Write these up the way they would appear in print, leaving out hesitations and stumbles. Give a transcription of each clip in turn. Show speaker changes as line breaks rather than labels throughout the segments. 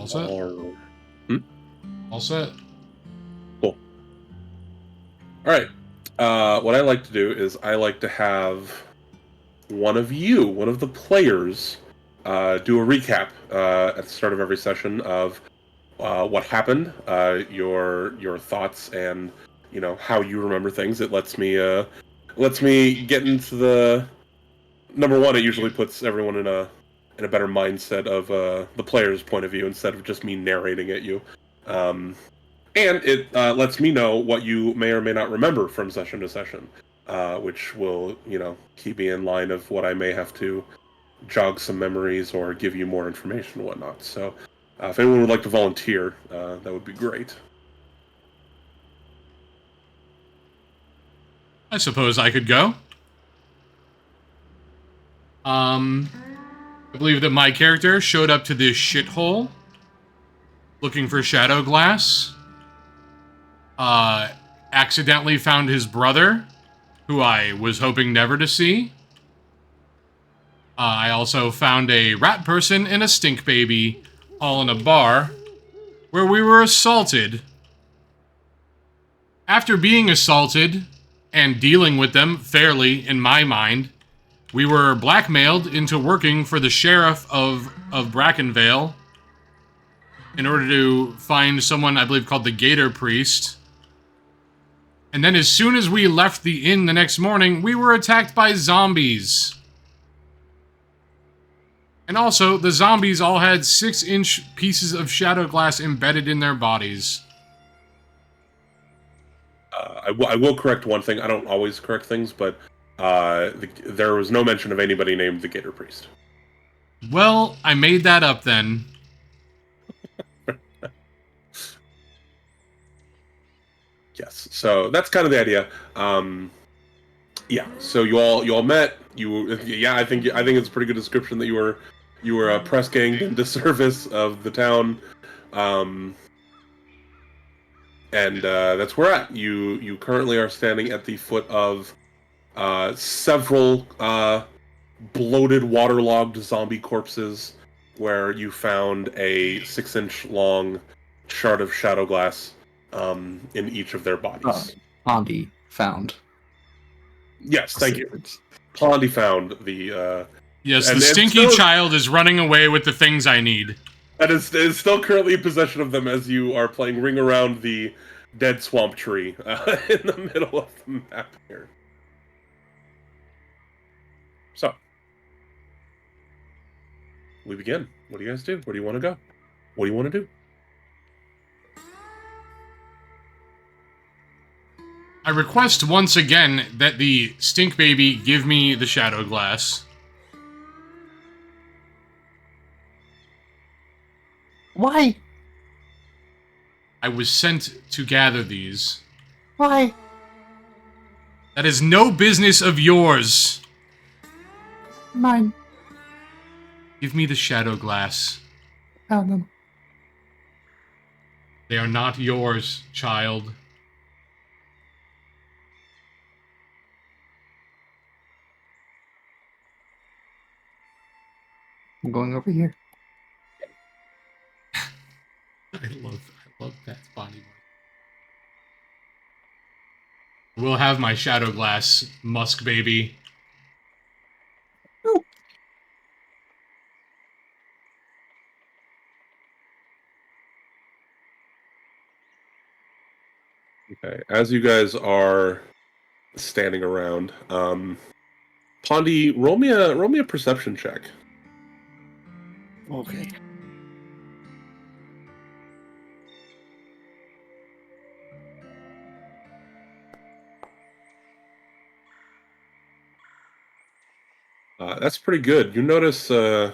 All set. All set.
Cool. All right. What I like to do is I like to have one of the players, do a recap at the start of every session of what happened, your thoughts, and how you remember things. It lets me get into the number one. It usually puts everyone in a better mindset of the player's point of view instead of just me narrating at you. And it lets me know what you may or may not remember from session to session, which will, keep me in line of what I may have to jog some memories or give you more information and whatnot. So, if anyone would like to volunteer, that would be great.
I suppose I could go. I believe that my character showed up to this shithole looking for Shadow Glass. Accidentally found his brother, who I was hoping never to see. I also found a rat person and a stink baby all in a bar where we were assaulted. After being assaulted and dealing with them fairly, in my mind, we were blackmailed into working for the sheriff of Brackenvale in order to find someone I believe called the Gator Priest. And then as soon as we left the inn the next morning, we were attacked by zombies. And also, the zombies all had 6-inch pieces of shadow glass embedded in their bodies.
I will correct one thing. I don't always correct things, but there was no mention of anybody named the Gator Priest.
Well, I made that up then.
Yes, so that's kind of the idea. Yeah, so you all met. I think it's a pretty good description that you were press ganged into service of the town, and that's where we're at. You currently are standing at the foot of several bloated, waterlogged zombie corpses, where you found a 6-inch long shard of shadow glass in each of their bodies.
Pondy found.
Yes, thank you. Pondy found the...
Yes, the stinky child is running away with the things I need.
And is still currently in possession of them as you are playing Ring Around the Dead Swamp Tree in the middle of the map here. So, we begin. What do you guys do? Where do you want to go? What do you want to do?
I request once again that the stink baby give me the shadow glass.
Why?
I was sent to gather these.
Why?
That is no business of yours.
Mine.
Give me the shadow glass.
Found them.
They are not yours, child.
I'm going over here.
I love that body. We'll have my shadow glass, musk baby.
Oh.
Okay, as you guys are standing around, Pondy, roll me a perception check.
Okay.
That's pretty good. You notice there's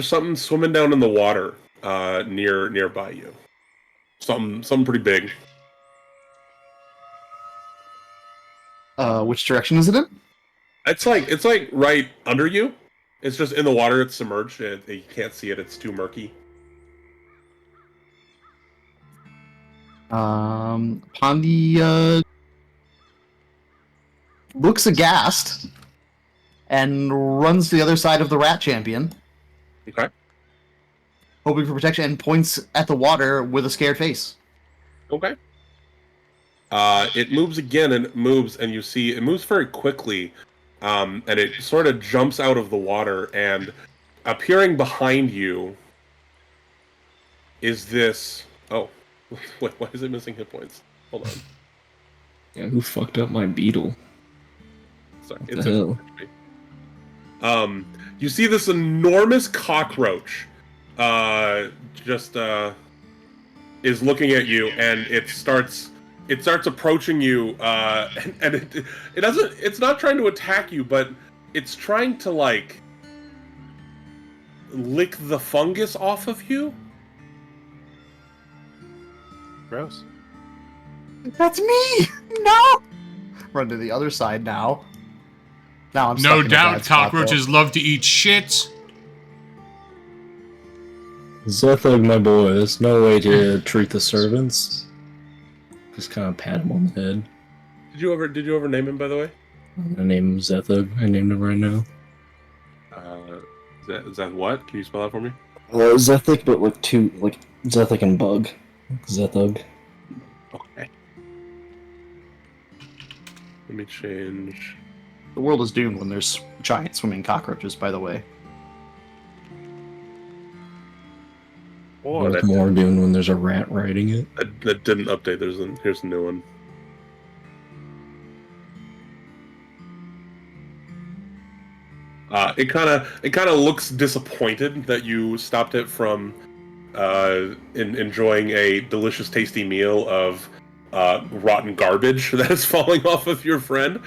something swimming down in the water nearby you. Something pretty big.
Which direction is it in?
It's like right under you. It's just in the water. It's submerged. You can't see it. It's too murky.
Pondy looks aghast and runs to the other side of the rat champion.
Okay.
hoping for protection, and points at the water with a scared face.
Okay. It moves again, and it moves, and you see it moves very quickly, and it sort of jumps out of the water, and appearing behind you is this. Oh, wait, why is it missing hit points? Hold on.
Yeah, who fucked up my beetle?
Sorry,
What
it's
the
okay.
hell?
You see this enormous cockroach, just is looking at you, and it starts approaching you, and it doesn't. It's not trying to attack you, but it's trying to like lick the fungus off of you.
Gross.
That's me! No! Run to the other side now. Now I'm stuck
No
in a
doubt
bad spot, though.
cockroaches love to eat shit.
Zethug, my boy, there's no way to treat the servants. Just kind of pat him on the head.
Did you ever name him, by the way?
I name him Zethug. I named him right now.
Is that what? Can you spell that for me?
Zethug, but with two, like, Zethug and Bug. Zethug.
Okay. Let me change.
The world is doomed when there's giant swimming cockroaches, by the way.
Or
What's more doomed when there's a rat riding it?
That didn't update. Here's a new one. It kind of looks disappointed that you stopped it from enjoying a delicious, tasty meal of rotten garbage that is falling off of your friend.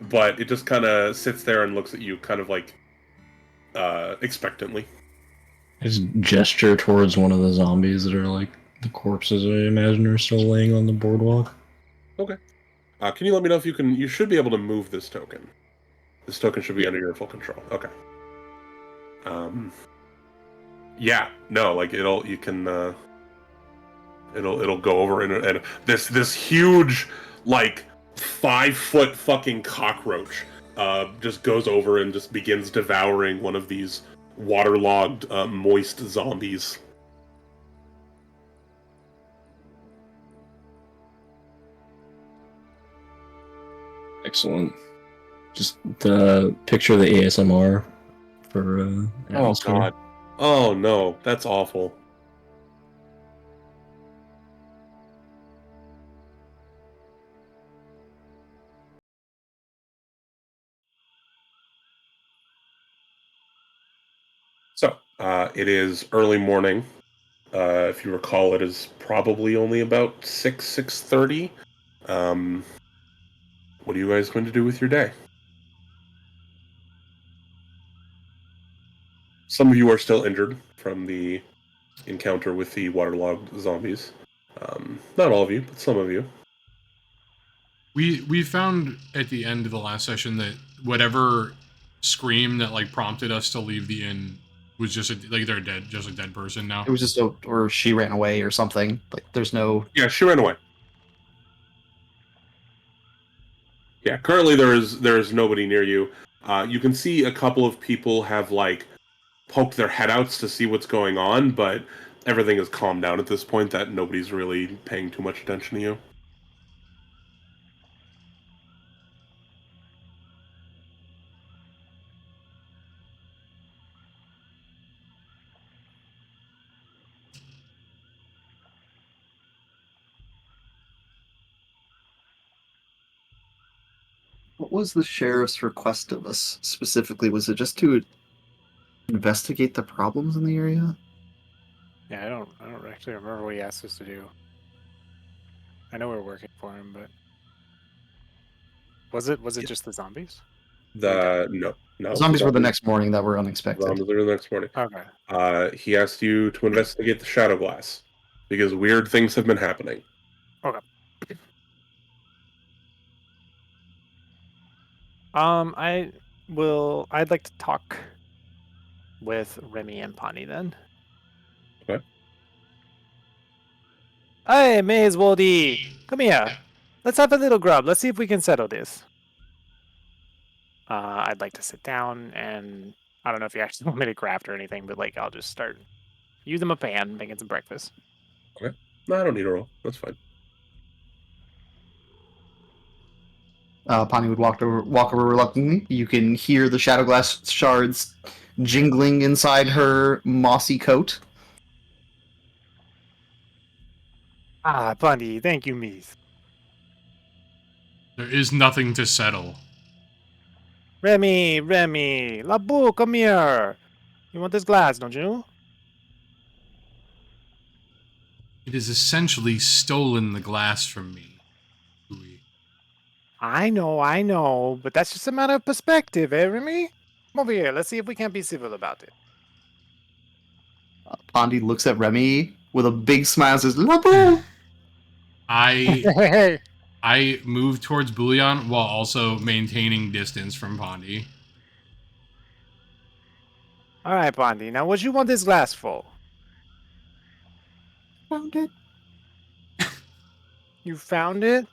But it just kind of sits there and looks at you, kind of like expectantly.
I just gesture towards one of the zombies that are like the corpses I imagine are still laying on the boardwalk.
Okay. Can you let me know if you can? You should be able to move this token. This token should be under your full control. Okay. Yeah. No. Like it'll go over and this huge like 5-foot fucking cockroach just goes over and just begins devouring one of these waterlogged, moist zombies.
Excellent. Just picture the ASMR for
Oh
atmosphere.
god. Oh no, that's awful. So, it is early morning. If you recall, it is probably only about 6:30. What are you guys going to do with your day? Some of you are still injured from the encounter with the waterlogged zombies. Not all of you, but some of you.
We found at the end of the last session that whatever scream that like prompted us to leave the inn was just like they're dead, just a dead person now.
It was just or she ran away or something. Like there's no.
Yeah, she ran away. Yeah, currently there is nobody near you. You can see a couple of people have like poked their head outs to see what's going on, but everything has calmed down at this point. That nobody's really paying too much attention to you.
What was the sheriff's request of us specifically? Was it just to investigate the problems in the area?
yeah, I don't actually remember what he asked us to do. I know we're working for him, but was it just the zombies?
No.
Zombies were the next morning that were unexpected.
Zombies are the next morning.
Okay.
He asked you to investigate the shadow glass because weird things have been happening.
Okay. I'd like to talk with Remy and Pawnee then.
Okay.
Hey, Maze Woldy, come here. Let's have a little grub. Let's see if we can settle this. I'd like to sit down and I don't know if you actually want me to craft or anything, but like I'll just start use them up a hand making some breakfast.
No, I don't need a roll. That's fine.
Pawnee would walk over reluctantly. You can hear the shadow glass shards jingling inside her mossy coat.
Ah, Bundy, thank you, miss.
There is nothing to settle.
Remy, Labu, come here. You want this glass, don't you?
It has essentially stolen the glass from me. Louis.
I know, but that's just a matter of perspective, eh, Remy? Come over here, let's see if we can't be civil about it.
Pawnee looks at Remy with a big smile and says, Labu!
I move towards Bullion while also maintaining distance from Pondy.
Alright, Bundy, now what you want this glass for?
Found it.
You found it?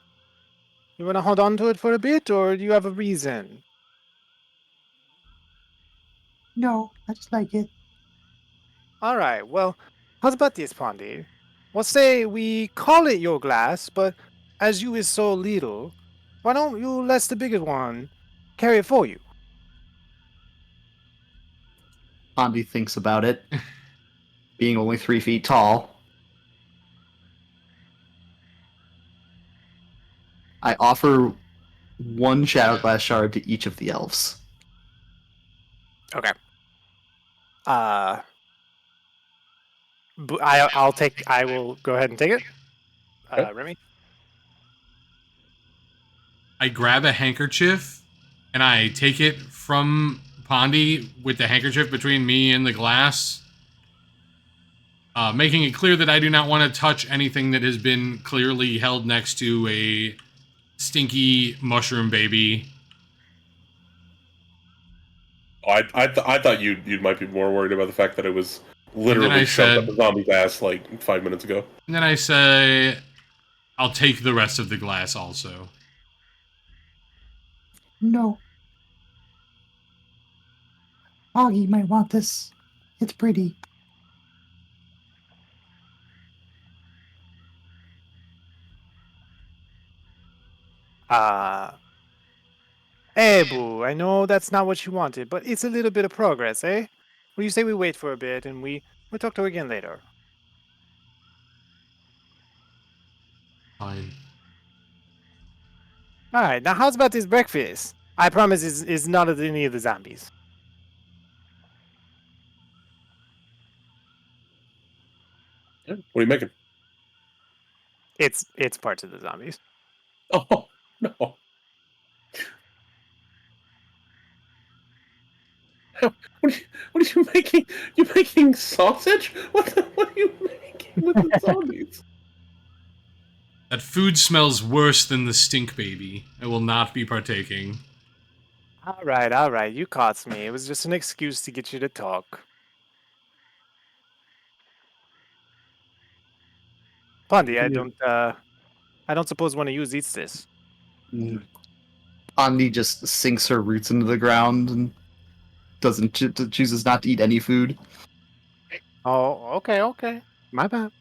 You want to hold on to it for a bit, or do you have a reason?
No, I just like it.
Alright, well, how's about this, Pondy? Well, say we call it your glass, but as you is so little, why don't you let the bigger one carry it for you?
Pawnee thinks about it, being only 3 feet tall. I offer 1 shadow glass shard to each of the elves.
Okay. I will go ahead and take it.
Okay.
Remy?
I grab a handkerchief and I take it from Pondy with the handkerchief between me and the glass, making it clear that I do not want to touch anything that has been clearly held next to a stinky mushroom baby.
Oh, I thought you might be more worried about the fact that it was literally shoved up
said-
a zombie's ass like 5 minutes ago.
And then I say, I'll take the rest of the glass also.
No. Augie might want this. It's pretty.
Hey, Boo, I know that's not what you wanted, but it's a little bit of progress, eh? Well, you say we wait for a bit and we'll talk to her again later.
Fine.
Alright, now how's about this breakfast? I promise is not of any of the zombies.
Yeah. What are you making?
It's parts of the zombies.
Oh no! What are you making? You making sausage? What are you making with the zombies?
That food smells worse than the stink baby. I will not be partaking.
Alright, you caught me. It was just an excuse to get you to talk. Pondy, I don't suppose one of you eats this.
Pawnee just sinks her roots into the ground and chooses not to eat any food.
Oh, okay. My bad.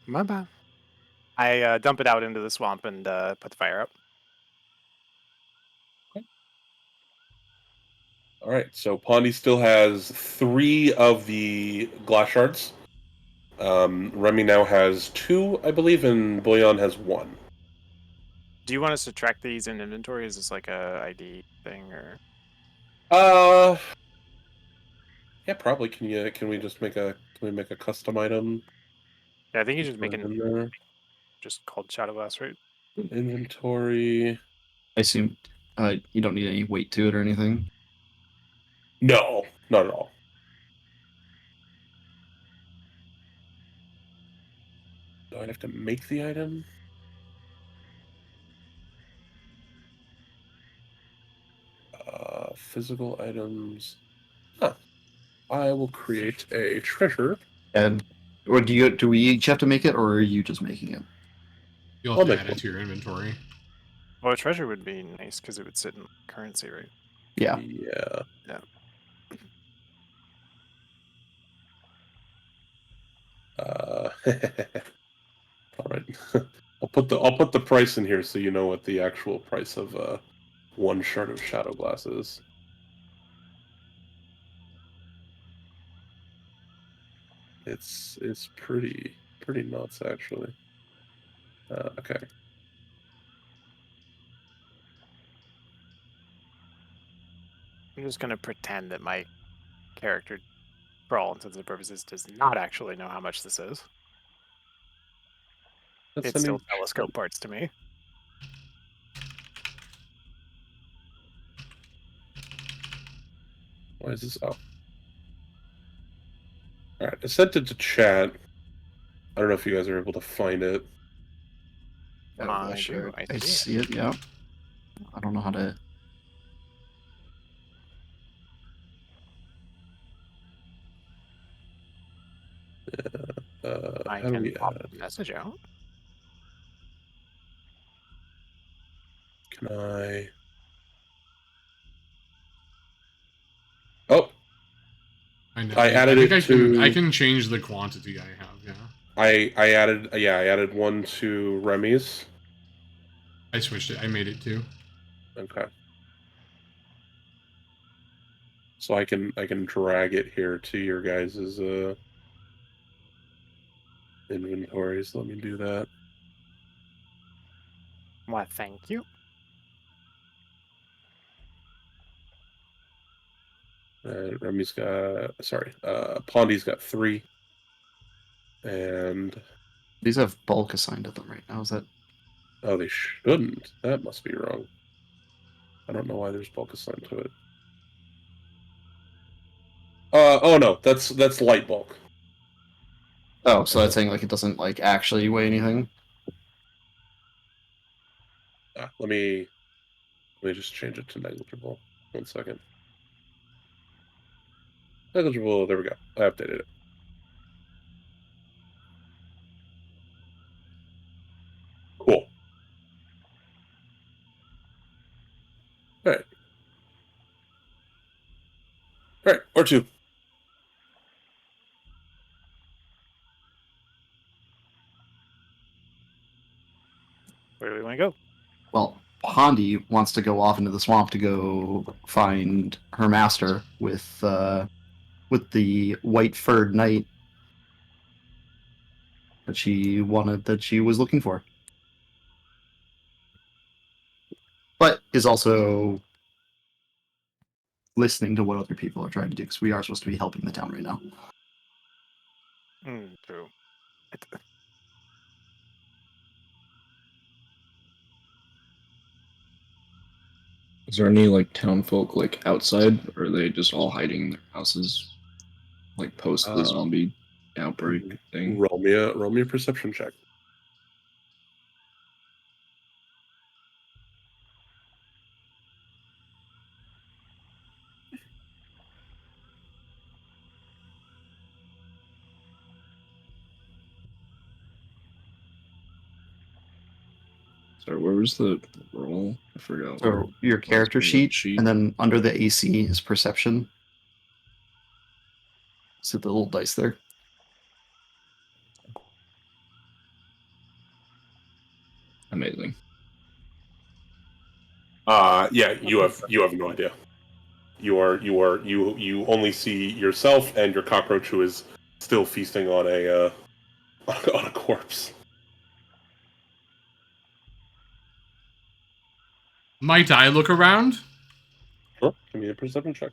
I dump it out into the swamp and put the fire up.
All right, so Pondy still has 3 of the glass shards. Remy now has 2, I believe, and Bullion has 1.
Do you want us to track these in inventory? Is this like a ID thing or?
Uh, yeah, probably. Can we make a custom item?
Yeah, I think you just
Put
make
it
an
in there.
just called Shadow Glass, right?
Inventory.
I assume you don't need any weight to it or anything.
No, not at all. Do I have to make the item? Physical items. Huh. I will create a treasure.
And or do we each have to make it, or are you just making it?
You'll
I'll
have to
make
add
one.
it to your inventory.
Well, a treasure would be nice because it would sit in currency, right?
Yeah.
Yeah.
All right. I'll put the price in here so you know what the actual price of one shard of shadow glass is. It's pretty nuts actually. Okay.
I'm just gonna pretend that my character, for all intents and purposes, does not actually know how much this is.
That's
It's still telescope parts to me.
Why is this up? All right, I sent it to chat. I don't know if you guys are able to find it.
I do.
I see it. Yeah. I don't know how to.
I
How do
can
we
pop
add?
the message out.
Can I? Oh, I added
think
it
I
to.
can change the quantity I have. Yeah,
I added. Yeah, I added one to Remy's.
I switched it. I made it too.
Okay. So I can drag it here to your guys's inventories. Let me do that.
Why, thank you.
Remy's got Pondy's got 3, and
These have bulk assigned to them right now. Is that?
oh, they shouldn't. That must be wrong. I don't know why there's bulk assigned to it. Oh no, that's light bulk.
Oh, so that's saying like it doesn't like actually weigh anything.
Let me just change it to negligible. 1 second. Negligible. There we go. I updated it. Cool. All right. All right. Or 2.
Where do we want to go?
Well, Pondy wants to go off into the swamp to go find her master with the white furred knight that she was looking for. But is also listening to what other people are trying to do because we are supposed to be helping the town right now.
True.
Is there any like town folk like outside, or are they just all hiding in their houses, like post the zombie outbreak thing?
Roll me a perception check.
Sorry, where was the roll? I forgot.
So your
Where it's
character
been with the
sheet, and then under the AC is perception. See the little dice there.
Amazing.
Yeah, you have no idea. You only see yourself and your cockroach who is still feasting on a on a corpse.
Might I look around?
Sure. Give me a perception check.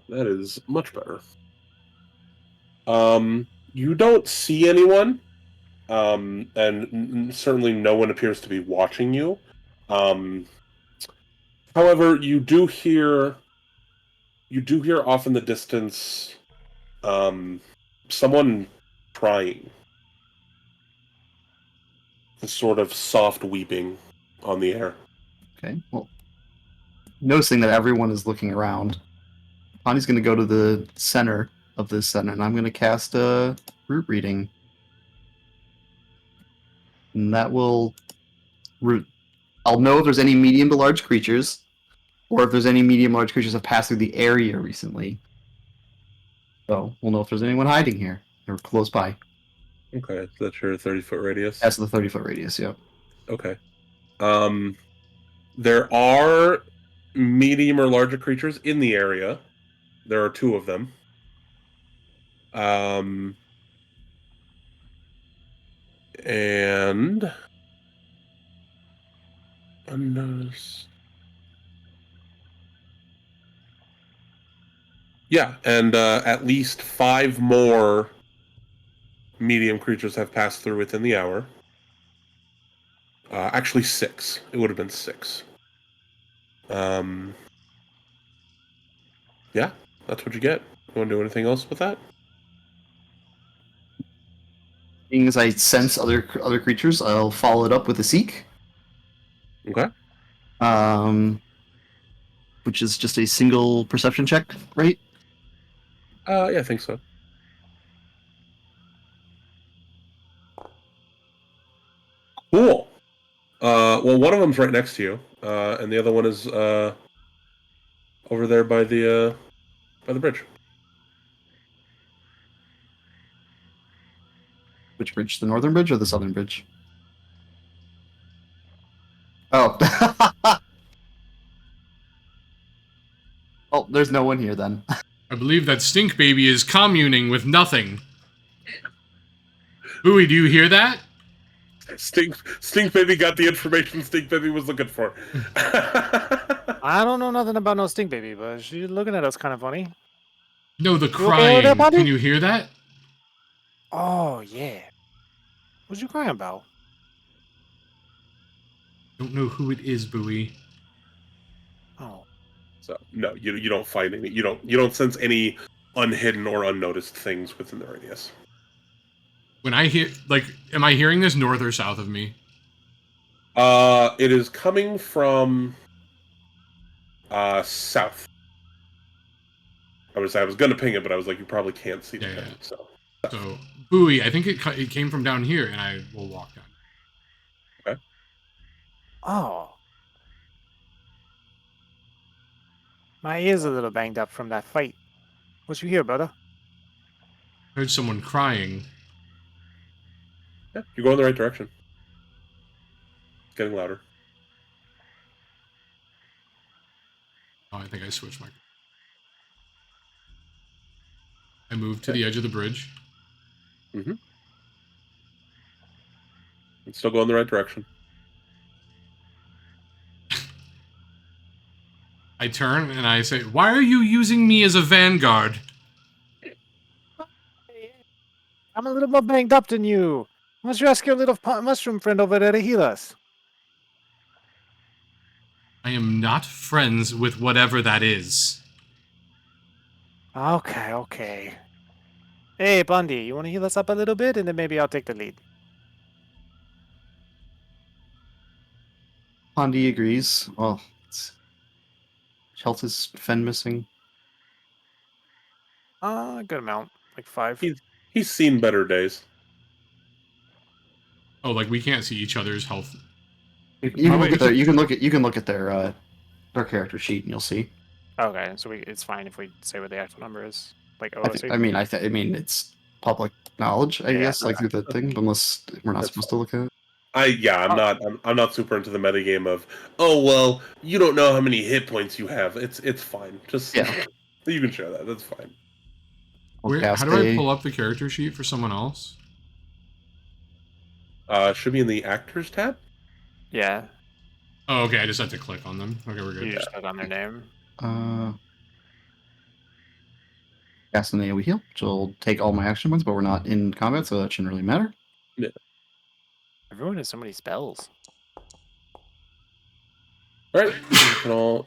That is much better. You don't see anyone, and certainly no one appears to be watching you. However, you do hear off in the distance, someone crying. This sort of soft weeping on the air.
Okay. Well, noticing that everyone is looking around, Bonnie's going to go to the center of this center, and I'm going to cast a root reading. And that will root. I'll know if there's any medium to large creatures, or if there's any medium large creatures that have passed through the area recently. So we'll know if there's anyone hiding here or close by.
Okay, so that's your 30-foot radius.
That's the 30-foot radius. Yep.
Okay. There are medium or larger creatures in the area. There are 2 of them. And unnoticed. Yeah, and at least 5 more medium creatures have passed through within the hour. Actually, 6. It would have been 6. Yeah, that's what you get. You want to do anything else with that?
Seeing as I sense other creatures, I'll follow it up with a seek.
Okay.
Which is just a single perception check, right?
Yeah, I think so. Cool. Well, one of them's right next to you, and the other one is over there by the bridge.
Which bridge? The northern bridge or the southern bridge? Oh. Oh, there's no one here then.
I believe that Stink Baby is communing with nothing. Bowie, do you hear that?
Stink Baby got the information Stink Baby was looking for.
I don't know nothing about no stink baby, but she's looking at us kind of funny.
No, the
You okay over there,
crying.
buddy?
Can you hear that?
Oh yeah. What you crying about?
Don't know who it is, Bowie.
Oh.
So no, you don't find any. You don't sense any unhidden or unnoticed things within the radius.
When I hear, like, am I hearing this north or south of me?
It is coming from south. I was gonna ping it, but I was like, you probably can't see the
Yeah,
ping.
yeah.
So
So, Bowie, I think it came from down here, and I will walk down.
okay.
Oh. My ear's a little banged up from that fight. What you hear, brother?
I heard someone crying.
Yeah, you're going the right direction. It's getting louder.
Oh, I think I switched my... I moved to the edge of the bridge.
Mm-hmm. It's still going the right direction.
I turn and I say, "Why are you using me as a vanguard?"
I'm a little more banged up than you. Why don't you ask your little mushroom friend over there to heal us?
I am not friends with whatever that is.
Okay, okay. Hey, Bundy, you want to heal us up a little bit, and then maybe I'll take the lead.
Pondi agrees. Well, health is Fen missing.
Good amount, like 5.
He's seen better days.
Oh, like we can't see each other's health.
You can look at their. You can look at their character sheet, and you'll see.
Okay, so it's fine if we say what the actual number is, like OOC.
I mean, it's public knowledge, I guess, like through the thing, unless we're not supposed to look at it.
I'm not super into the metagame of, oh well, you don't know how many hit points you have. It's fine. Just you can share that. That's fine.
How do I pull up the character sheet for someone else?
Should be in the actors tab.
Yeah.
Oh, okay. I just have to click on them. Okay, we're good.
You just click on their name.
Cast an AoE heal, which will take all my action points, but we're not in combat, so that shouldn't really matter.
Yeah.
Everyone has so many spells.
All right,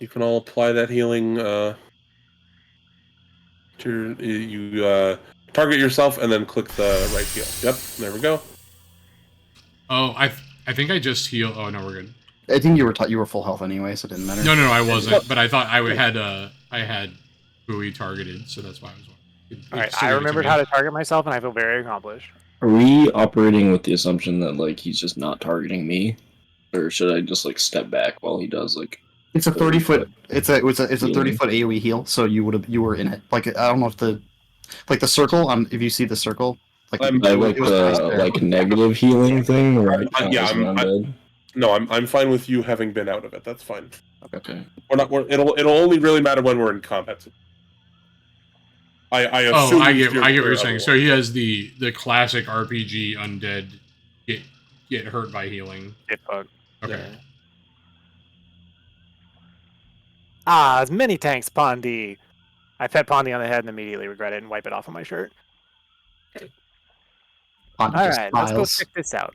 you can all apply that healing. To you target yourself and then click the right heal. Yep, there we go.
Oh, I think I just heal. Oh no, we're good.
I think you were full health anyway, so it didn't matter.
No, I wasn't. But I thought I had Bowie targeted, so that's why I was.
All right, I remembered how to target myself, and I feel very accomplished.
Are we operating with the assumption that like he's just not targeting me, or should I just like step back while he does like?
It's a 30-foot. It's a
healing?
30-foot AoE heal, so you were in it. Like I don't know if the Like the circle. If you see the circle, like
I'm-
I
it
like
was placed
the
there.
like negative healing thing where I
Yeah,
count as an undead.
No, I'm fine with you having been out of it. That's fine.
Okay.
It'll only really matter when we're in combat. I
Oh,
assume
I
you
get
steer
what you're
clear
saying. So
otherwise.
he has the classic RPG undead get hurt by healing.
Hit bug.
Okay.
Yeah. Ah, as many tanks, Pondy. I pet Pondy on the head and immediately regret it and wipe it off on my shirt.
Pondy
All
just
right, let's go
smiles.
check this out.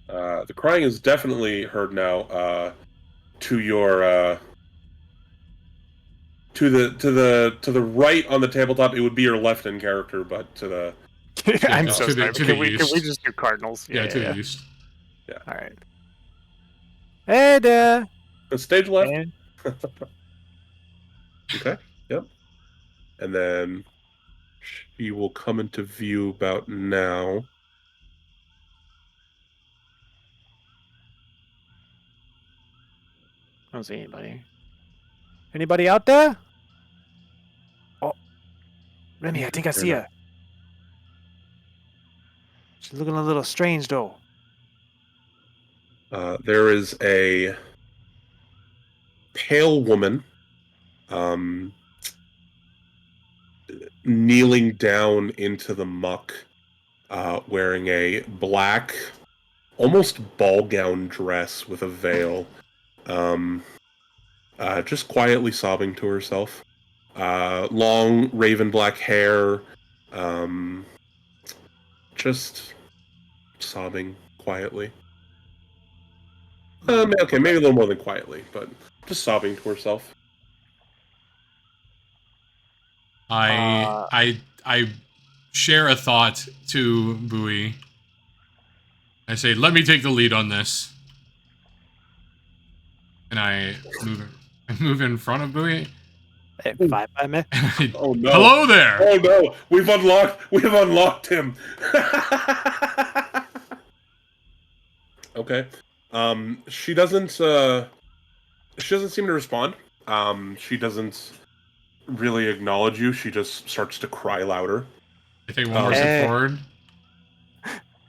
The crying is definitely heard now. To your to the right on the tabletop, it would be your left-hand character, but to the
I'm
Yeah,
so
to the-
sorry.
to
Can
the
we
east.
just do Cardinals?
Yeah, to the east.
All right. Hey there.
the stage left.
And
Okay. Yep. And then she will come into view about now.
I don't see anybody. Anybody out there? Oh, Remy, I think I see her. She's looking a little strange, though.
There is a pale woman, kneeling down into the muck, wearing a black, almost ball gown dress with a veil, just quietly sobbing to herself. Long raven black hair, just sobbing quietly. Okay, maybe a little more than quietly, but just sobbing to herself.
I share a thought to Bowie. I say, "Let me take the lead on this," and I move in front of Bowie.
Hey, 5 by me.
Oh no!
Hello there.
Oh no! We've unlocked him. Okay. She doesn't seem to respond. She doesn't really acknowledge you. She just starts to cry louder.
I take one more step forward.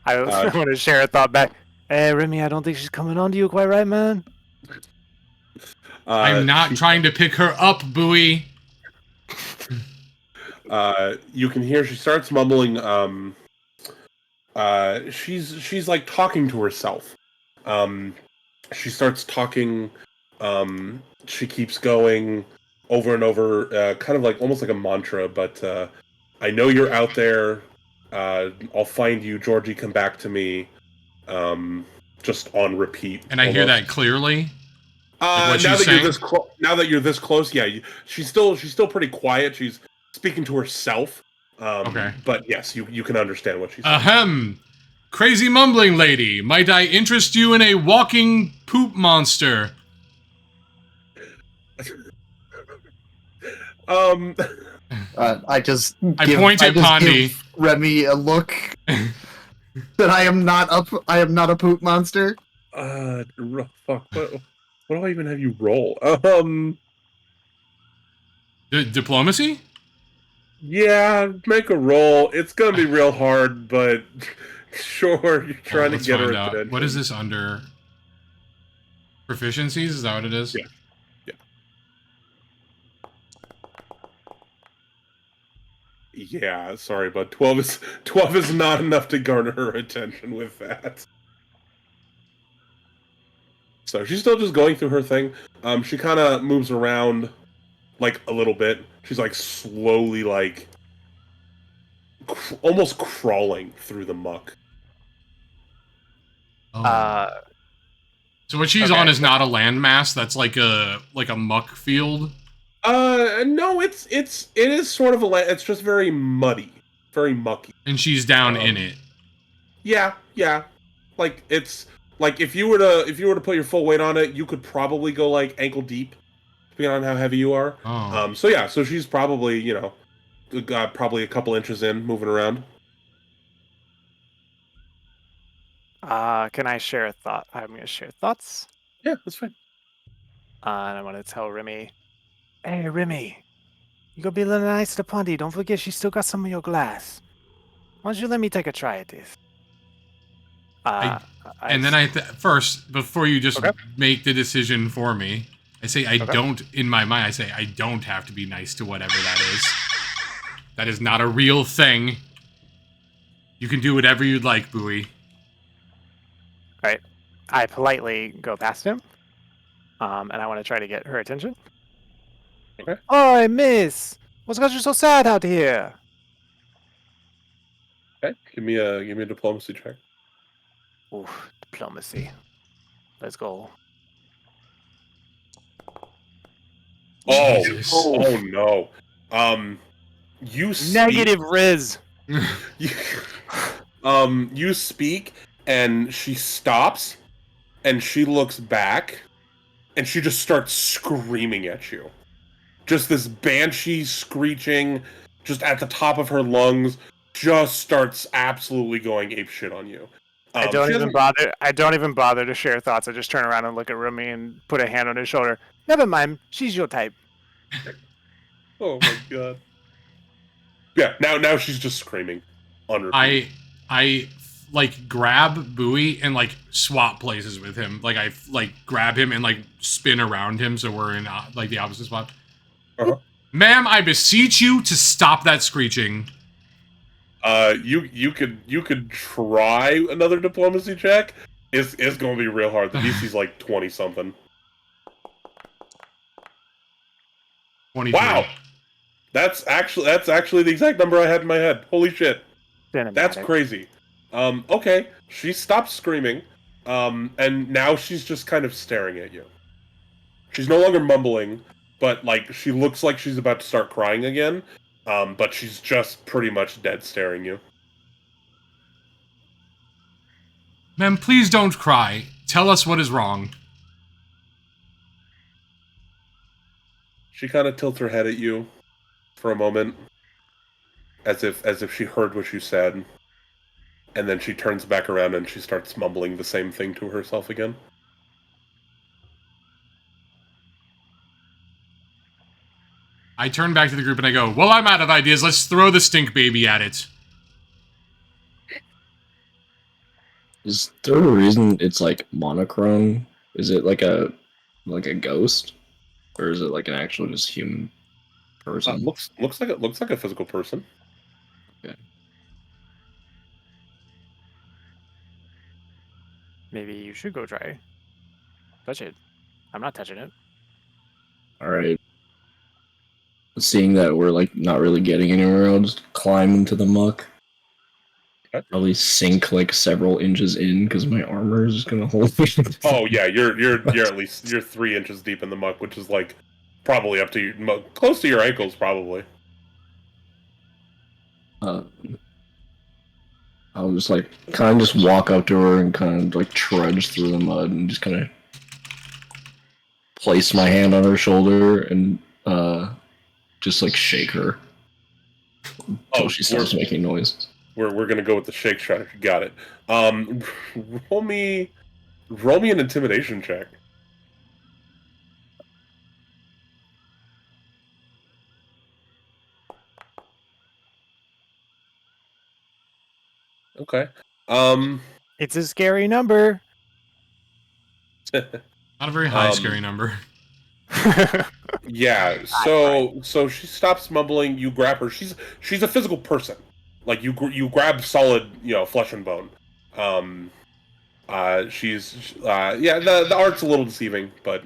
I was going to share a thought back. Hey, Remy, I don't think she's coming on to you quite right, man.
I'm not trying to pick her up, Bowie.
You can hear she starts mumbling. She's like talking to herself. She starts talking. She keeps going over and over, kind of like almost like a mantra. But I know you're out there. I'll find you, Georgie. Come back to me. Just on repeat.
And I hear that clearly.
Now that you're this close, yeah. She's still pretty quiet. She's speaking to herself.
Okay.
But yes, you can understand what she's saying.
Ahem. Crazy mumbling lady, might I interest you in a walking poop monster?
I just
point at Pondy.
give Remy a look that I am not a poop monster.
Fuck. What do I even have you roll?
Diplomacy?
Yeah, make a roll. It's gonna be real hard, but sure, you're trying to
Let's
get her
find out.
attention.
What is this under? Proficiencies? Is that what it is?
Yeah. Yeah, sorry, but 12 is not enough to garner her attention with that. So she's still just going through her thing. She kind of moves around like a little bit. She's like slowly like almost crawling through the muck.
Oh. So what she's on is not a landmass. That's like a muck field.
No, it is sort of it's just very muddy, very mucky.
And she's down in it.
Yeah. Like it's like if you were to put your full weight on it, you could probably go like ankle deep, depending on how heavy you are.
Oh.
So she's probably got probably a couple inches in, moving around.
Can I share a thought? I'm going to share thoughts.
Yeah, that's fine.
And I'm gonna tell Remy, "Hey, Remy, you gotta be a little nice to Pondy. Don't forget she's still got some of your glass. Why don't you let me take a try at this?" Uh, I
And then first, before you just
Okay.
make the decision for me, I say I
Okay.
don't, in my mind, I say I don't have to be nice to whatever that is. That is not a real thing. You can do whatever you'd like, Bowie.
Right. I politely go past him, and I want to try to get her attention.
Okay.
Oi, miss! What's got you so sad out here?
Okay. Give me a diplomacy check.
Ooh, diplomacy. Let's go.
Oh,
Jesus.
oh no. You speak.
Negative Riz.
You, you speak, and she stops, and she looks back, and she just starts screaming at you. Just this banshee screeching, just at the top of her lungs, just starts absolutely going apeshit on you.
I don't
She
even
doesn't.
bother. I don't even bother to share thoughts. I just turn around and look at Rumi and put a hand on his shoulder. Never mind. She's your type.
Oh my god. Yeah. Now she's just screaming on repeat.
I like grab Bowie and like swap places with him. Like I like grab him and like spin around him so we're in like the opposite spot.
Uh-huh.
Ma'am, I beseech you to stop that screeching.
You could try another diplomacy check. It's going to be real hard. The DC's like 20 something.
23.
Wow, that's actually the exact number I had in my head. Holy shit,
Cinematic.
that's crazy. Okay, she stopped screaming, and now she's just kind of staring at you. She's no longer mumbling, but like she looks like she's about to start crying again. But she's just pretty much dead staring you.
Ma'am, please don't cry. Tell us what is wrong.
She kind of tilts her head at you for a moment, as if she heard what you said, and then she turns back around and she starts mumbling the same thing to herself again.
I turn back to the group and I go, well, I'm out of ideas. Let's throw the stink baby at it.
Is there a reason it's like monochrome? Is it like a ghost, or is it like an actual just human person?
Looks like a physical person.
Okay.
Maybe you should go try. Touch it. I'm not touching it.
All right. Seeing that we're like not really getting anywhere, I'll just climb into the muck.
Okay.
Probably sink like several inches in because my armor is just gonna hold me.
Oh yeah, you're at least you're 3 inches deep in the muck, which is like probably up to close to your ankles, probably.
I'll just like kind of just walk up to her and kind of like trudge through the mud and just kind of place my hand on her shoulder and just like shake her until she starts making noise.
We're gonna go with the shake strategy. Got it. Roll me an intimidation check. Okay.
It's a scary number.
Not a very high, scary number.
Yeah. So she stops mumbling. You grab her. She's a physical person. Like you grab solid, flesh and bone. She's yeah. The art's a little deceiving, but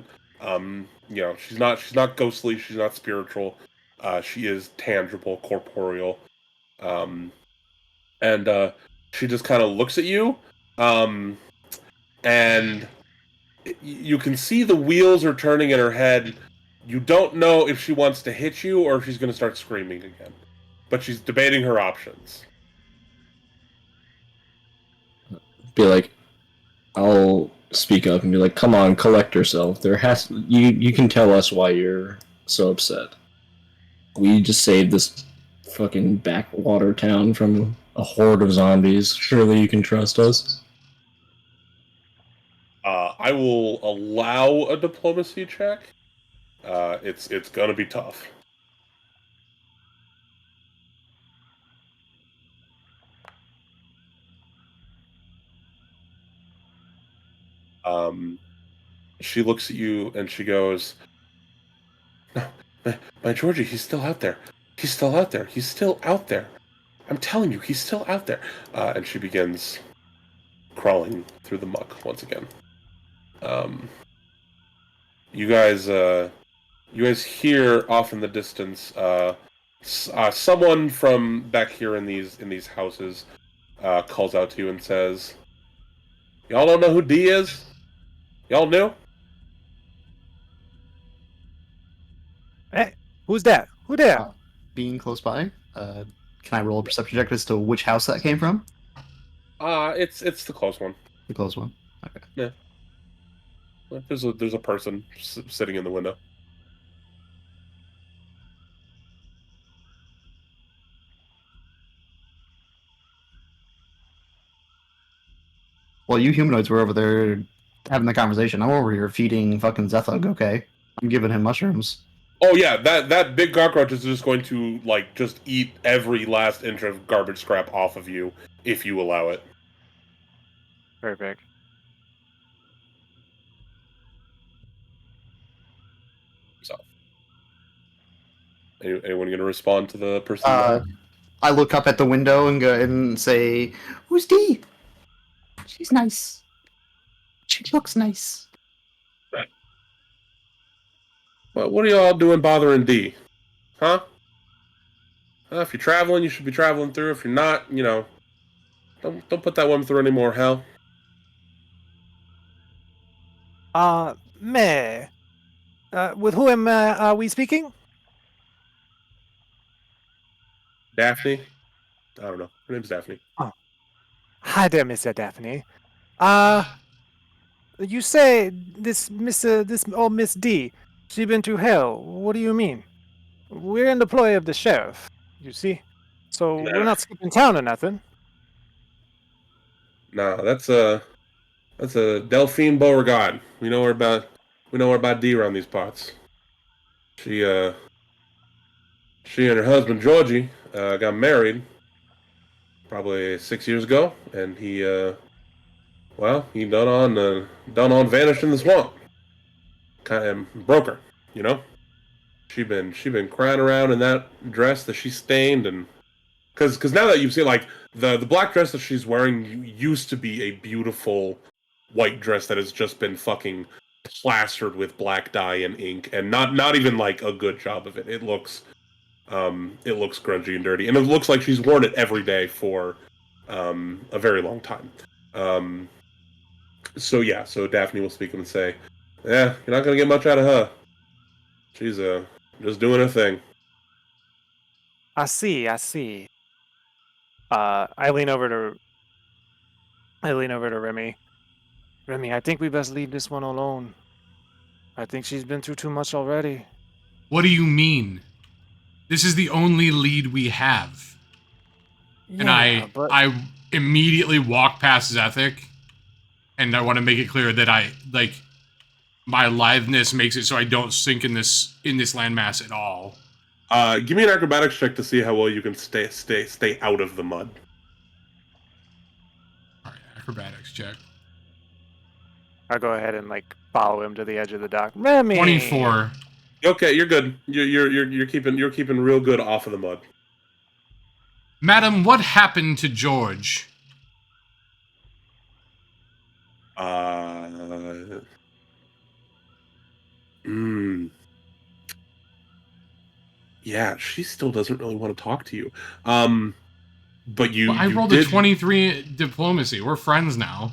she's not ghostly. She's not spiritual. She is tangible, corporeal. And she just kind of looks at you, and you can see the wheels are turning in her head. You don't know if she wants to hit you or if she's going to start screaming again, but she's debating her options.
Be like, I'll speak up and be like, "Come on, collect yourself. You can tell us why you're so upset. We just saved this fucking backwater town from a horde of zombies. Surely you can trust us."
I will allow a diplomacy check. It's gonna be tough. Um, she looks at you and she goes, "No, my Georgie, he's still out there. He's still out there. He's still out there. I'm telling you, he's still out there." And she begins crawling through the muck once again. Um, you guys, hear off in the distance, someone from back here in these houses calls out to you and says, "Y'all don't know who D is? Y'all knew?"
Hey, who's that? Who there?
Being close by, can I roll a perception check as to which house that came from?
It's the close one.
The close one. Okay.
Yeah. There's a person sitting in the window.
Well, you humanoids were over there having the conversation. I'm over here feeding fucking Zethug, okay? I'm giving him mushrooms.
Oh yeah, that big cockroach is just going to just eat every last inch of garbage scrap off of you if you allow it.
Perfect.
So, anyone going to respond to the person?
I look up at the window and go and say, "Who's Dee? She's nice. She looks nice."
Well, what are y'all doing bothering D? Huh? If you're traveling, you should be traveling through. If you're not, don't put that woman through any more hell.
Meh. With whom are we speaking?
Daphne? I don't know. Her name's Daphne.
Hi there, Mr. Daphne. You say this Miss D, she been through hell. What do you mean? We're in the ploy of the sheriff, you see. So we're not skipping town or nothing.
Nah, that's a Delphine Beauregard. We know her about D around these parts. She and her husband Georgie got married probably 6 years ago, and he done on vanished in the swamp. Kind of broke her, you know. She been crying around in that dress that she stained, and because now that you've seen the black dress that she's wearing used to be a beautiful white dress that has just been fucking plastered with black dye and ink, and not even like a good job of it. It looks grungy and dirty, and it looks like she's worn it every day for a very long time. So Daphne will speak and say, "Yeah, you're not gonna get much out of her. She's just doing her thing."
I see. I lean over to Remy. Remy, I think we best leave this one alone. I think she's been through too much already.
What do you mean? This is the only lead we have. And
but
I immediately walk past Zethic, and I want to make it clear that my litheness makes it so I don't sink in this landmass at all.
Give me an acrobatics check to see how well you can stay out of the mud.
All right, acrobatics check.
I go ahead and follow him to the edge of the dock. Remy.
24.
Okay, you're good. You're keeping real good off of the mud.
Madam, what happened to George?
Yeah, she still doesn't really want to talk to you. But
I rolled a 23 diplomacy. We're friends now.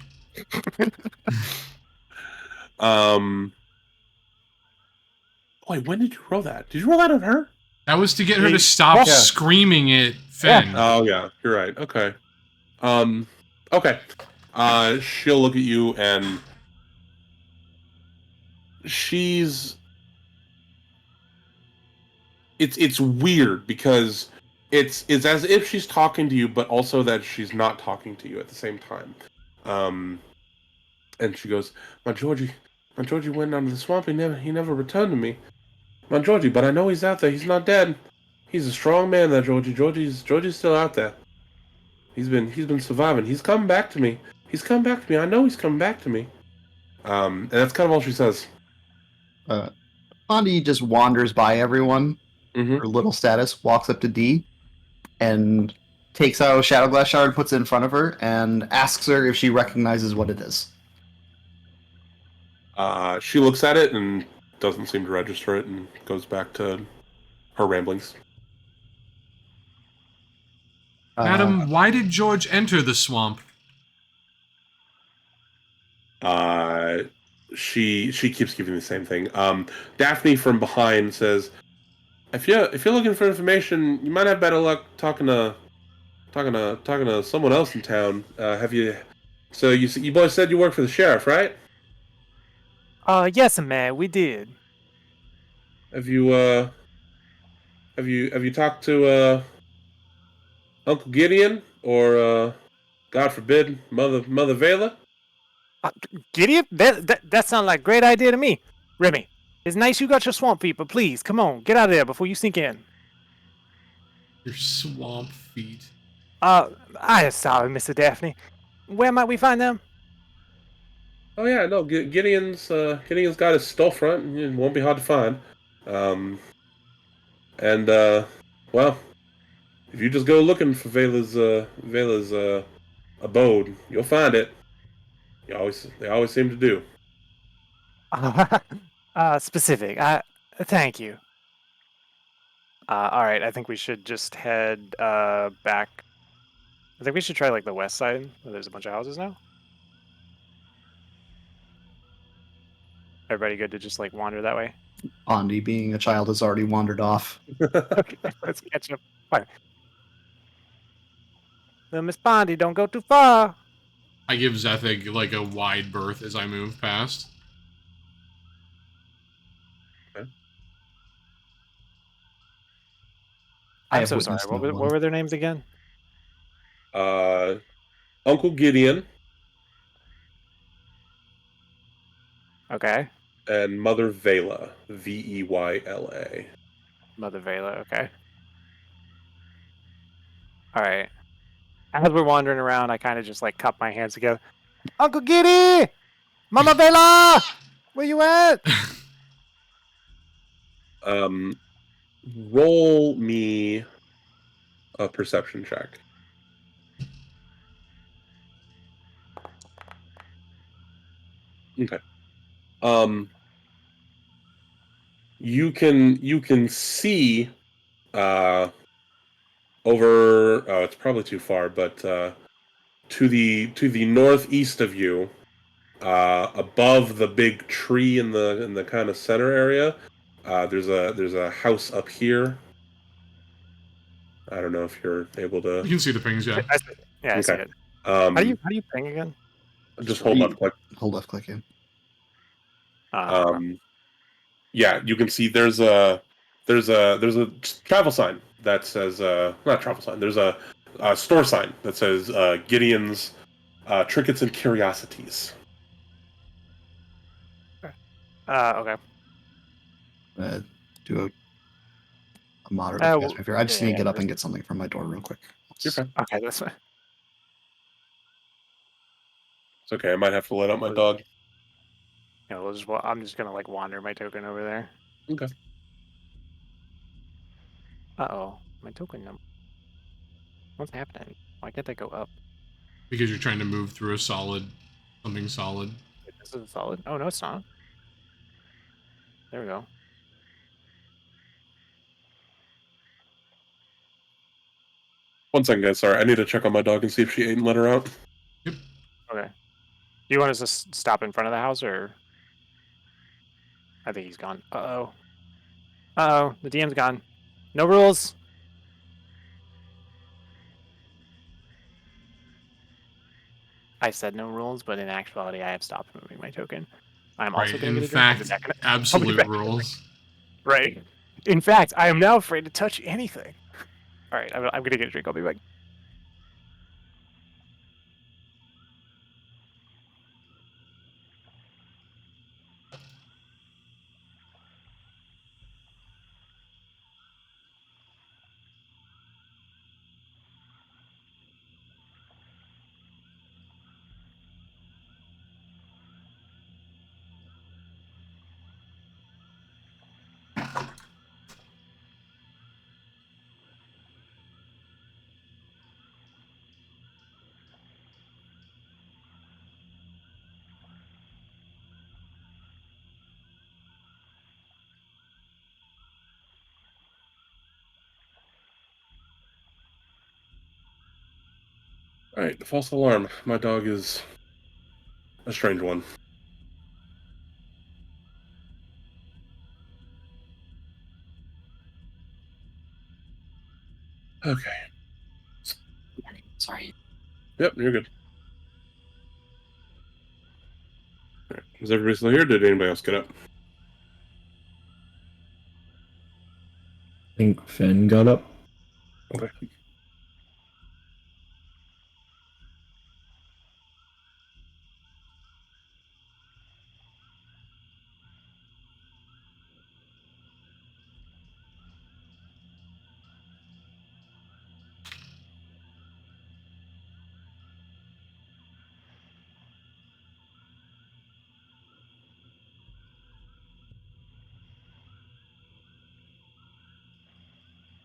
Wait, when did you roll that? Did you roll that on her?
That was to get her to stop
Yeah.
screaming at Finn.
Yeah.
Oh yeah, you're right. Okay. Okay. She'll look at you and it's weird because it's as if she's talking to you, but also that she's not talking to you at the same time. And she goes, my Georgie went down to the swamp. He never returned to me. My Georgie, but I know he's out there. He's not dead. He's a strong man, that Georgie. Georgie's still out there. He's been surviving. He's coming back to me. He's coming back to me. I know he's coming back to me. And that's kind of all she says.
Bondi just wanders by everyone,
Mm-hmm.
her little status, walks up to D, and takes out a Shadow Glass Shard, puts it in front of her, and asks her if she recognizes what it is.
She looks at it and doesn't seem to register it and goes back to her ramblings.
Madam, why did George enter the swamp?
She keeps giving the same thing. Daphne from behind says, if you're looking for information, you might have better luck talking to someone else in town. Have you? So you boys said you work for the sheriff, right?
Yes, man, we did.
Have you have you talked to Uncle Gideon or God forbid Mother Vela?
Gideon? That sounds like a great idea to me. Remy, it's nice you got your swamp feet, but please, come on, get out of there before you sink in.
Your swamp feet.
I am sorry, Mr. Daphne. Where might we find them?
Oh yeah, no. Gideon's got his storefront, and it won't be hard to find. And well, if you just go looking for Vela's abode, you'll find it. They always seem to do.
Specific. Thank you. All right, I think we should just head back. I think we should try like the west side where there's a bunch of houses now. Everybody good to just like wander that way?
Bondi, being a child, has already wandered off.
Okay, let's catch up. Fine. Little Miss Bondi, don't go too far.
I give Zethig like a wide berth as I move past.
I'm so sorry. What were their names again?
Uncle Gideon
Okay.
and Mother Vela, Veyla.
Mother Vela, okay. Alright. As we're wandering around, I kind of just like cup my hands together. Uncle Giddy! Mama Vela! Where you at?
Roll me a perception check. Okay. You can see over. Oh, it's probably too far, but to the northeast of you, above the big tree in the kind of center area, there's a house up here. I don't know if you're able
You
to.
can see the pings, yeah.
I see it. Yeah, I see
Okay.
it. How do you ping again?
Just hold left click.
Hold left click in.
Okay.
Yeah, you can see there's a travel sign that says not travel sign. There's a store sign that says Gideon's Trinkets and Curiosities.
Okay.
Do a moderate
well,
cast my fear. I just need to
yeah,
get up and get something from my door real quick.
You're fine.
Okay, that's fine.
It's okay. I might have to let out my dog.
Yeah, I'm just gonna like wander my token over there.
Okay.
Uh-oh. My token number. What's happening? Why can't I go up?
Because you're trying to move through something solid.
Wait, this is solid? Oh, no, it's not. There we go.
One second, guys. Sorry, I need to check on my dog and see if she ate and let her out.
Yep.
Okay. Do you want us to stop in front of the house, or...? I think he's gone. Uh-oh. Uh-oh, the DM's gone. No rules! I said no rules, but in actuality, I have stopped moving my token. I'm also
Right.
going to
In
get a drink. I'll be
fact,
back
absolute rules.
Right. In fact, I am now afraid to touch anything. All right, I'm going to get a drink. I'll be back.
All right, false alarm. My dog is a strange one. Okay.
Sorry.
Yep, you're good. All right. Is everybody still here? Did anybody else get up?
I think Finn got up.
Okay.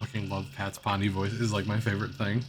Fucking love Pat's Pondy voice. Is like my favorite thing.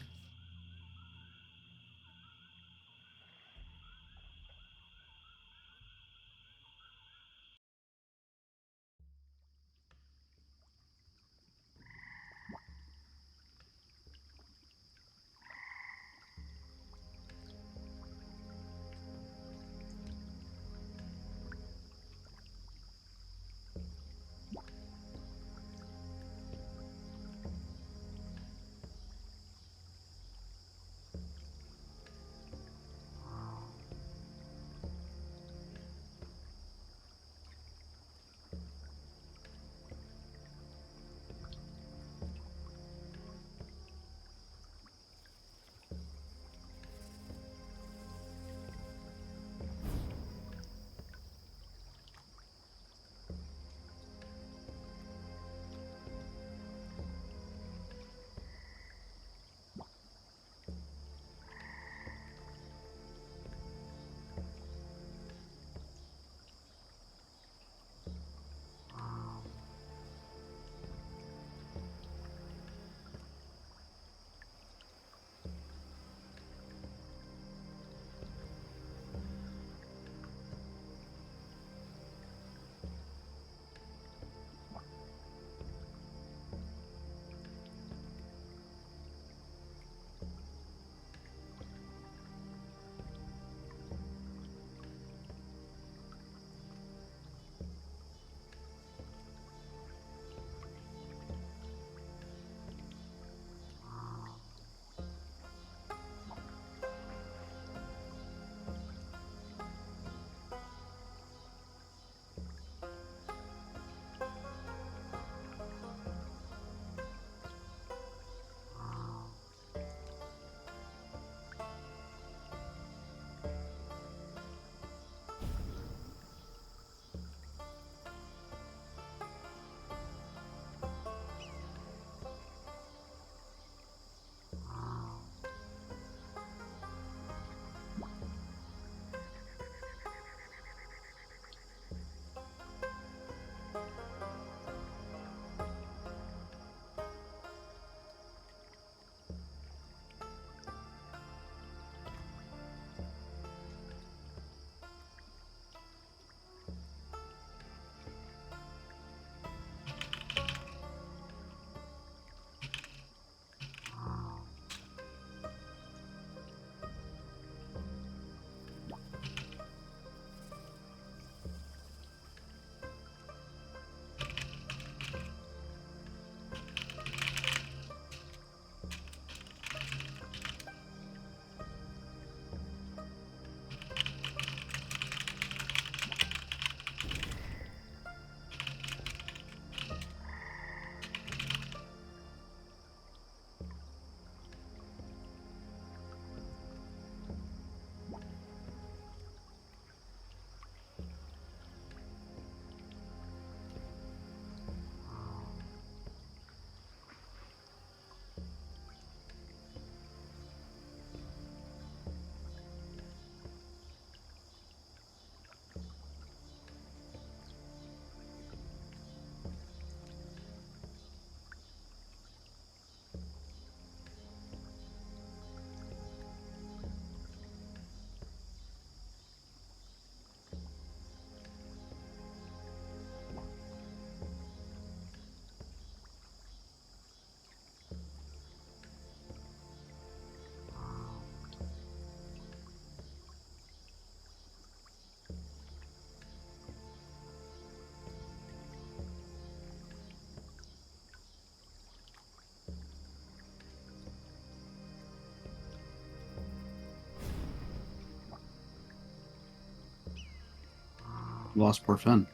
lost poor Finn.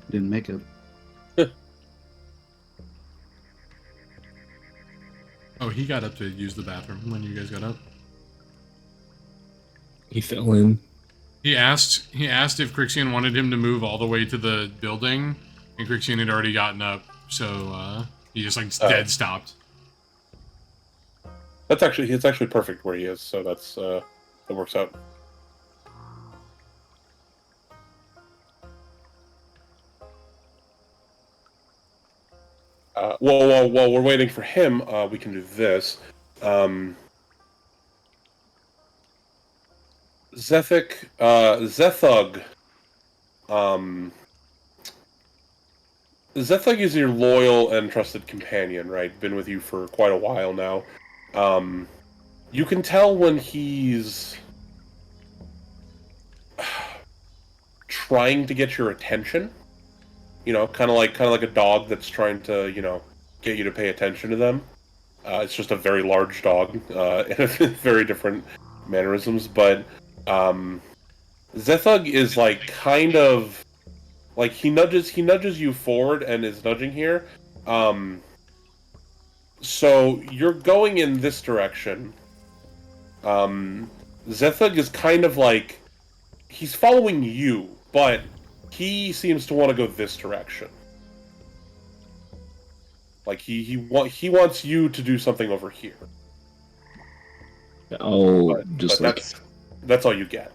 Didn't make it.
Oh, he got up to use the bathroom when you guys got up.
He fell in.
He asked if Crixian wanted him to move all the way to the building, and Crixian had already gotten up, so he just like dead stopped.
It's actually perfect where he is, so that's it works out. While we're waiting for him, we can do this. Zethug. Zethug is your loyal and trusted companion, right? Been with you for quite a while now. You can tell when he's trying to get your attention. You know, kind of like a dog that's trying to, get you to pay attention to them. It's just a very large dog, and very different mannerisms. But Zethug is like kind of like he nudges you forward and is nudging here. So you're going in this direction. Zethug is kind of like he's following you, but he seems to want to go this direction. Like he wants you to do something over here. That's all you get.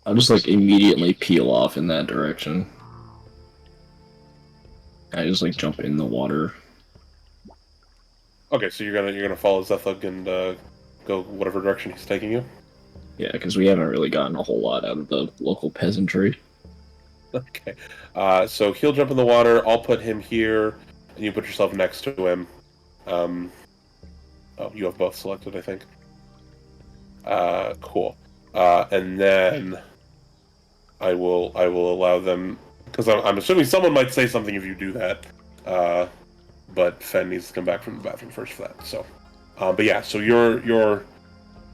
I'll just like immediately peel off in that direction. I just like jump in the water.
Okay, so you're gonna follow Zethug and go whatever direction he's taking you.
Yeah, because we haven't really gotten a whole lot out of the local peasantry.
Okay, so he'll jump in the water. I'll put him here, and you put yourself next to him. Oh, you have both selected, I think. Cool. And then I will allow them, because I'm assuming someone might say something if you do that. But Fen needs to come back from the bathroom first for that. So, but yeah, so your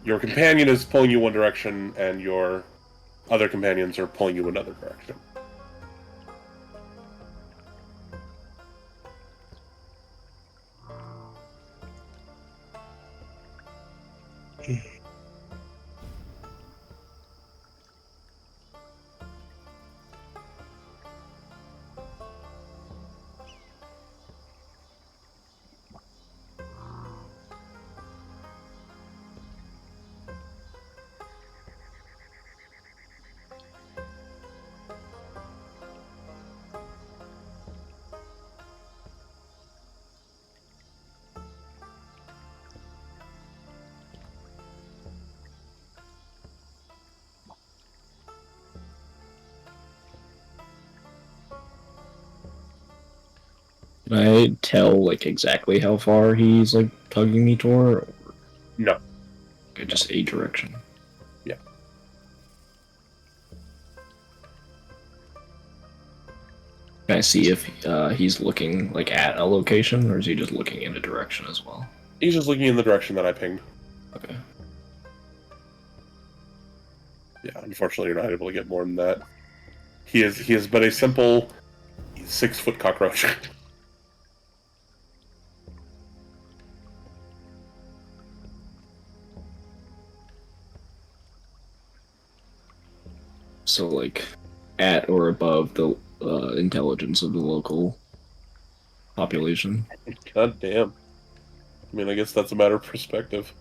companion is pulling you one direction, and your other companions are pulling you another direction.
Can I tell like exactly how far he's like tugging me toward? Or
No.
just a direction.
Yeah.
Can I see if he's looking like at a location, or is he just looking in a direction as well?
He's just looking in the direction that I pinged.
Okay.
Yeah, unfortunately, you're not able to get more than that. He is but a simple 6-foot cockroach.
So like at or above the intelligence of the local population.
God damn. I mean, I guess that's a matter of perspective.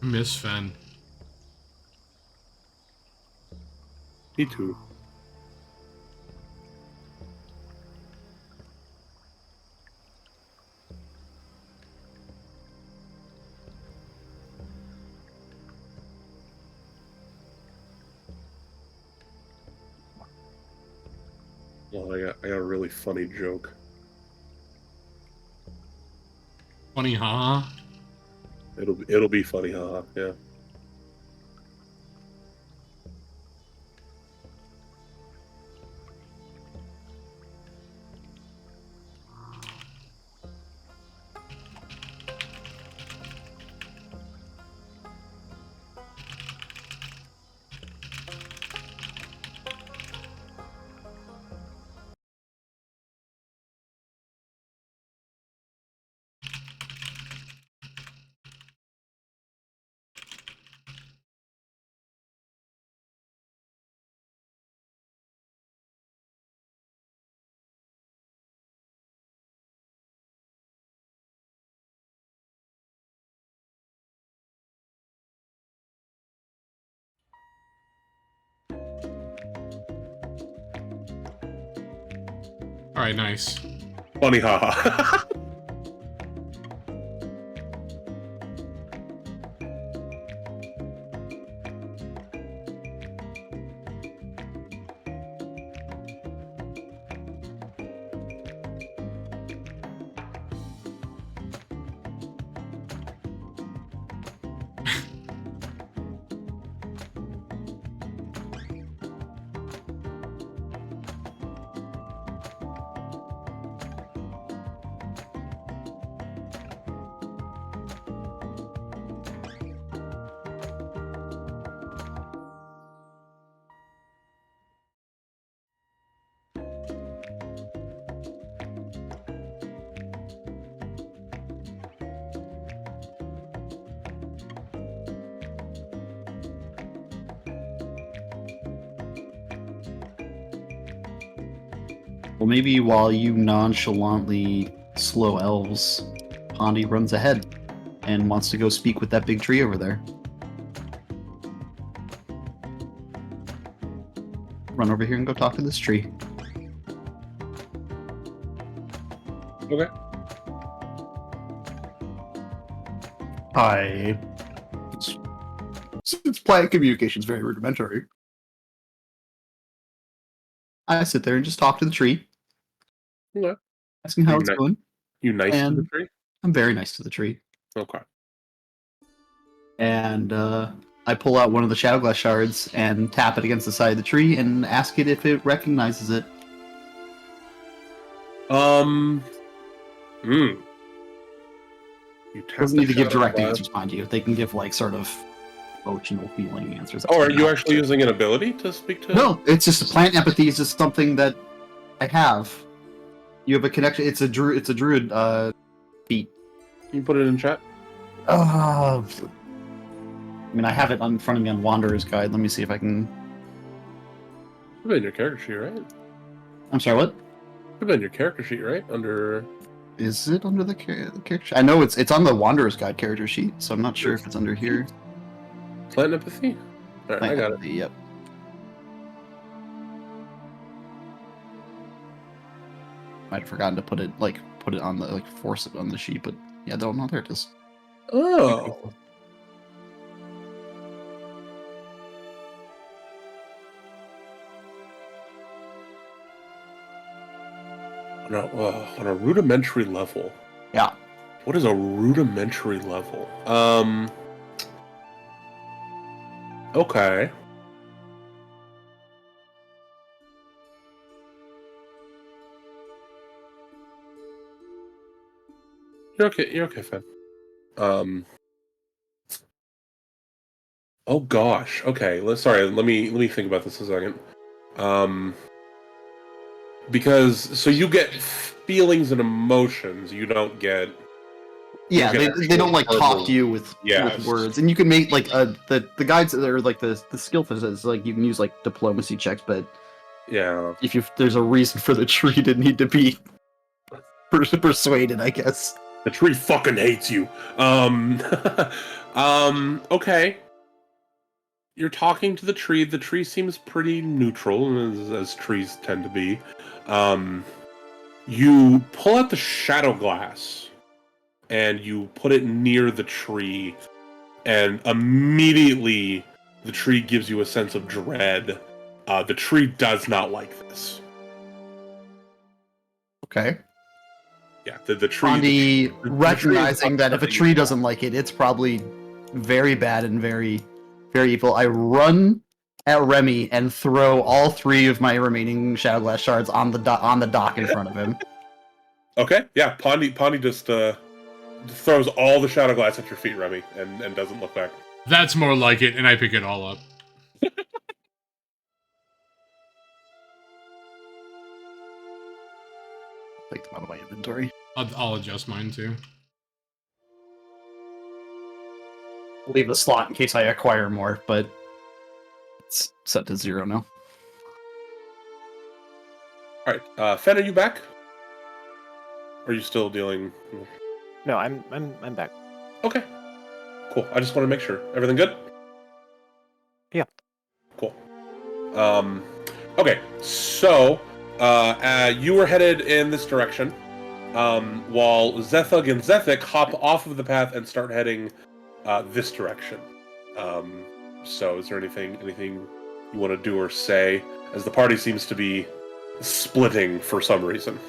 Miss Fen.
Me too. Well, I got a really funny joke.
Funny, haha.
It'll be funny, haha. Yeah.
All right, nice.
Funny, haha.
Well, maybe while you nonchalantly slow elves, Pondy runs ahead and wants to go speak with that big tree over there. Run over here and go talk to this tree.
Okay.
Hi. Since plant communication is very rudimentary, I sit there and just talk to the tree,
Okay.
asking how
You
it's
ni-
going.
You nice to the
And
tree?
I'm very nice to the tree.
Okay.
And I pull out one of the shadow glass shards and tap it against the side of the tree and ask it if it recognizes it.
Hmm. You tap
Doesn't
the
need to give
shadow
direct
glass.
answers, mind you. They can give like sort of emotional feeling answers.
Oh, are you actually using an ability to speak to?
No, it's just plant empathy is just something that I have. You have a connection. It's a druid feat.
Can you put it in chat?
I mean, I have it in front of me on Wanderer's Guide. Let me see if I can.
Could be in your character sheet, right?
I'm sorry, what?
Could be in your character sheet, right? Under.
Is it under the character sheet? I know it's on the Wanderer's Guide character sheet, so I'm not sure if it's under here.
Plant empathy? Alright, I got it.
Yep. Might have forgotten to put it on the force it on the sheet, but yeah, no, there it is.
Oh. On a rudimentary level.
Yeah.
What is a rudimentary level? Okay. You're okay. You're okay, Finn. Oh gosh. Okay. Sorry. Let me think about this a second. Because so you get feelings and emotions. You don't get.
Yeah, they don't like talk to you with
Yes.
words, and you can make like the guides that are like the skill is like you can use like diplomacy checks, but
Yeah.
if there's a reason for the tree to need to be persuaded, I guess.
The tree fucking hates you. Okay. You're talking to the tree. The tree seems pretty neutral, as trees tend to be. You pull out the shadow glass, and you put it near the tree, and immediately the tree gives you a sense of dread. The tree does not like this.
Okay.
Yeah, the tree.
Pondi,
the tree is
recognizing that if a
something
tree
you
doesn't like it, it's probably very bad and very, very evil. I run at Remy and throw all 3 of my remaining Shadow Glass shards on the dock in front of him.
Okay, yeah. Pondi just throws all the shadow glass at your feet, Remy, and doesn't look back.
That's more like it, and I pick it all up.
Take them out of my inventory.
I'll adjust mine too.
Leave the slot in case I acquire more, but it's set to 0 now.
All right, Fen, are you back? Or are you still dealing?
No, I'm back.
Okay, cool. I just want to make sure everything good.
Yeah.
Cool. Okay, so you were headed in this direction, while Zethug and Zethic hop off of the path and start heading this direction. So, is there anything you want to do or say, as the party seems to be splitting for some reason?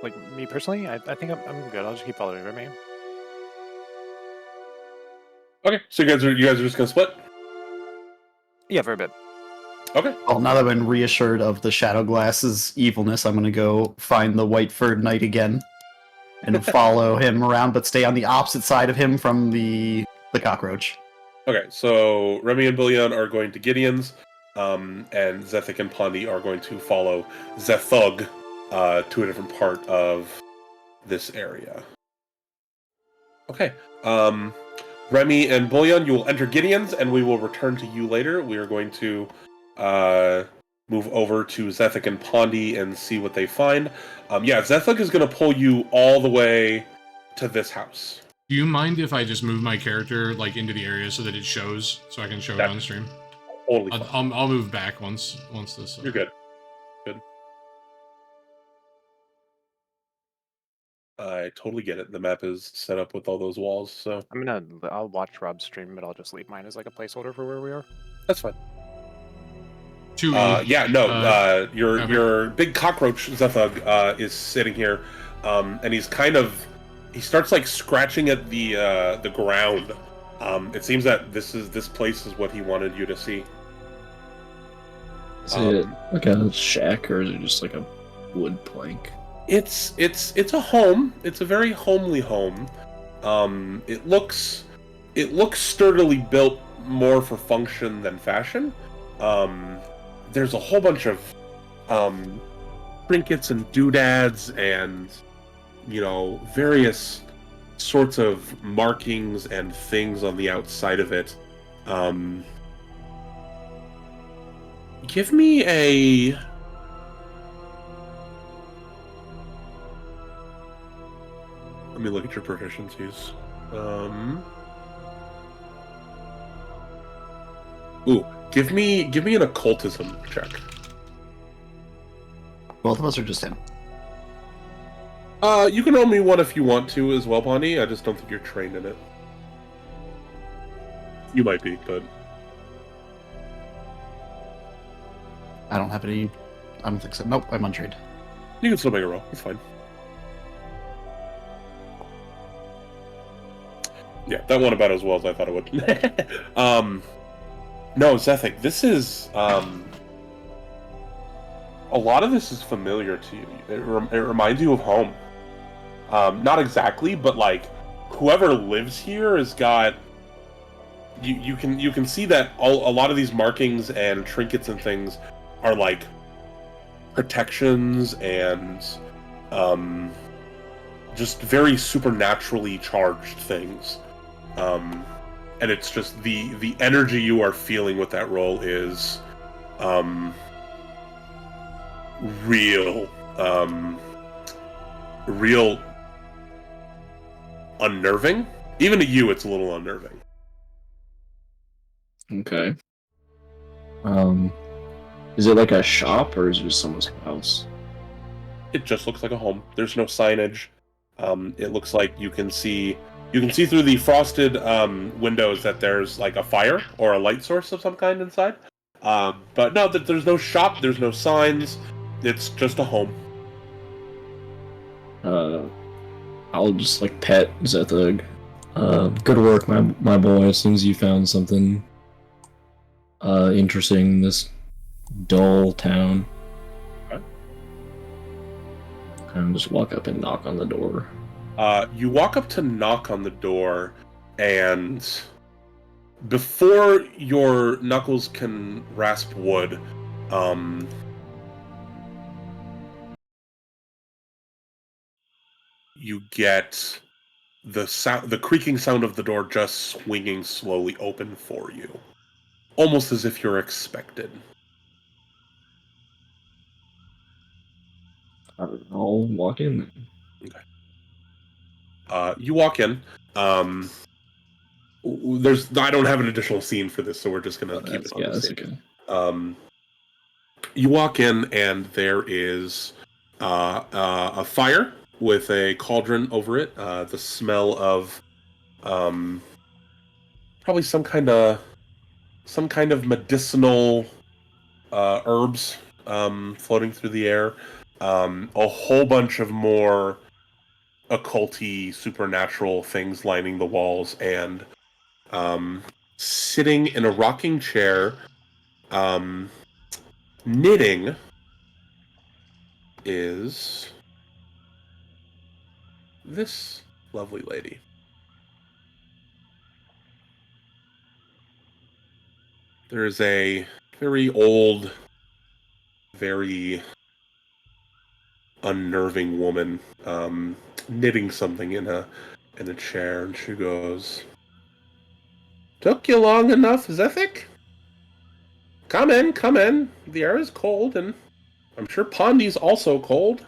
Like me personally, I think I'm good. I'll just keep following Remy.
Okay, so you guys are just gonna split?
Yeah, for a bit.
Okay.
Well, now that I've been reassured of the Shadow Glass's evilness, I'm going to go find the White Furred Knight again and follow him around, but stay on the opposite side of him from the cockroach.
Okay, so Remy and Billion are going to Gideon's, and Zethic and Pondi are going to follow Zethug to a different part of this area. Okay. Remy and Bullion, you will enter Gideon's, and we will return to you later. We are going to move over to Zethic and Pondi and see what they find. Yeah, Zethic is going to pull you all the way to this house.
Do you mind if I just move my character like into the area so that it shows, so I can show it on stream?
Totally fine.
I'll move back once this.
You're good. Good. I totally get it. The map is set up with all those walls, so
I'll watch Rob's stream, but I'll just leave mine as like a placeholder for where we are.
that's fine.
Yeah,
Your big cockroach Zethug is sitting here, and he starts like scratching at the ground. It seems that this place is what he wanted you to see.
Is it like a shack, or is it just like a wood plank?
It's a home. It's a very homely home. It looks sturdily built, more for function than fashion. There's a whole bunch of trinkets and doodads and various sorts of markings and things on the outside of it. Give me a... Let me look at your proficiencies. Ooh, give me an occultism check.
Both of us are just him.
You can roll me one if you want to as well, Bonnie. I just don't think you're trained in it. You might be, but
I don't have any. I don't think so. Nope, I'm untrained.
you can still make a roll. It's fine. Yeah, that went about as well as I thought it would. No, Zethic, this is a lot of this is familiar to you. It reminds you of home. Not exactly, but like whoever lives here has got. You can see that a lot of these markings and trinkets and things are like protections and just very supernaturally charged things. And it's just the energy you are feeling with that roll is real unnerving. Even to you, it's a little unnerving.
Okay. Is it like a shop or is it just someone's house?
It just looks like a home. There's no signage. It looks like you can see through the frosted windows that there's like a fire or a light source of some kind inside. But no, there's no shop. There's no signs. It's just a home.
I'll just like pet Zethug. Good work, my boy. As soon as you found something interesting in this dull town.
Okay.
And just walk up and knock on the door.
You walk up to knock on the door, and before your knuckles can rasp wood, you get the creaking sound of the door just swinging slowly open for you, almost as if you're expected.
I'll walk in.
Okay. You walk in. I don't have an additional scene for this, so we're just gonna keep it on the scene.
Okay.
You walk in, and there is a fire with a cauldron over it. The smell of probably some kind of medicinal herbs floating through the air. A whole bunch of more occulty, supernatural things lining the walls, and sitting in a rocking chair, knitting, is this lovely lady. There is a very old, very unnerving woman knitting something in a chair, and she goes, "Took you long enough, Zephic? Come in, come in. The air is cold, and I'm sure Pondy's also cold."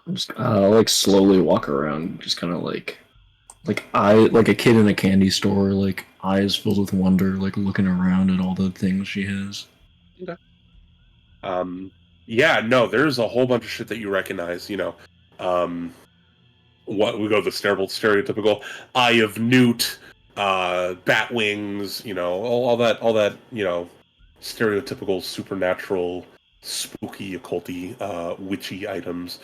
I'm just like slowly walk around, just kind of like like a kid in a candy store, like eyes filled with wonder, like looking around at all the things she has.
Okay. Yeah, no, there's a whole bunch of shit that you recognize. What we go the stereotypical Eye of Newt, bat wings, all that, stereotypical supernatural, spooky, occulty, witchy items.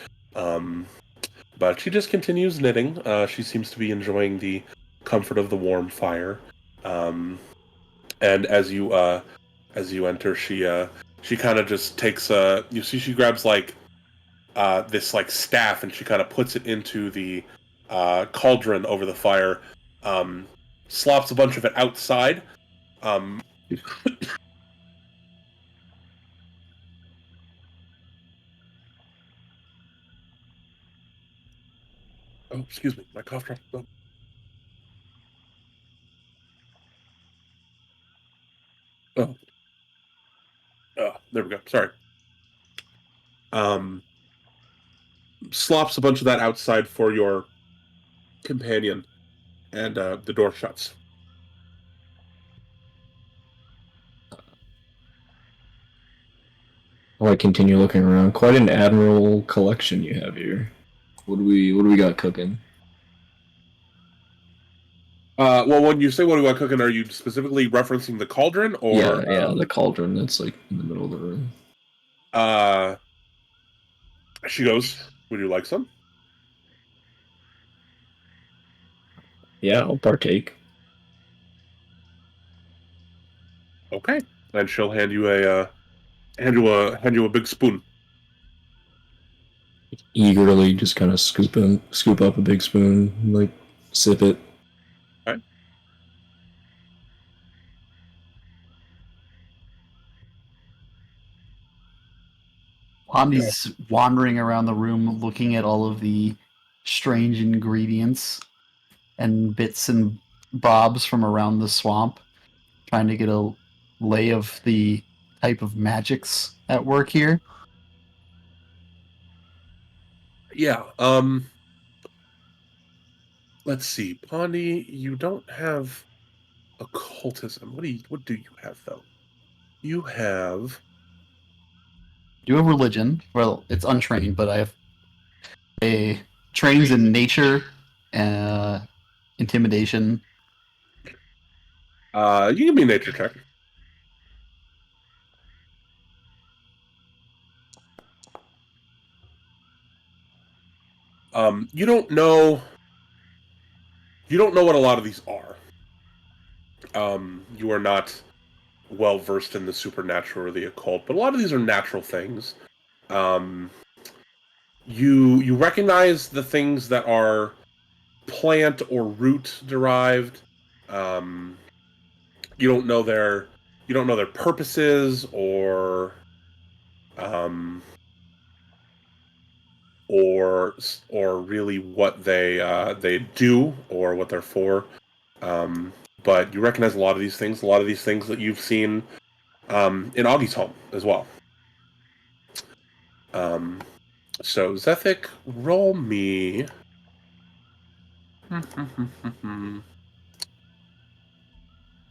But she just continues knitting. She seems to be enjoying the comfort of the warm fire. And as you enter, she kind of just takes you see she grabs like this like staff, and she kind of puts it into the cauldron over the fire, slops a bunch of it outside. Um, oh, excuse me, my cough drop. Oh. Oh. There we go. Sorry. Um, Slops a bunch of that outside for your companion, and the door shuts.
I'll like continue looking around. Quite an admirable collection you have here. What do we got cooking?
Well, when you say what do I cooking, are you specifically referencing the cauldron, or
Yeah, the cauldron that's like in the middle of the room.
uh, she goes, "Would you like some?"
Yeah, I'll partake.
Okay, and she'll hand you hand you a big spoon.
Eagerly, just kind of scoop up a big spoon, and, like sip it.
Okay.
Pondy's wandering around the room looking at all of the strange ingredients and bits and bobs from around the swamp, trying to get a lay of the type of magics at work here.
Yeah. Let's see, Pondy. You don't have occultism. What do you have though? You have.
Do you have religion? Well, it's untrained, but I have a trains in nature, uh, intimidation.
You can be nature check. You don't know. You don't know what a lot of these are. You are not well versed in the supernatural or the occult, but a lot of these are natural things. Um, you recognize the things that are plant or root derived. Um, you don't know their purposes um, or or really what they do or what they're for. Um, but you recognize a lot of these things. A lot of these things that you've seen in Augie's home as well. Um, so Zethic, roll me.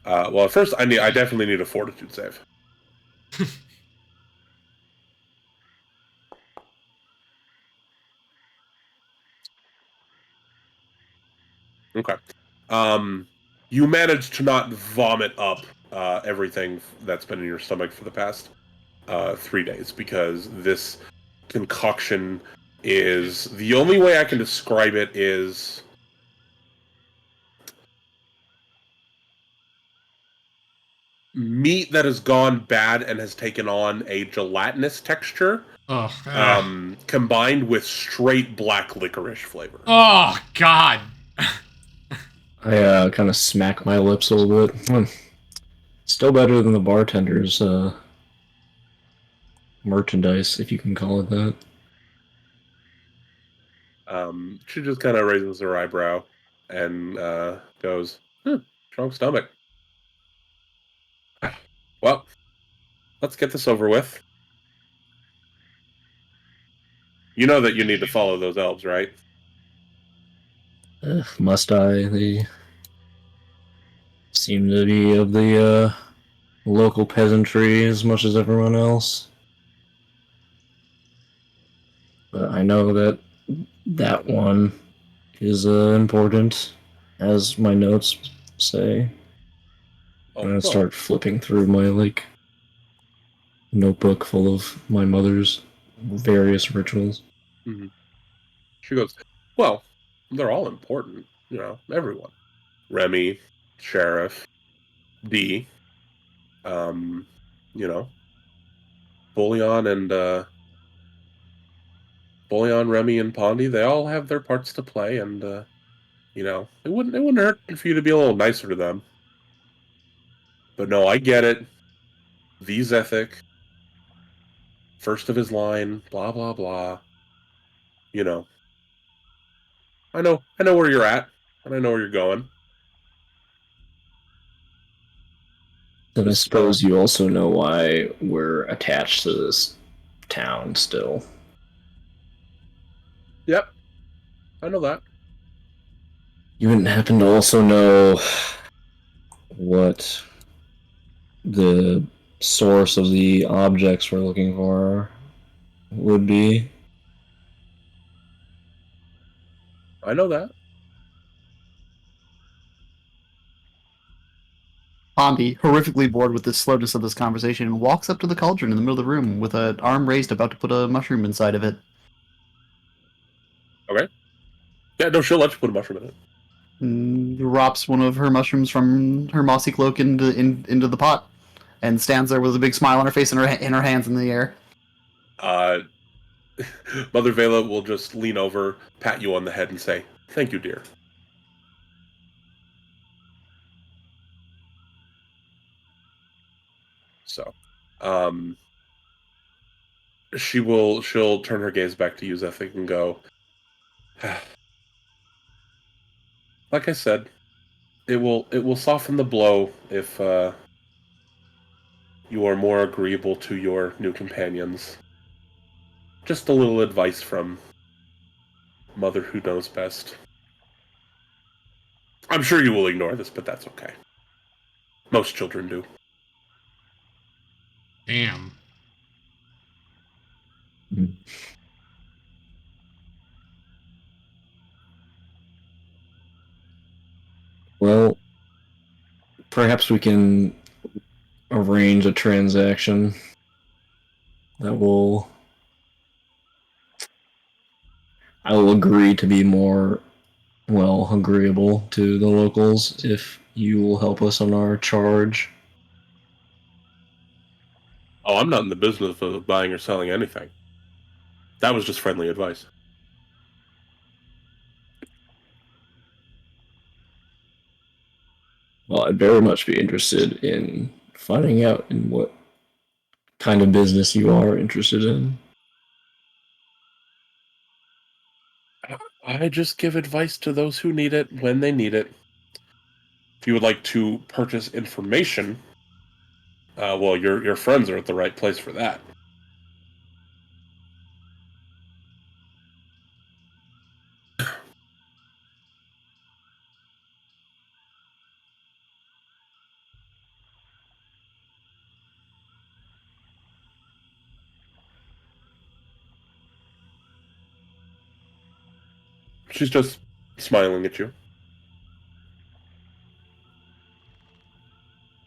Well, at first I definitely need a fortitude save. Okay. Um, you managed to not vomit up everything that's been in your stomach for the past 3 days because this concoction is the only way I can describe it is meat that has gone bad and has taken on a gelatinous texture,
Oh,
combined with straight black licorice flavor.
oh God.
I kind of smack my lips a little bit. Still better than the bartender's merchandise, if you can call it that.
She just kind of raises her eyebrow and goes, strong stomach. Well, let's get this over with. You know that you need to follow those elves, right?
Must I? They seem to be of the local peasantry as much as everyone else. But I know that that one is important, as my notes say. I'm
Oh,
gonna
well.
start flipping through my notebook full of my mother's various rituals.
Mhm. She goes, well, they're all important. Everyone. Remy, Sheriff, D, um, you know, Bullion and Bullion, Remy, and Pondy, they all have their parts to play, and it wouldn't hurt for you to be a little nicer to them. But no, I get it. V's ethic, first of his line, blah blah blah. You know, I know where you're at, and I know where you're going.
Then I
Just
suppose you also know why we're attached to this town still.
yep, I know that.
You wouldn't happen to also know what the source of the objects we're looking for would be?
I know that.
Pondi, horrifically bored with the slowness of this conversation, walks up to the cauldron in the middle of the room with an arm raised, about to put a mushroom inside of it.
Okay. Yeah, no, she'll let you put a mushroom in it.
Drops one of her mushrooms from her mossy cloak into the pot, and stands there with a big smile on her face and her hands in the air.
Uh, Mother Vela will just lean over, pat you on the head, and say, "Thank you, dear." So, um, she'll turn her gaze back to you, Zephyr, and go, like I said, it will soften the blow if you are more agreeable to your new companions. Just a little advice from Mother who knows best. I'm sure you will ignore this, but that's okay. Most children do.
Damn.
Well, perhaps we can arrange a transaction that will. I will agree to be more, well, agreeable to the locals if you will help us on our charge.
Oh, I'm not in the business of buying or selling anything. That was just friendly advice.
Well, I'd very much be interested in finding out in what kind of business you are interested in.
I just give advice to those who need it when they need it. If you would like to purchase information, well, your friends are at the right place for that. She's just smiling at you.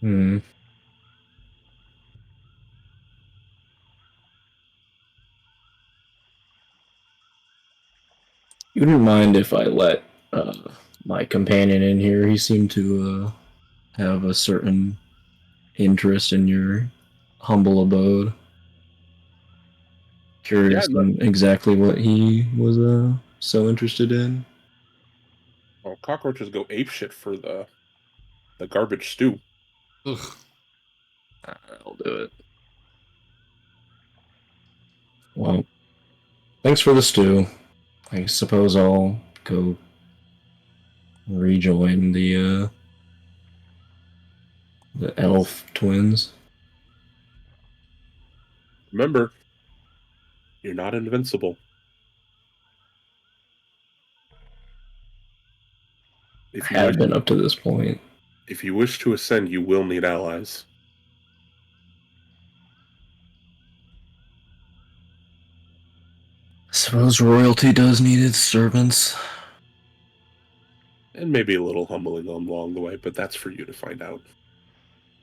Hmm. You wouldn't mind if I let my companion in here? He seemed to have a certain interest in your humble abode.
Yeah,
Curious
no,
on exactly what he was so interested in.
well, cockroaches go apeshit for the garbage stew.
Ugh.
I'll do it. Well, thanks for the stew. I suppose I'll go rejoin the elf twins.
Remember, you're not invincible.
I
If you wish,
have been up to this point.
if you wish to ascend, you will need allies.
I suppose royalty does need its servants.
And maybe a little humbling along the way, but that's for you to find out.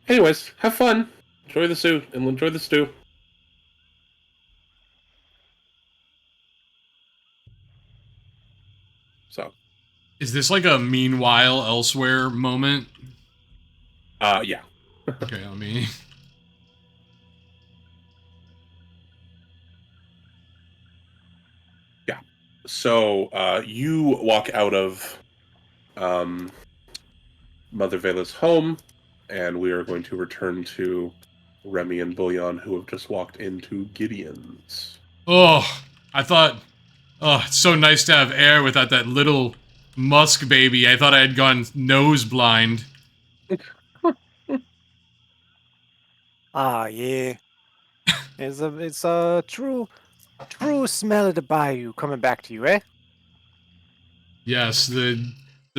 Anyways, have fun. Enjoy the stew, and enjoy the stew. So,
Is this like a meanwhile elsewhere moment?
yeah.
Okay, let me.
Yeah. So, you walk out of um, Mother Vela's home, and we are going to return to Remy and Bullion, who have just walked into Gideon's.
Oh, I thought. Oh, it's so nice to have air without that little musk baby. I thought I had gone nose blind.
Ah, yeah. It's a true smell of the bayou coming back to you, eh?
Yes, the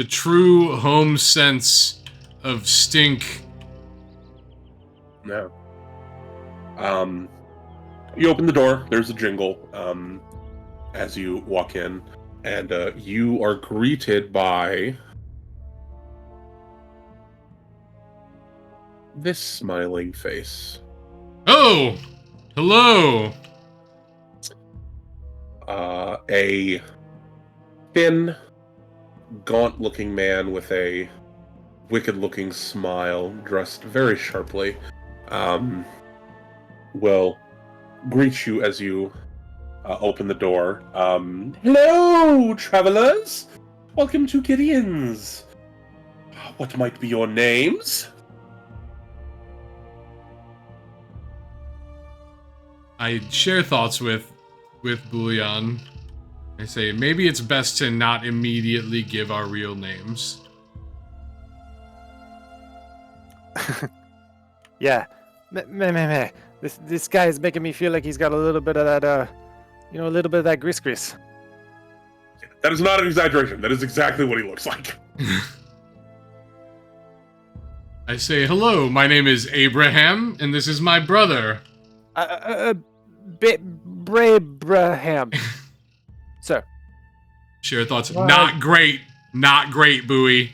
true home sense of stink.
No. You open the door. There's a jingle as you walk in, and you are greeted by this smiling face.
Oh, hello.
A thin, gaunt-looking man with a wicked-looking smile, dressed very sharply, will greet you as you open the door. Hello, travelers! Welcome to Gideon's. What might be your names?
I share thoughts with Bullion. I say maybe it's best to not immediately give our real names.
Yeah. Meh. This guy is making me feel like he's got a little bit of that, a little bit of that gris.
That is not an exaggeration. That is exactly what he looks like.
I say, hello, my name is Abraham, and this is my brother.
Brabraham. Sir.
Share thoughts. Not great. Not great, Bowie.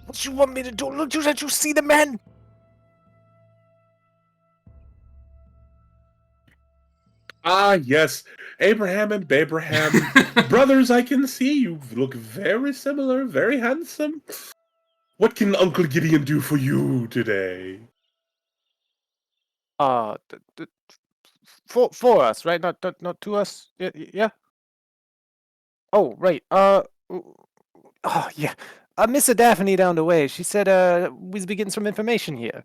What you want me to do? Look, you see the man?
Ah, yes. Abraham and Babraham. Brothers, I can see you look very similar, very handsome. What can Uncle Gideon do for you today?
For us, right? Not to us. Yeah. Oh, right. Oh, yeah. Miss Daphne down the way. She said, we's be getting some information here.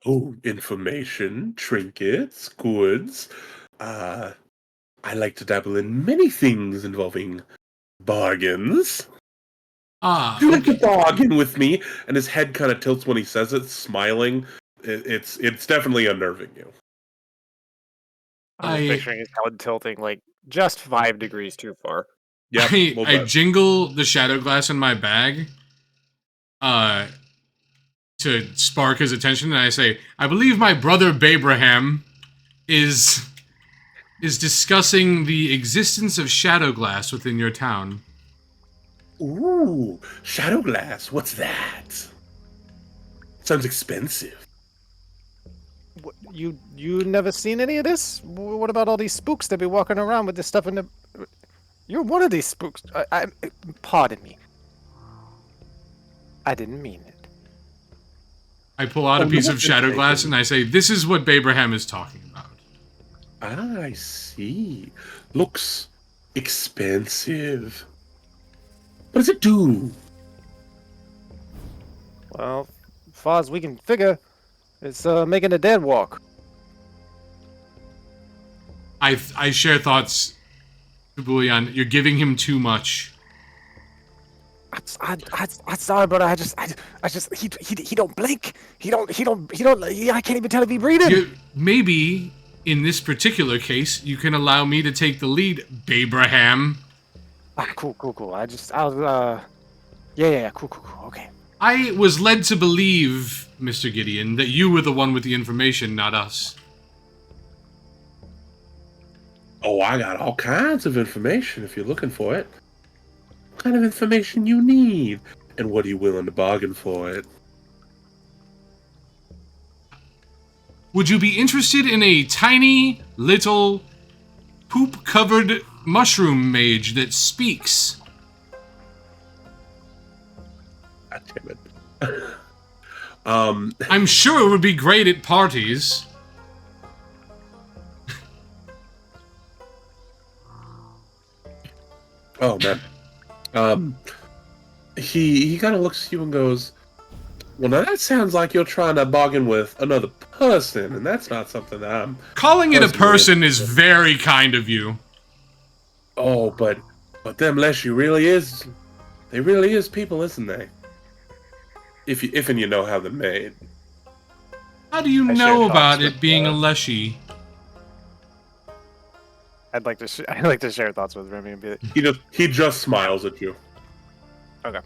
Oh, information, trinkets, goods. I like to dabble in many things involving bargains.
Ah,
Do you like to bargain with me? And his head kind of tilts when he says it, smiling. It's definitely unnerving you.
I'm picturing his head tilting like just 5 degrees too far.
Yeah,
I jingle the shadow glass in my bag to spark his attention, and I say, I believe my brother Babraham is discussing the existence of shadow glass within your town.
Ooh, shadow glass. What's that? Sounds expensive.
What, you never seen any of this? What about all these spooks that be walking around with this stuff in the... You're one of these spooks. Pardon me. I didn't mean it.
I pull out a piece of shadow glass and I say, this is what Babraham is talking about.
Ah, I see. Looks expensive. What does it do?
Well, as far as we can figure, it's making the dead walk.
I share thoughts to Bouillon. You're giving him too much.
I'm sorry, brother. I just he don't blink. He don't. I can't even tell if he breathing.
Maybe in this particular case, you can allow me to take the lead, Babraham.
Cool. Yeah. Cool. Okay.
I was led to believe, Mr. Gideon, that you were the one with the information, not us.
Oh, I got all kinds of information if you're looking for it. What kind of information you need? And what are you willing to bargain for it?
Would you be interested in a tiny, little, poop-covered mushroom mage that speaks?
God damn it.
I'm sure it would be great at parties.
Oh, man. He kind of looks at you and goes, well, now that sounds like you're trying to bargain with another person, and that's not something that I'm...
Calling it a person is very kind of you.
Oh, but them Leshy really is... They really is people, isn't they? If and you know how they're made.
How do you know about it being a Leshy?
I'd like to share thoughts with Remy and be like,
He just smiles at you.
okay.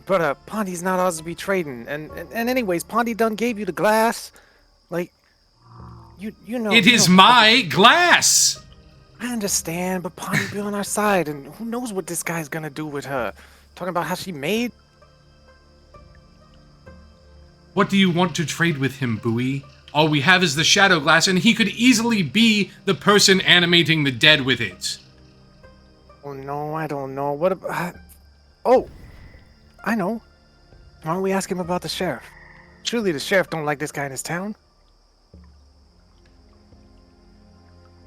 But Pondy's not ours to be trading, and anyways, Pondy done gave you the glass, like, you know.
It is my glass.
I understand, but Pondy be on our side, and who knows what this guy's gonna do with her? Talking about how she made.
What do you want to trade with him, Bowie? All we have is the shadow glass, and he could easily be the person animating the dead with it.
Oh no, I don't know. What about... Oh, I know. Why don't we ask him about the sheriff? Surely the sheriff don't like this guy in his town.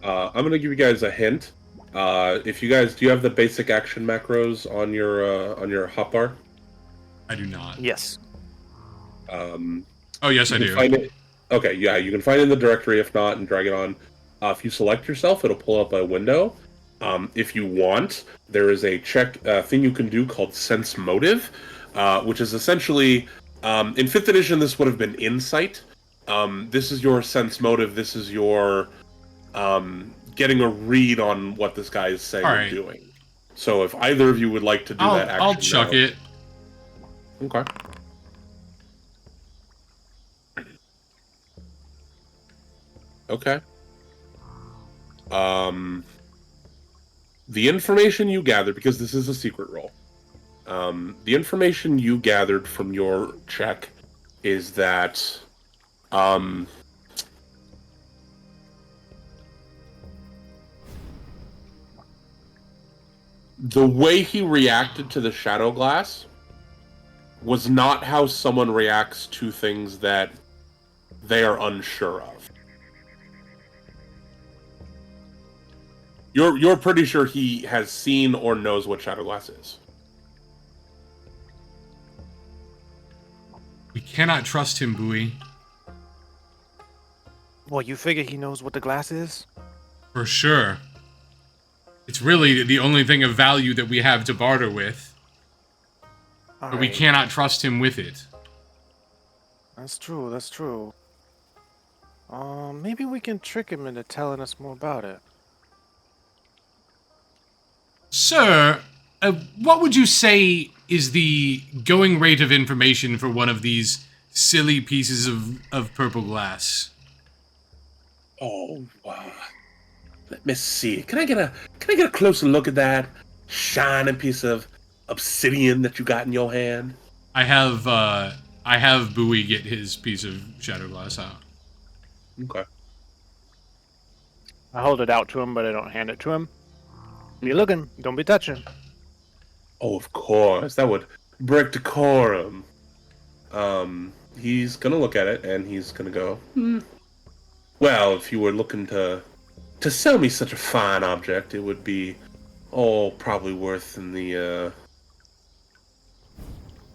I'm gonna give you guys a hint. If you guys... Do you have the basic action macros on your hotbar?
I do not.
Yes.
Oh, yes, I do.
Find it. Okay, yeah, you can find it in the directory. If not, and drag it on. If you select yourself, it'll pull up a window. If you want, there is a thing you can do called Sense Motive, which is essentially, in 5th edition, this would have been Insight. This is your Sense Motive. This is your getting a read on what this guy is saying
All
and
right.
doing. So if either of you would like to do that action
I'll chuck
now.
it.
Okay. Okay. The information you gathered, because this is a secret roll, the information you gathered from your check is that the way he reacted to the shadow glass was not how someone reacts to things that they are unsure of. You're pretty sure he has seen or knows what shadow glass is.
We cannot trust him, Bowie.
Well, you figure he knows what the glass is?
For sure. It's really the only thing of value that we have to barter with. But we cannot trust him with it.
That's true, that's true. Maybe we can trick him into telling us more about it.
Sir, what would you say is the going rate of information for one of these silly pieces of purple glass?
Oh, wow. Let me see. Can I get a closer look at that shining piece of obsidian that you got in your hand?
I have Bowie get his piece of shadow glass out.
Okay.
I hold it out to him, but I don't hand it to him. Be looking, don't be touching.
Oh, of course. That would break decorum. He's gonna look at it and he's gonna go, well, if you were looking to sell me such a fine object, it would be probably worth in the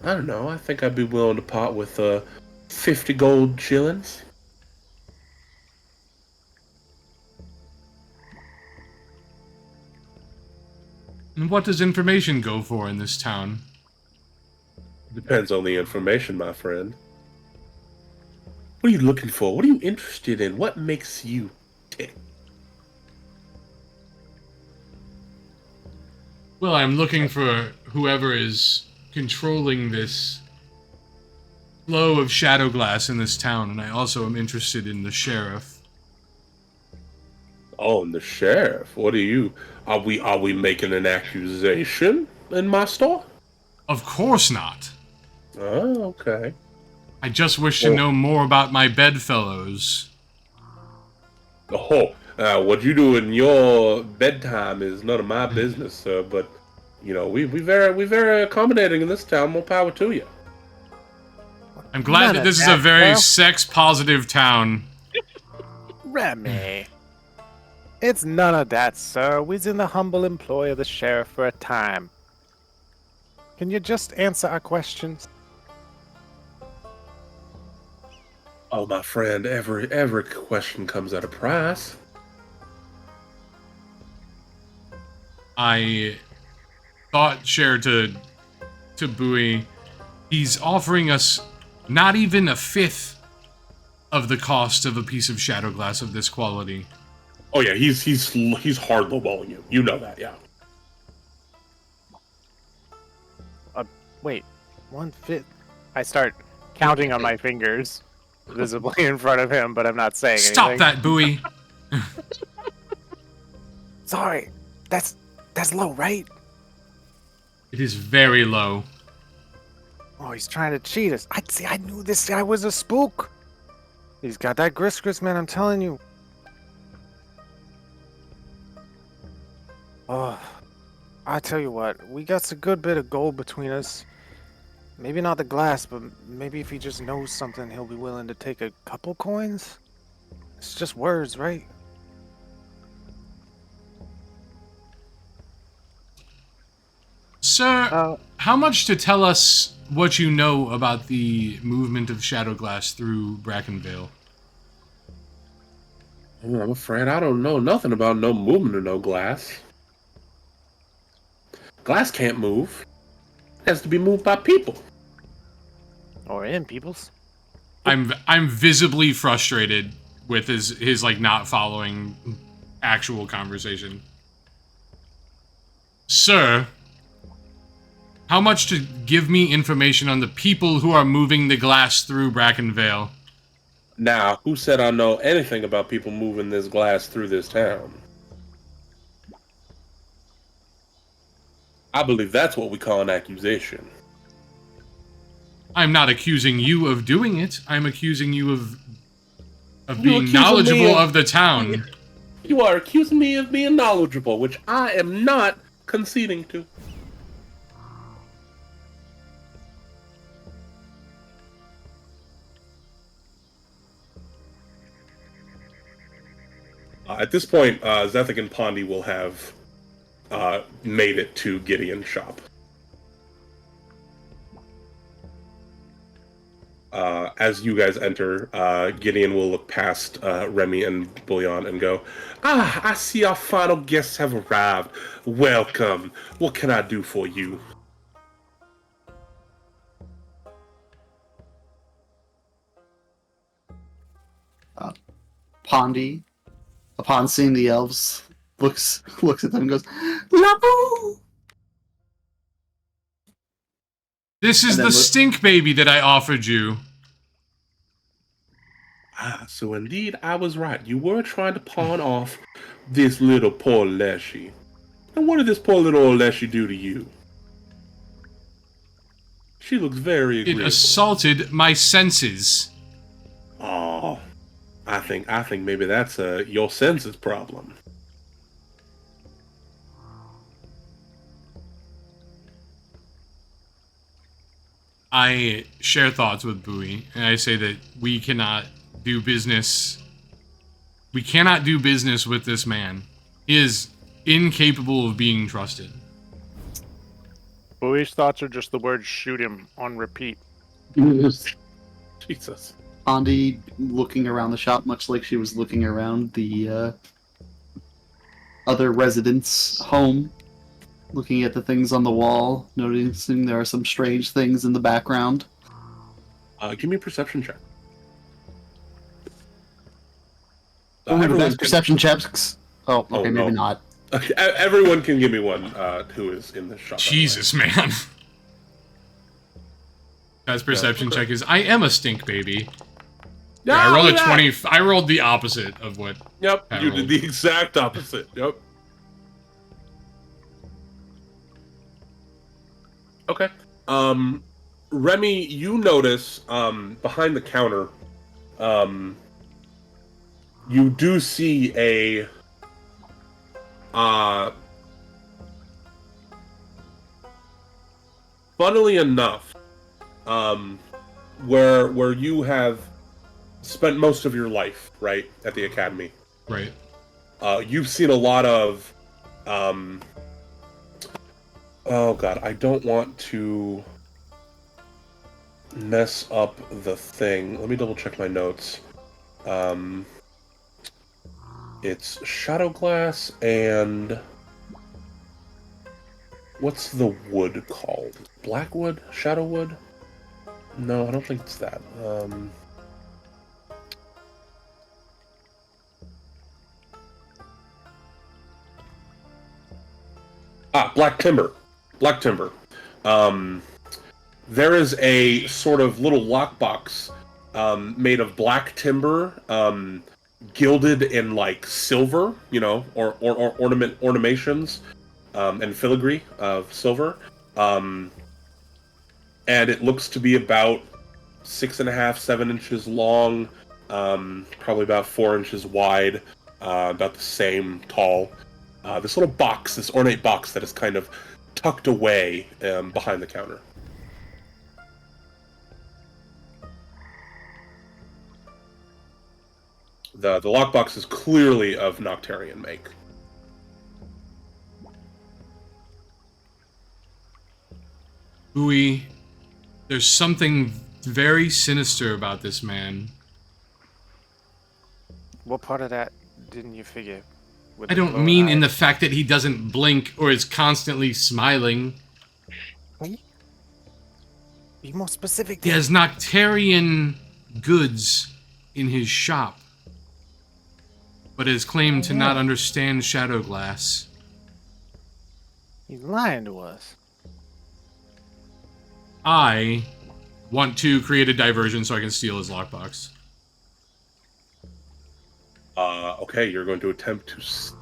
I don't know, I think I'd be willing to part with 50 gold shillings.
And what does information go for in this town?
Depends on the information, my friend. What are you looking for? What are you interested in? What makes you tick?
Well, I'm looking for whoever is controlling this flow of shadow glass in this town, and I also am interested in the sheriff.
Oh, and the sheriff. What are you? Are we making an accusation in my store?
Of course not.
Oh, okay.
I just wish to know more about my bedfellows.
Oh, what you do in your bedtime is none of my business, sir. But you know, we very accommodating in this town. More power to you.
I'm glad
None
that
of
this is
that,
a very
well.
sex-positive town.
Remy. It's none of that, sir. We's in the humble employ of the sheriff for a time. Can you just answer our questions?
Oh, my friend, every question comes at a price.
I thought, share to Bowie, he's offering us not even a fifth of the cost of a piece of shadow glass of this quality.
Oh yeah, he's hard lowballing you. You know that, yeah.
Wait, 1/5. I start counting on my fingers, visibly in front of him, but I'm not saying
Stop
anything.
that, Bowie!
Sorry, that's low, right?
It is very low.
Oh, he's trying to cheat us. I knew this guy was a spook. He's got that gris, man. I'm telling you. Oh, I tell you what, we got a good bit of gold between us. Maybe not the glass, but maybe if he just knows something, he'll be willing to take a couple coins. It's just words, right?
Sir, how much to tell us what you know about the movement of shadow glass through Brackenvale?
I'm afraid I don't know nothing about no movement or no glass. Glass can't move. It has to be moved by people.
Or in people's.
I'm visibly frustrated with his like not following actual conversation. Sir, how much to give me information on the people who are moving the glass through Brackenvale?
Now, who said I know anything about people moving this glass through this town? I believe that's what we call an accusation.
I'm not accusing you of doing it. I'm accusing you of
You
being
accusing me
knowledgeable
of-
of the town.
You are accusing me of being knowledgeable, which I am not conceding to. At this point, Zethik and Pondi will have made it to Gideon's shop. As you guys enter, Gideon will look past Remy and Bouillon and go, "Ah, I see our final guests have arrived. Welcome. What can I do for you?"
Pondi, upon seeing the elves, looks at them and goes, "Labu!"
This is
And then
the stink baby that I offered you.
Ah, so indeed I was right. You were trying to pawn off this little poor Leshy. And what did this poor little old Leshy do to you? She looks very
It
agreeable.
assaulted my senses.
Oh, I think maybe that's your senses problem.
I share thoughts with Bowie, and I say that we cannot do business. We cannot do business with this man. He is incapable of being trusted.
Bowie's thoughts are just the words "shoot him" on repeat.
Jesus.
Pondi looking around the shop, much like she was looking around the other residents' home, looking at the things on the wall, noticing there are some strange things in the background.
Give me a perception check.
Oh, the
everyone
best
can-
perception checks. Oh, okay,
Oh,
maybe
no.
not.
Okay, everyone can give me one who is in this shop. by the way.
Jesus, man. Guy's perception
okay.
check is I am a stink baby.
No,
I rolled a
yeah.
20. I rolled the opposite of what.
Yep,
I
you
rolled.
did the exact opposite. Yep. Okay. Remy, you notice behind the counter, you do see a funnily enough, where you have spent most of your life, right, at the academy.
Right.
You've seen a lot of oh god, I don't want to mess up the thing. Let me double check my notes. It's Shadow Glass and what's the wood called? Blackwood? Shadowwood? No, I don't think it's that. Black Timber. Black Timber. There is a sort of little lockbox made of black timber, gilded in like silver, you know, or ornamentations and filigree of silver. And it looks to be about 6.5, 7 inches long, probably about 4 inches wide, about the same tall. This little box, this ornate box that is kind of tucked away behind the counter. The lockbox is clearly of Noctarian make.
Bowie, there's something very sinister about this man.
What part of that didn't you figure? With
I
the
don't
glowing
mean in the
eyes?
fact that he doesn't blink or is constantly smiling.
Be more specific.
He
then.
has Noctarian goods in his shop. but has claimed to not understand Shadow Glass.
He's lying to us.
I want to create a diversion so I can steal his lockbox.
Okay, you're going to attempt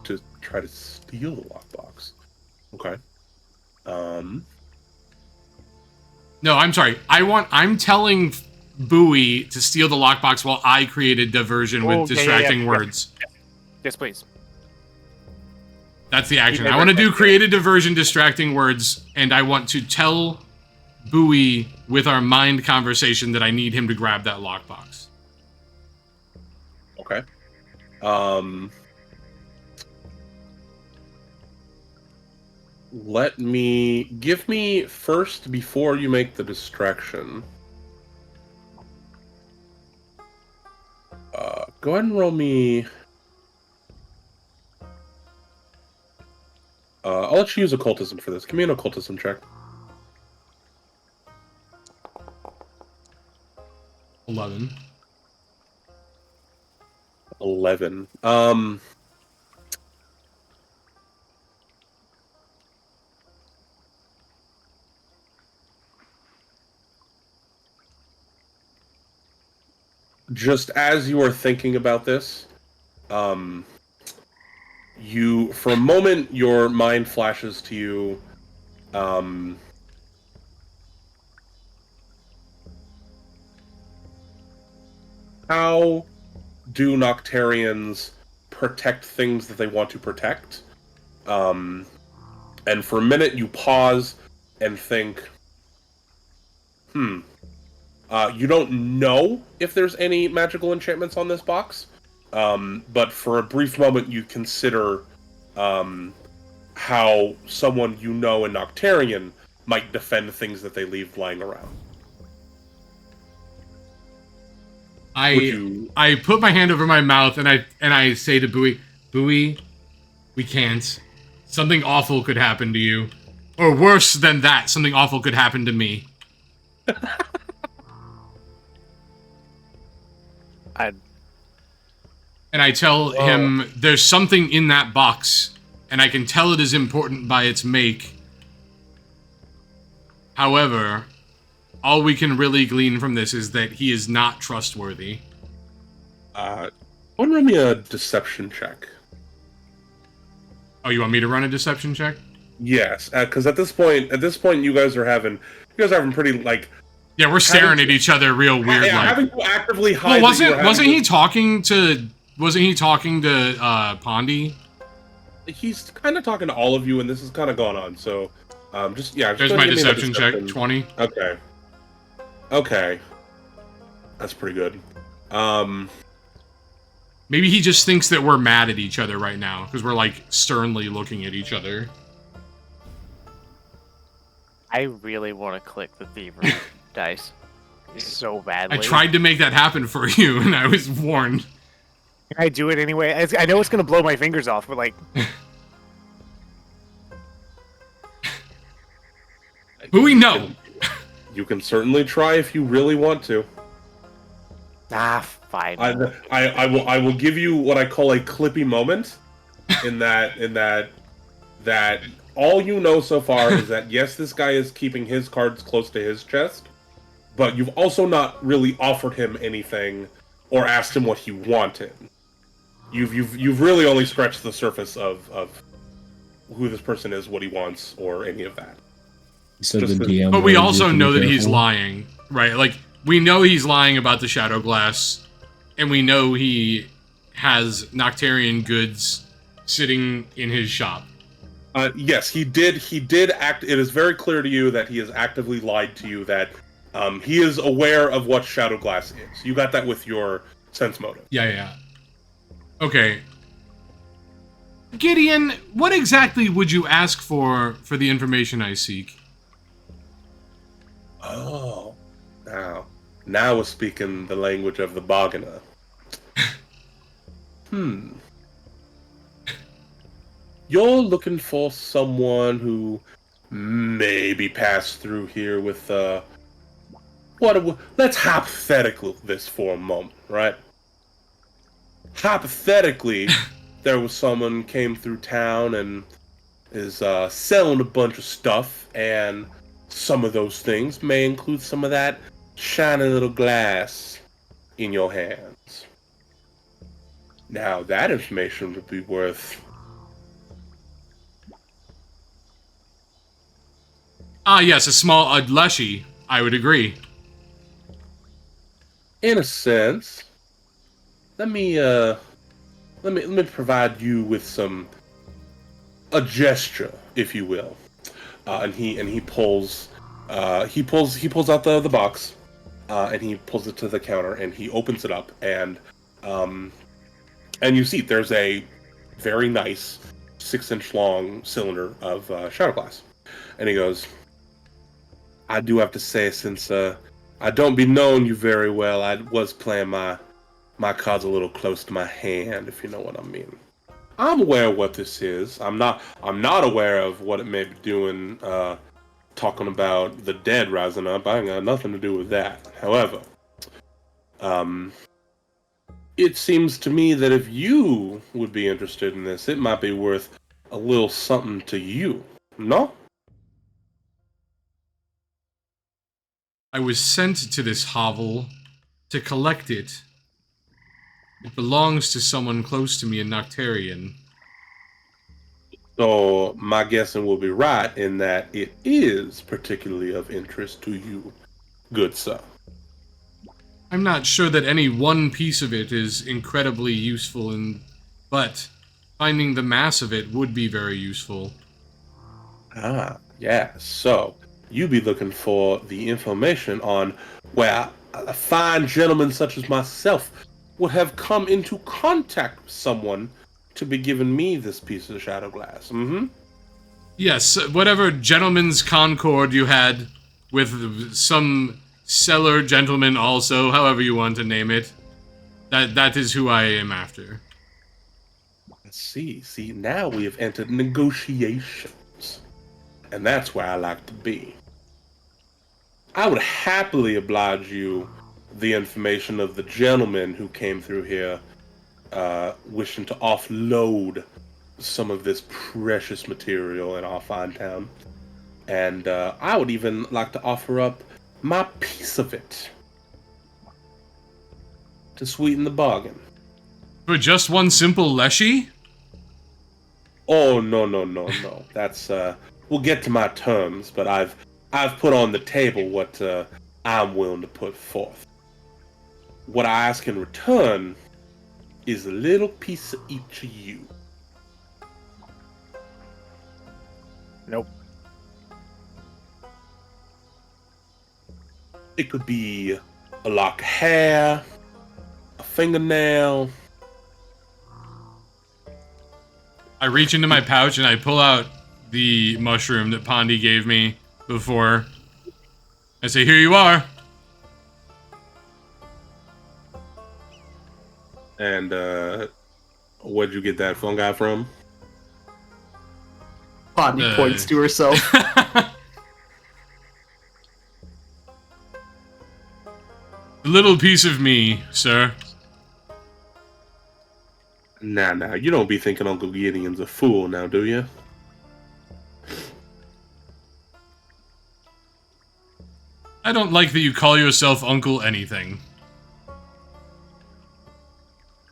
to try to steal the lockbox. Okay.
No, I'm sorry. I'm telling Bowie to steal the lockbox while I create a diversion with distracting words.
Yes, please.
That's the action. I want to do create a diversion, distracting words, and I want to tell Bowie with our mind conversation that I need him to grab that lockbox.
Okay. Give me first before you make the distraction. Go ahead and roll me. I'll let you use occultism for this. Give me an occultism check.
11.
11. Just as you are thinking about this, for a moment, your mind flashes to you, how do Noctarians protect things that they want to protect? And for a minute, you pause and think, you don't know if there's any magical enchantments on this box, but for a brief moment you consider how someone you know in Noctarian might defend things that they leave lying around.
I put my hand over my mouth and I say to Bowie, we can't. Something awful could happen to you. Or worse than that, something awful could happen to me. And I tell him there's something in that box, and I can tell it is important by its make. However, all we can really glean from this is that he is not trustworthy.
Want to run me a deception check?
Oh, you want me to run a deception check?
Yes, because at this point, you guys are having pretty like.
Yeah, we're staring at each other real weird.
Yeah,
like.
having to actively hide.
Well, wasn't he talking to Pondy?
He's kind of talking to all of you, and this is kind of going on. So,
There's my deception check. 20.
Okay. That's pretty good.
Maybe he just thinks that we're mad at each other right now because we're like sternly looking at each other.
I really want to click the thievery dice so badly.
I tried to make that happen for you, and I was warned.
Can I do it anyway? I know it's gonna blow my fingers off, but like.
Who we know?
You can certainly try if you really want to.
Fine.
I will give you what I call a clippy moment, in that all you know so far is that yes, this guy is keeping his cards close to his chest, but you've also not really offered him anything or asked him what he wanted. You've really only scratched the surface of who this person is, what he wants, or any of that.
So the DM
but we also know that he's
careful.
lying, right? Like, we know he's lying about the Shadow Glass, and we know he has Noctarian goods sitting in his shop.
Yes, he did act. It is very clear to you that he has actively lied to you, that he is aware of what Shadow Glass is. You got that with your sense motive.
Yeah. Okay. Gideon, what exactly would you ask for the information I seek?
Oh, now we're speaking the language of the bargainer. You're looking for someone who maybe passed through here with let's hypothetical this for a moment, right? hypothetically, there was someone came through town and is selling a bunch of stuff, and some of those things may include some of that shiny little glass in your hands. Now, that information would be worth...
Ah, yes, a small leshy. I would agree.
In a sense, let me provide you with a gesture, if you will. And he pulls out the box, and he pulls it to the counter, and he opens it up, and you see there's a very nice 6-inch long cylinder of shadow glass, and he goes, "I do have to say, since I don't be knowing you very well, I was playing my cards a little close to my hand, if you know what I mean. I'm aware of what this is. I'm not aware of what it may be doing, talking about the dead rising up. I ain't got nothing to do with that. However, it seems to me that if you would be interested in this, it might be worth a little something to you. No?
I was sent to this hovel to collect it. It belongs to someone close to me in Noctarian.
So my guessing will be right in that it is particularly of interest to you, good sir.
I'm not sure that any one piece of it is incredibly useful, but finding the mass of it would be very useful.
Ah, yeah. So you be looking for the information on where a fine gentleman such as myself would have come into contact with someone to be giving me this piece of shadow glass. Mm-hmm.
Yes, whatever gentleman's concord you had with some cellar gentleman also, however you want to name it. That is who I am after.
Let's see. See, now we have entered negotiations. And that's where I like to be. I would happily oblige you the information of the gentleman who came through here wishing to offload some of this precious material in our fine town. And I would even like to offer up my piece of it to sweeten the bargain.
For just one simple leshy?
Oh, no. That's we'll get to my terms, but I've put on the table what I'm willing to put forth. What I ask in return is a little piece of each of you.
Nope.
It could be a lock of hair, a fingernail.
I reach into my pouch and I pull out the mushroom that Pondy gave me before. I say, here you are.
And where'd you get that fungi from?
Bonnie points to herself.
A little piece of me, sir.
Now, you don't be thinking Uncle Gideon's a fool now, do you?
I don't like that you call yourself Uncle anything.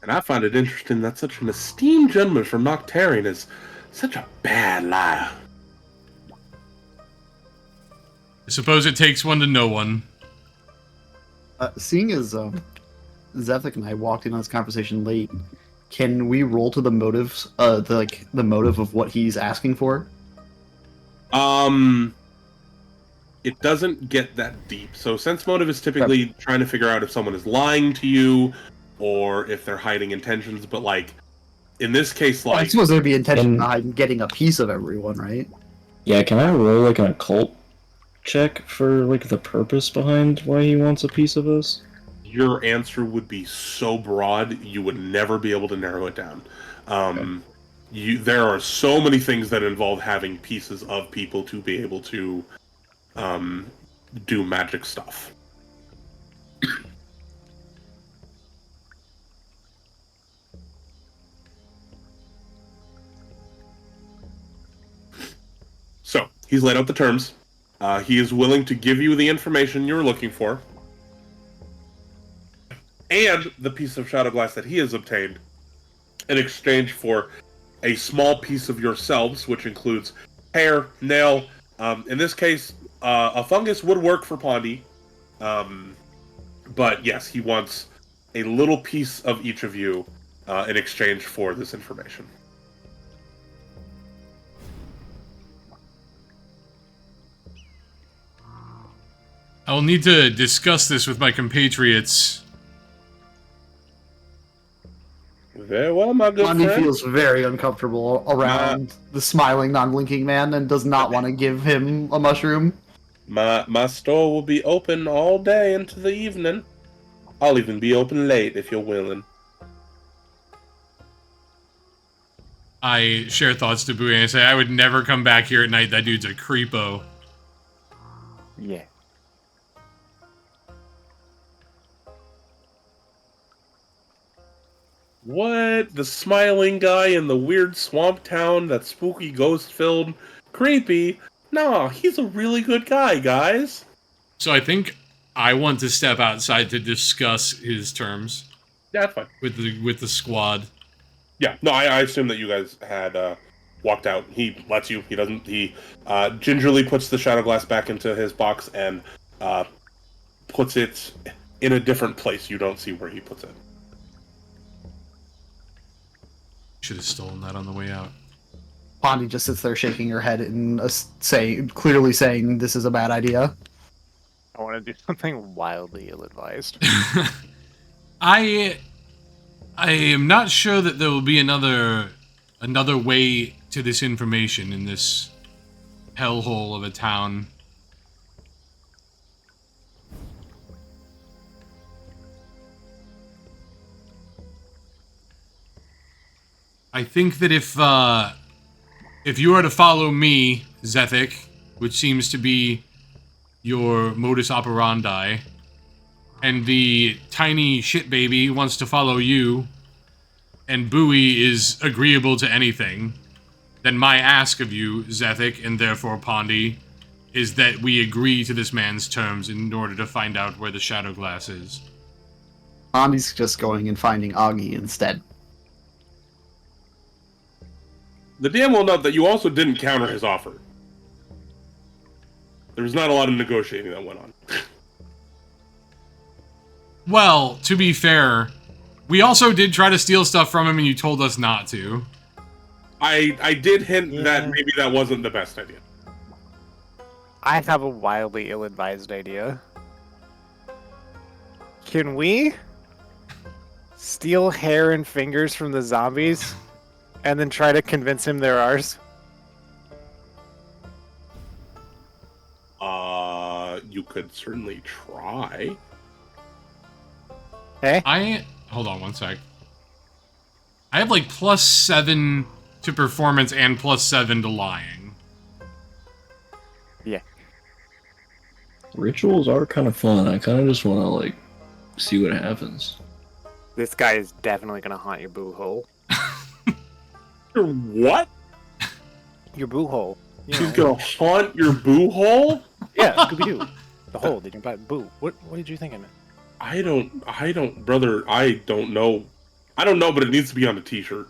And I find it interesting that such an esteemed gentleman from Noctarian is such a bad liar.
I suppose it takes one to know one.
Seeing as Zephic and I walked in on this conversation late, can we roll to the motives, the motive of what he's asking for?
It doesn't get that deep. So sense motive is typically trying to figure out if someone is lying to you or if they're hiding intentions, but like in this case,
I
like
suppose there'd be intention behind getting a piece of everyone, right?
Yeah, can I roll like an occult check for like the purpose behind why he wants a piece of us?
your answer would be so broad you would never be able to narrow it down. There are so many things that involve having pieces of people to be able to do magic stuff. He's laid out the terms. He is willing to give you the information you're looking for, and the piece of shadow glass that he has obtained in exchange for a small piece of yourselves, which includes hair, nail. In this case, a fungus would work for Pondy. But yes, he wants a little piece of each of you in exchange for this information.
I'll need to discuss this with my compatriots.
Very well, my good
Blondie
friend.
feels very uncomfortable around the smiling, non-blinking man and does not want to give him a mushroom.
My store will be open all day into the evening. I'll even be open late if you're willing.
I share thoughts to Bowie and I say, I would never come back here at night. That dude's a creepo.
Yeah.
What? The smiling guy in the weird swamp town that's spooky, ghost-filled, creepy? No, he's a really good guy, guys.
So I think I want to step outside to discuss his terms
That's fine.
with the squad.
Yeah, no, I assume that you guys had walked out. He lets you. He doesn't. He gingerly puts the shadow glass back into his box and puts it in a different place. You don't see where he puts it.
Should have stolen that on the way out.
Pondy just sits there shaking her head and clearly saying this is a bad idea.
I want to do something wildly ill-advised.
I am not sure that there will be another way to this information in this hellhole of a town. I think that if you are to follow me, Zethic, which seems to be your modus operandi, and the tiny shit baby wants to follow you, and Bowie is agreeable to anything, then my ask of you, Zethic, and therefore Pondy, is that we agree to this man's terms in order to find out where the shadow glass is.
Pondy's just going and finding Augie instead.
The DM will note that you also didn't counter his offer. There was not a lot of negotiating that went on.
Well, to be fair, we also did try to steal stuff from him and you told us not to.
I did hint
Yeah.
that maybe that wasn't the best idea.
I have a wildly ill-advised idea. Can we steal hair and fingers from the zombies and then try to convince him they're ours?
You could certainly try.
Hey?
Hold on one sec. I have like +7 to performance and +7 to lying.
Yeah.
Rituals are kind of fun. I kind of just want to like see what happens.
This guy is definitely gonna haunt your boo hole.
Your what?
Your boo hole. You
He's
know.
gonna haunt your boo hole?
Yeah, Scooby-Doo. The hole. Did you buy boo? What did you think of it?
I don't, brother. I don't know. I don't know, but it needs to be on a T-shirt.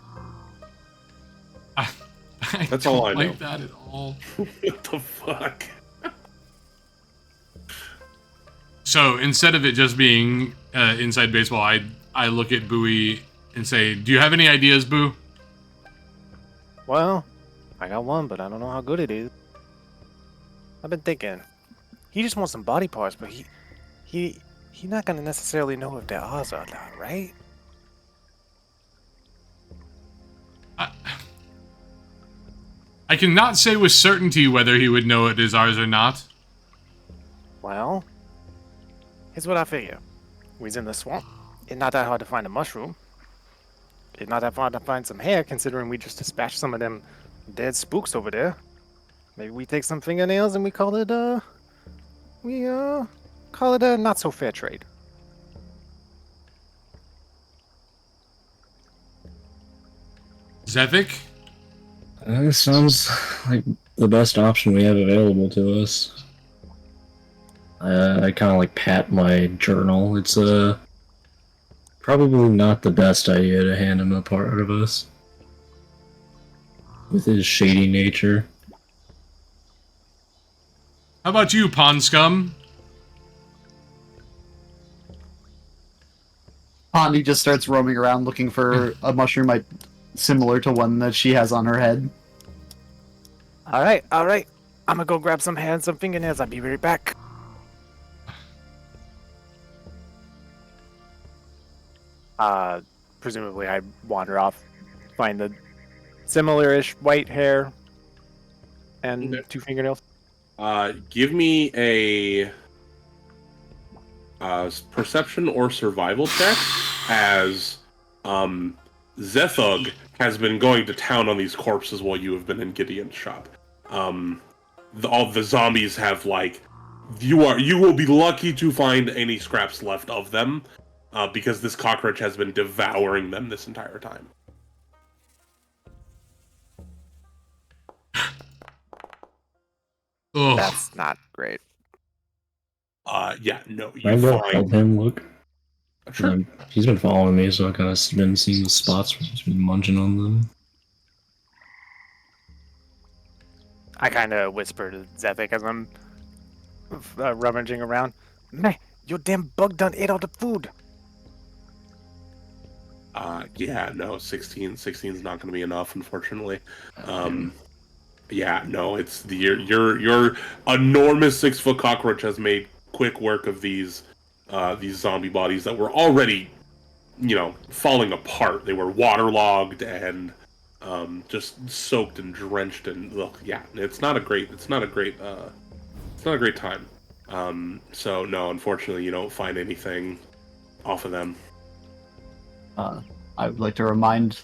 I
That's
don't
all I know.
like that at all.
What the fuck?
So instead of it just being inside baseball, I look at Bowie and say, "Do you have any ideas, Boo?"
Well, I got one, but I don't know how good it is. I've been thinking. He just wants some body parts, but he not gonna necessarily know if they're ours or not, right?
I cannot say with certainty whether he would know it is ours or not.
Well, here's what I figure. We's in the swamp. It's not that hard to find a mushroom. It's not that hard to find some hair, considering we just dispatched some of them dead spooks over there. Maybe we take some fingernails and we call it a not so fair trade.
Zethic?
It sounds like the best option we have available to us. I kind of like pat my journal. It's probably not the best idea to hand him a part of us with his shady nature.
How about you, Pond Scum?
Pondy just starts roaming around looking for a mushroom similar to one that she has on her head.
All right. I'm gonna go grab some hair and some fingernails. I'll be right back. Presumably I wander off, find the similar-ish white hair and
Okay.
2 fingernails.
Give me a perception or survival check, as Zethug has been going to town on these corpses while you have been in Gideon's shop. All the zombies have you will be lucky to find any scraps left of them, because this cockroach has been devouring them this entire time.
Ugh.
That's not great.
Yeah, no,
Can I
you
go help
find.
him look?
Sure.
He's been following me, so I kind of been seeing the spots where he's been munching on them.
I kind of whisper to Zethik as I'm rummaging around. Meh, your damn bug done ate all the food.
Yeah, no, 16 is not going to be enough, unfortunately. Yeah, no, it's your enormous 6-foot cockroach has made quick work of these zombie bodies that were already, falling apart. They were waterlogged and just soaked and drenched, and yeah, it's not a great time. So no, unfortunately, you don't find anything off of them.
I would like to remind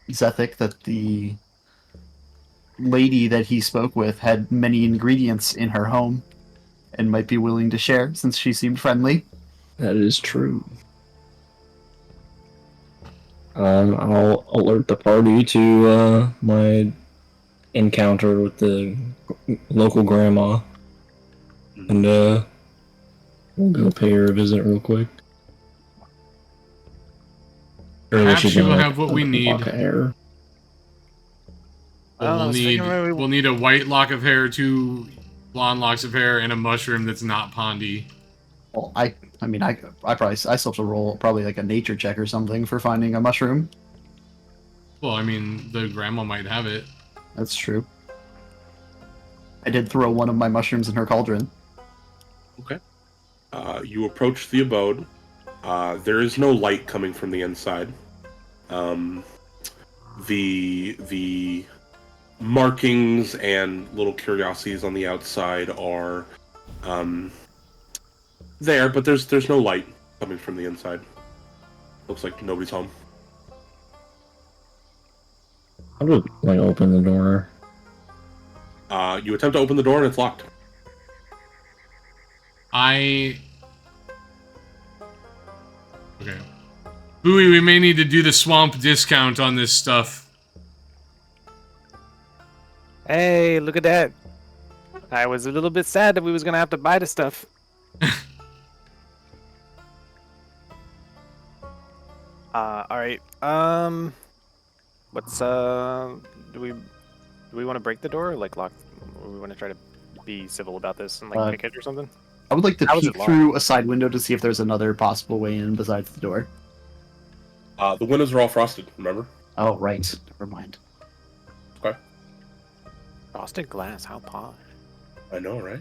Zethik that the lady that he spoke with had many ingredients in her home and might be willing to share since she seemed friendly.
That is true. I'll alert the party to my encounter with the local grandma, and we'll go pay her a visit real quick.
Perhaps she will have what we need.
Lock of hair.
Well,
Oh, speaking of-
we'll need a white lock of hair, 2 blonde locks of hair, and a mushroom that's not Pondy.
Well, I still have to roll probably like a nature check or something for finding a mushroom.
Well, I mean, the grandma might have it.
That's true. I did throw one of my mushrooms in her cauldron.
Okay. You approach the abode. There is no light coming from the inside. The markings and little curiosities on the outside are there, but there's no light coming from the inside. Looks like nobody's home.
How do I open the door?
You attempt to open the door and it's locked.
Okay. Bowie, we may need to do the swamp discount on this stuff.
Hey, look at that. I was a little bit sad that we was gonna have to buy the stuff. All right. What's do we want to break the door, or like lock, or we want to try to be civil about this and like pick it or something?
I would like to
How is
peek
it locked?
through a side window to see if there's another possible way in besides the door.
The windows are all frosted, remember?
Oh, right. Never mind.
Okay.
Frosted glass, how posh.
I know, right?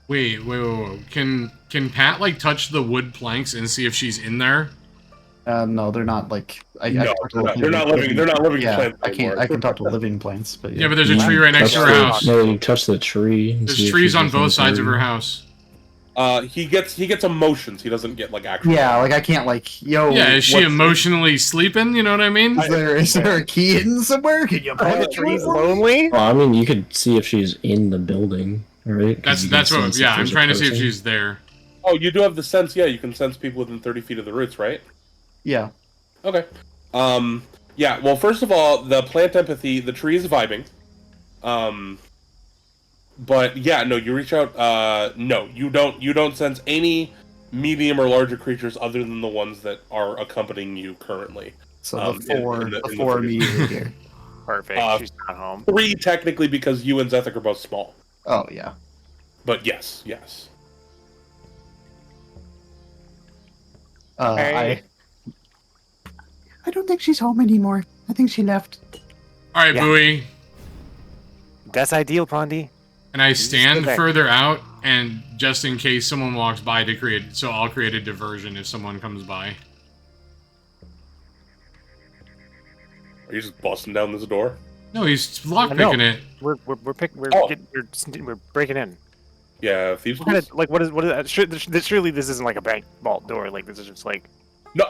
Wait. Can Pat like touch the wood planks and see if she's in there?
No, they're not like.
No, they're not living. They're not living
Yeah,
plants
I can't.
anymore.
I can talk to living plants, but
Yeah, but there's a tree right next to her house.
No, you touch the tree. and see
There's
if
trees
she's
on
within
both sides of
30.
her house.
He gets emotions. He doesn't get like actual.
yeah, like I can't like yo.
Yeah, is she
what's-
emotionally sleeping? You know what I mean?
Is there a key hidden somewhere? Can you
Are
pull
the
it?
trees lonely?
Well, I mean, you could see if she's in the building, right? 'Cause you can
That's what.
sense if
Yeah, I'm
there's a
trying to see if
person.
she's there.
Oh, you do have the sense. Yeah, you can sense people within 30 feet of the roots, right?
Yeah.
Okay. Yeah. Well, first of all, the plant empathy. The tree is vibing. But yeah, no, you reach out. No, you don't. You don't sense any medium or larger creatures other than the ones that are accompanying you currently.
So
In
the
the
four
freaking-
immediately here.
Perfect.
Uh,
She's not home.
3 technically because you and Zethik are both small.
Oh yeah.
But yes, yes.
Hey.
I don't think she's home anymore. I think she left.
All right,
Yeah.
Bowie.
That's ideal, Pondy.
And I
stay
stand
back.
further out, and just in case someone walks by to create, so I'll create a diversion if someone comes by.
Are you just busting down this door?
No, he's lockpicking it.
We're
Oh.
we're breaking in.
Yeah, thieves.
What kind
Tools?
of like what is that? Surely this isn't like a bank vault door. Like this is just like
No,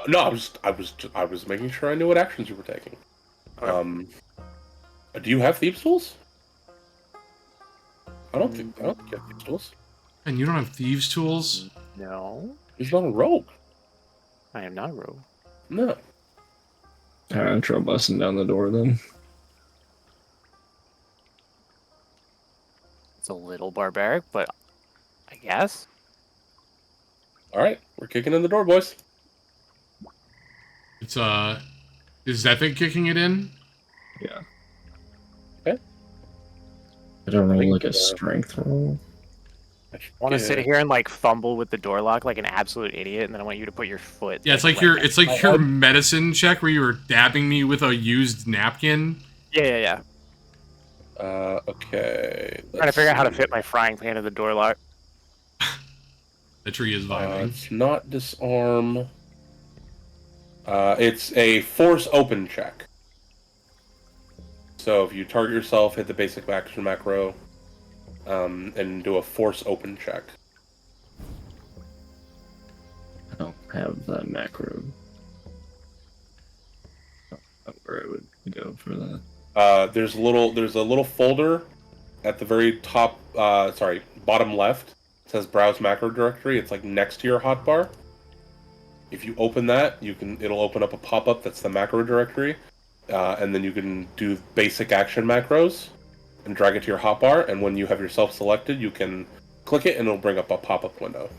I was making sure I knew what actions you were taking.
Okay.
Do you have thieves tools? I don't think you have thieves tools.
And you don't have thieves' tools?
no.
He's not a rogue.
I am not a rogue.
No.
Alright, I'll try busting down the door then.
It's a little barbaric, but I guess.
All right, we're kicking in the door, boys.
It's, is Zephic kicking it in?
Yeah.
Okay.
I don't
I
know,
think,
like a strength roll.
Want to sit here and like fumble with the door lock like an absolute idiot, and then I want you to put your foot.
Yeah, it's
like,
like your
right
it's like
next
your
to my
medicine check where you were dabbing me with a used napkin.
head. Yeah.
Okay.
Trying to figure out how to fit my frying pan in the door lock.
The tree is vibing.
It's not disarm. It's a force open check. So if you target yourself, hit the basic action macro, and do a force open check.
I don't have that macro. I don't know where I would go for that.
There's a little folder at the very top. Bottom left. It says browse macro directory. It's like next to your hotbar. If you open that, it'll open up a pop-up that's the macro directory, and then you can do basic action macros and drag it to your hotbar. And when you have yourself selected, you can click it and it'll bring up a pop-up window.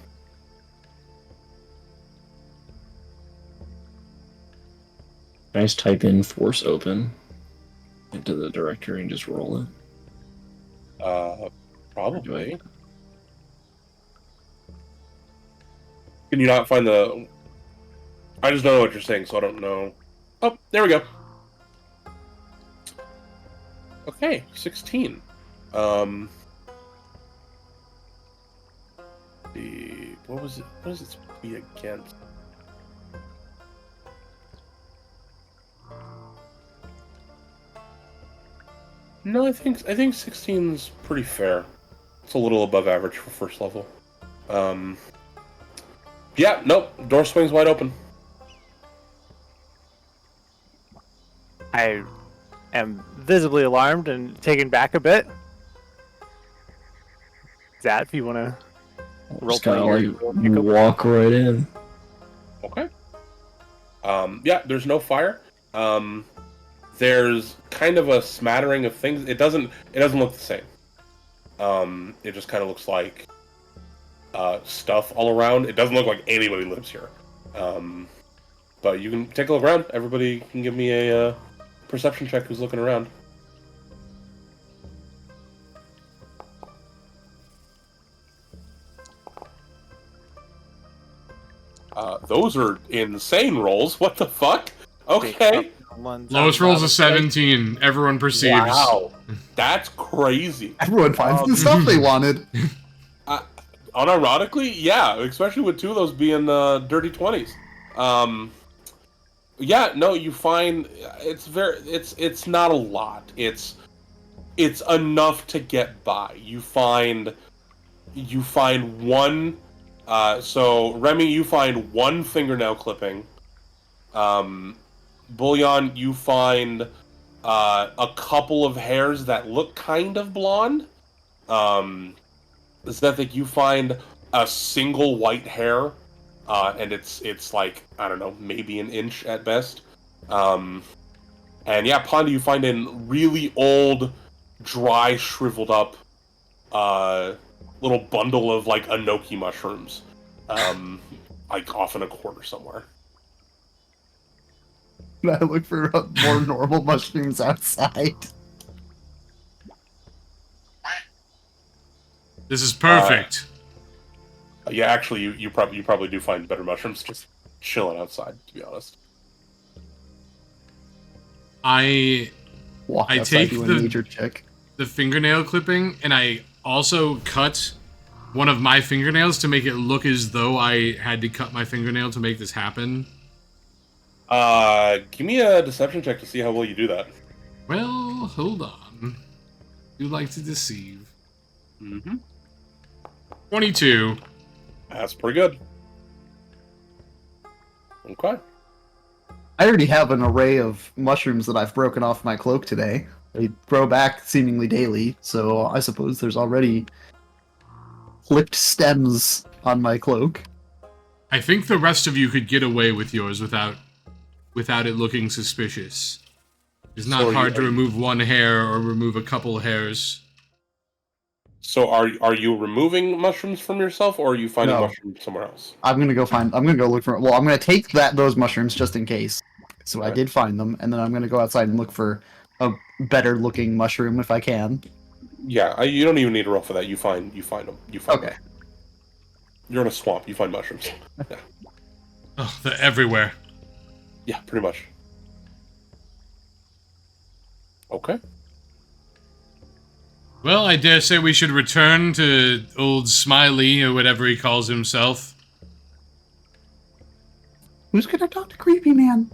Can I just type in force open into the directory and just roll it?
Probably. Can you not find the? I just don't know what you're saying, so I don't know. Oh, there we go. Okay, 16. What was it? What does it be against? No, I think 16's pretty fair. It's a little above average for first level. Yeah, nope. Door swings wide open.
I am visibly alarmed and taken back a bit. Zat, if you want to roll
Just kind
play
of
here,
like walk right in.
Okay. Yeah, there's no fire. There's kind of a smattering of things. It doesn't look the same. It just kind of looks like stuff all around. It doesn't look like anybody lives here. But you can take a look around. Everybody can give me a perception check who's looking around. Those are insane rolls. What the fuck? Okay.
Lowest rolls a 17. Everyone perceives.
Wow. That's crazy.
Everyone finds the stuff they wanted.
Unironically, yeah, especially with 2 of those being dirty 20s. Yeah, no, you find it's not a lot. It's enough to get by. You find one. So Remy, you find one fingernail clipping. Bullion, you find a couple of hairs that look kind of blonde. Zephic, you find a single white hair, and it's like, I don't know, maybe an inch at best. And yeah, Pondy, you find a really old dry, shriveled up little bundle of like enoki mushrooms, like off in a corner somewhere.
I look for more normal mushrooms outside.
This is perfect.
Yeah, actually, you probably do find better mushrooms just chilling outside. To be honest,
I
Walk
I
outside,
take
do a
the-
nature check.
the fingernail clipping, and I also cut one of my fingernails to make it look as though I had to cut my fingernail to make this happen.
give me a deception check to see how well you do that.
Well, hold on. You like to deceive.
Mm-hmm.
22.
That's pretty good. Okay.
I already have an array of mushrooms that I've broken off my cloak today. They grow back seemingly daily, so I suppose there's already clipped stems on my cloak.
I think the rest of you could get away with yours without it looking suspicious. It's not
So
hard to remove one hair or remove a couple hairs.
So are you removing mushrooms from yourself, or are you finding
No.
mushrooms somewhere else?
I'm gonna go look for. Well, I'm gonna take those mushrooms just in case. So I
Alright.
did find them, and then I'm gonna go outside and look for a better looking mushroom if I can.
Yeah, you don't even need to roll for that. You find them. You find
Okay.
them. You're in a swamp. You find mushrooms. Yeah,
Oh, they're everywhere.
yeah, pretty much. Okay.
Well, I dare say we should return to old Smiley, or whatever he calls himself.
Who's gonna talk to Creepy Man?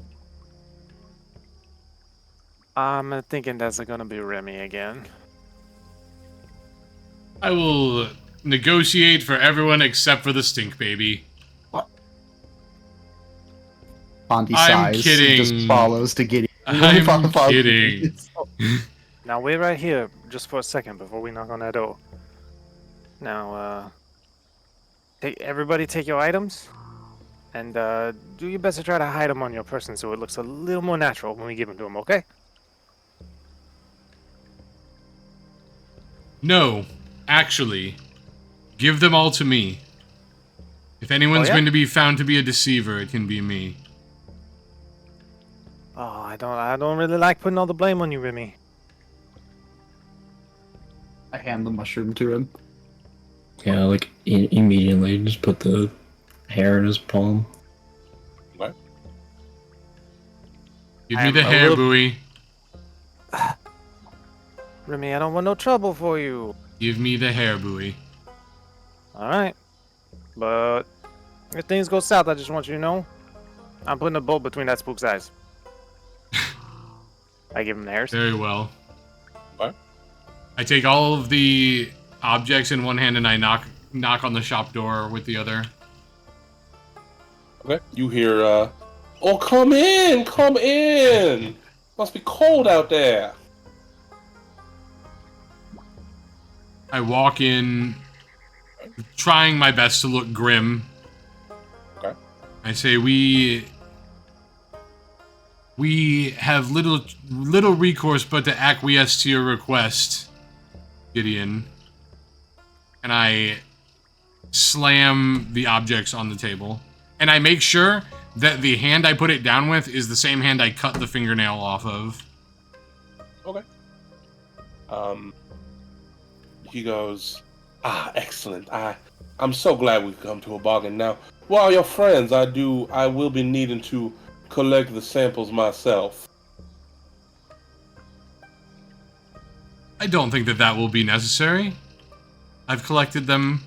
I'm thinking that's gonna be Remy again.
I will negotiate for everyone except for the stink baby.
Pondy
I'm
sighs
kidding.
and just follows to Gideon.
I'm kidding.
Now wait right here just for a second before we knock on that door. Now, everybody take your items, and do your best to try to hide them on your person so it looks a little more natural when we give them to them, okay?
No, actually, give them all to me. If anyone's
yeah?
going to be found to be a deceiver, it can be me.
Oh, I don't really like putting all the blame on you, Remy.
I hand the mushroom to him.
Yeah, like immediately just put the hair in his palm.
Okay.
Give
I
me
am
the
a
hair
little-
buoy.
Remy, I don't want no trouble for you.
Give me the hair buoy.
Alright. But if things go south, I just want you to know I'm putting a bolt between that spook's eyes. I give him the hairs.
Very well.
Okay.
I take all of the objects in one hand and I knock on the shop door with the other.
Okay. You hear, oh, come in, come in. Must be cold out there.
I walk in, trying my best to look grim.
Okay.
I say, we have little recourse but to acquiesce to your request, Gideon. And I slam the objects on the table. And I make sure that the hand I put it down with is the same hand I cut the fingernail off of.
Okay. He goes, excellent. I'm so glad we've come to a bargain now. While your friends, I will be needing to collect the samples myself.
I don't think that will be necessary. I've collected them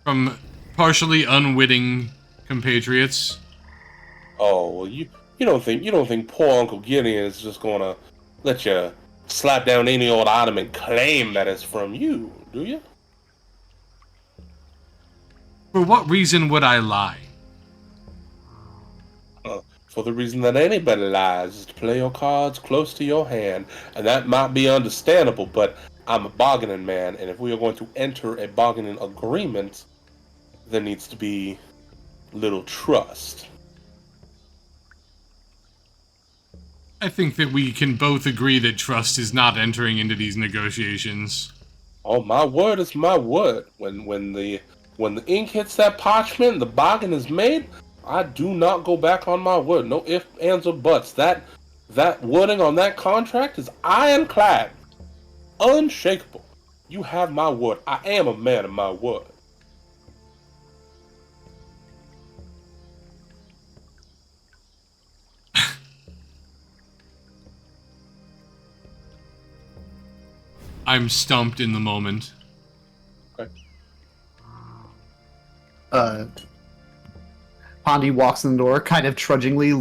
from partially unwitting compatriots.
Oh, well, you don't think poor Uncle Gideon is just gonna let you slap down any old item and claim that it's from you, do you?
For what reason would I lie?
For the reason that anybody lies is to play your cards close to your hand, and that might be understandable, but I'm a bargaining man, and if we are going to enter a bargaining agreement, there needs to be little trust.
I think that we can both agree that trust is not entering into these negotiations.
Oh, my word is my word. When the ink hits that parchment and the bargain is made, I do not go back on my word. No ifs, ands, or buts. That wording on that contract is ironclad, unshakable. You have my word. I am a man of my word.
I'm stumped in the moment.
Okay.
Pondi walks in the door, kind of trudgingly,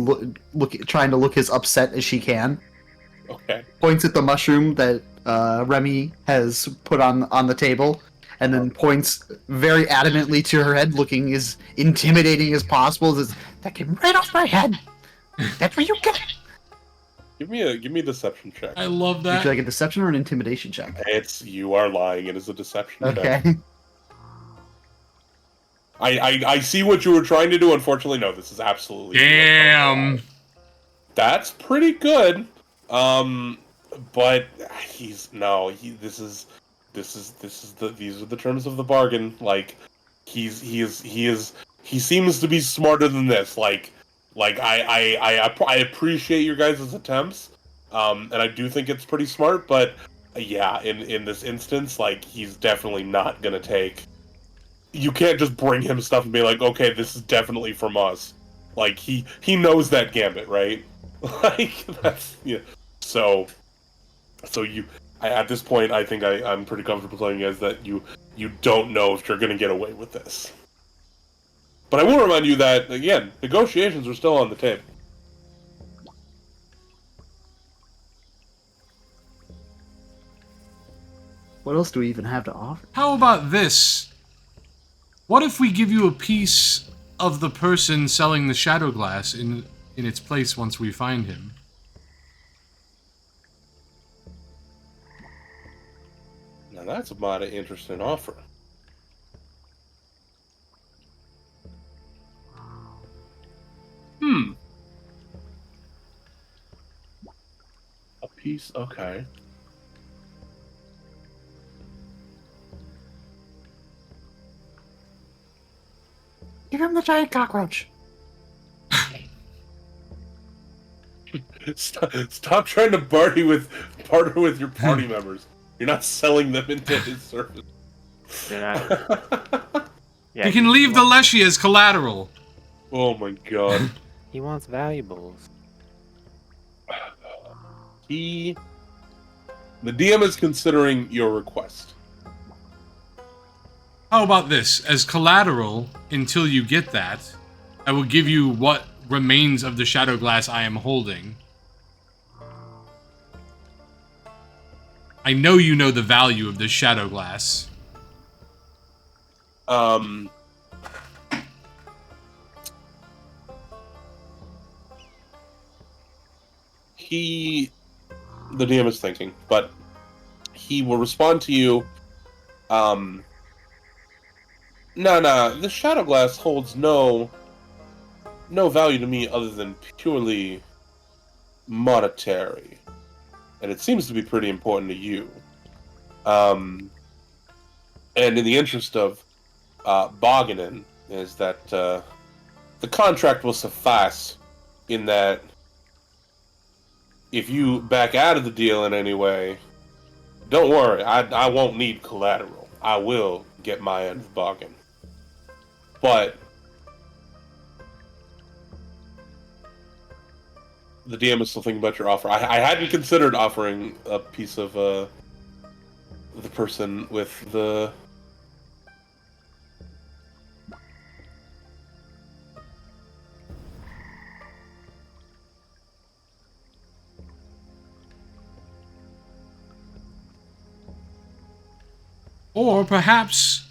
trying to look as upset as she can.
Okay.
Points at the mushroom that Remy has put on the table, and then points very adamantly to her head, looking as intimidating as possible. Says, "That came right off my head. That's where you get it."
Give me a deception check.
I love
Would
that.
you like a deception or an intimidation check?
You are lying. It is a deception check.
Okay.
I see what you were trying to do. Unfortunately, no. This is absolutely.
Damn.
That's pretty good. But these are the terms of the bargain. Like, he seems to be smarter than this. I appreciate your guys' attempts. And I do think it's pretty smart, but yeah, in this instance, like, he's definitely not gonna take. You can't just bring him stuff and be like, okay, this is definitely from us. Like, he knows that gambit, right? Like, that's, yeah. So at this point, I think I'm pretty comfortable telling you guys that you don't know if you're gonna get away with this. But I will remind you that, again, negotiations are still on the table.
What else do we even have to offer?
How about this? What if we give you a piece of the person selling the shadow glass in its place once we find him?
Now that's a mighty interesting offer. A piece, okay.
Give him the giant cockroach.
Stop trying to partner with your party members. You're not selling them into his service.
You're not. Yeah,
You can leave the Leshy as collateral.
Oh my god.
He wants valuables.
The DM is considering your request.
How about this? As collateral, until you get that, I will give you what remains of the shadow glass I am holding. I know you know the value of this shadow glass.
The DM is thinking, but he will respond to you. No, the shadow glass holds no value to me other than purely monetary, and it seems to be pretty important to you. And in the interest of bargaining, is that the contract will suffice in that if you back out of the deal in any way, don't worry, I won't need collateral. I will get my end of the bargain. But the DM is still thinking about your offer. I hadn't considered offering a piece of the person with the.
Or perhaps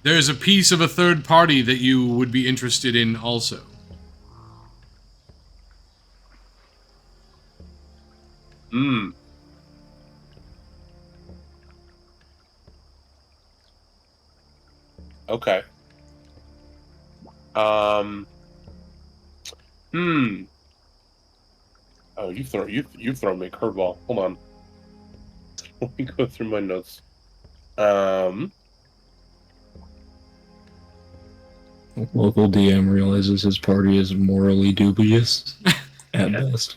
there's a piece of a third party that you would be interested in also.
Okay. Oh, you throw me a curveball. Hold on. Let me go through my notes.
Local DM realizes his party is morally dubious at best.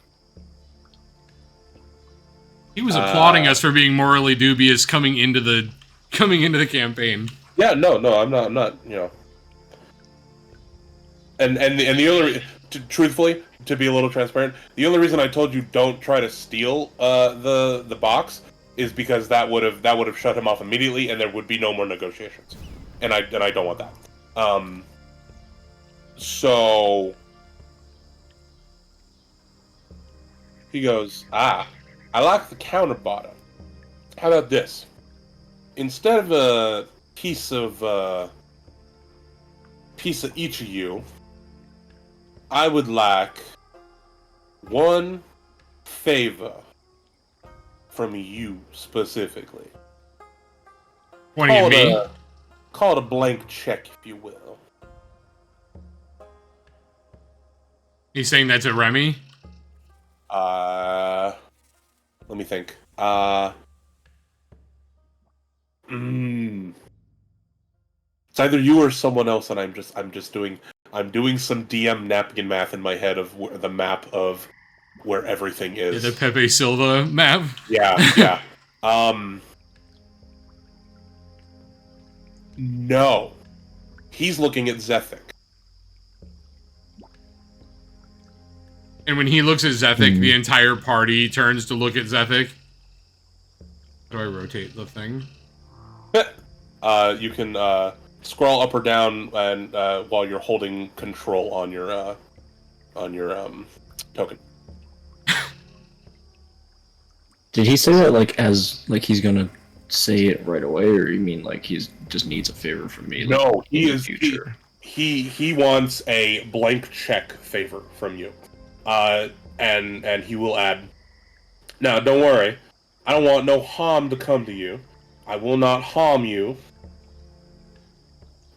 He was applauding us for being morally dubious coming into the campaign.
Yeah, no, I'm not. You know. And the only, truthfully, to be a little transparent, the only reason I told you don't try to steal the box is because that would have shut him off immediately, and there would be no more negotiations, and I don't want that. So he goes, I like the counter bottom. How about this? Instead of a piece of each of you, I would like one favor from you specifically.
Pointing at me.
Call it a blank check, if you will.
He's saying that to Remy.
Let me think. It's either you or someone else, and I'm doing some DM napkin math in my head of the map of where everything is.
Yeah, the Pepe Silva map.
Yeah. No. He's looking at Zethic.
And when he looks at Zethic, the entire party turns to look at Zethic. How do I rotate the thing?
You can scroll up or down, and while you're holding control on your token.
Did he say that as he's gonna say it right away, or you mean like he's just needs a favor from me?
No, he is
future.
He wants a blank check favor from you, and he will add. Now, don't worry, I don't want no harm to come to you. I will not harm you,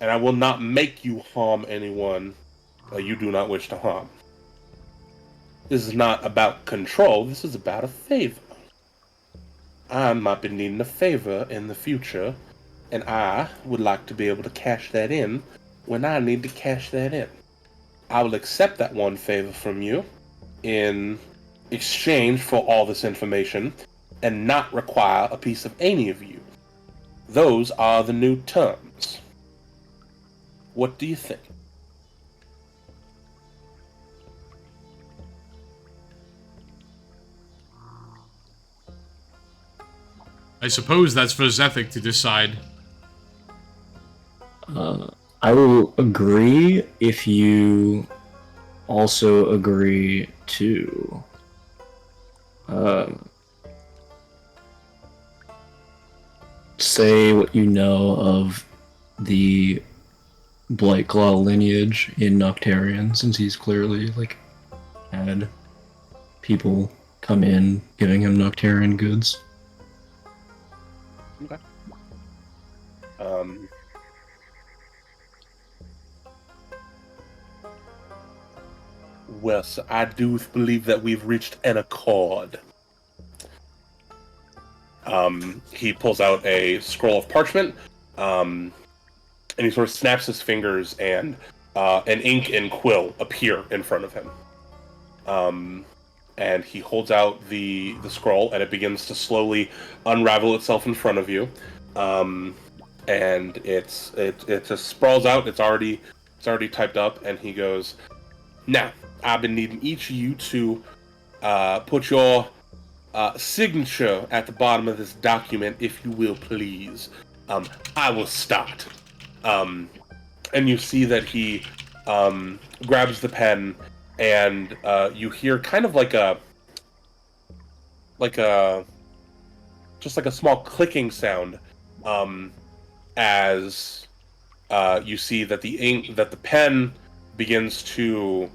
and I will not make you harm anyone that you do not wish to harm. This is not about control. This is about a favor. I might be needing a favor in the future, and I would like to be able to cash that in when I need to cash that in. I will accept that one favor from you in exchange for all this information and not require a piece of any of you. Those are the new terms. What do you think?
I suppose that's for Zethic to decide.
I will agree if you also agree to say what you know of the Blightclaw lineage in Noctarian, since he's clearly had people come in giving him Noctarian goods.
Okay. Well, so I do believe that we've reached an accord. He pulls out a scroll of parchment, and he sort of snaps his fingers, and an ink and quill appear in front of him. And he holds out the scroll, and it begins to slowly unravel itself in front of you. And it just sprawls out. It's already typed up, and he goes, "Now, I've been needing each of you to put your signature at the bottom of this document, if you will, please. I will start." And you see that he grabs the pen, and you hear kind of like a just like a small clicking sound, as you see that the pen begins to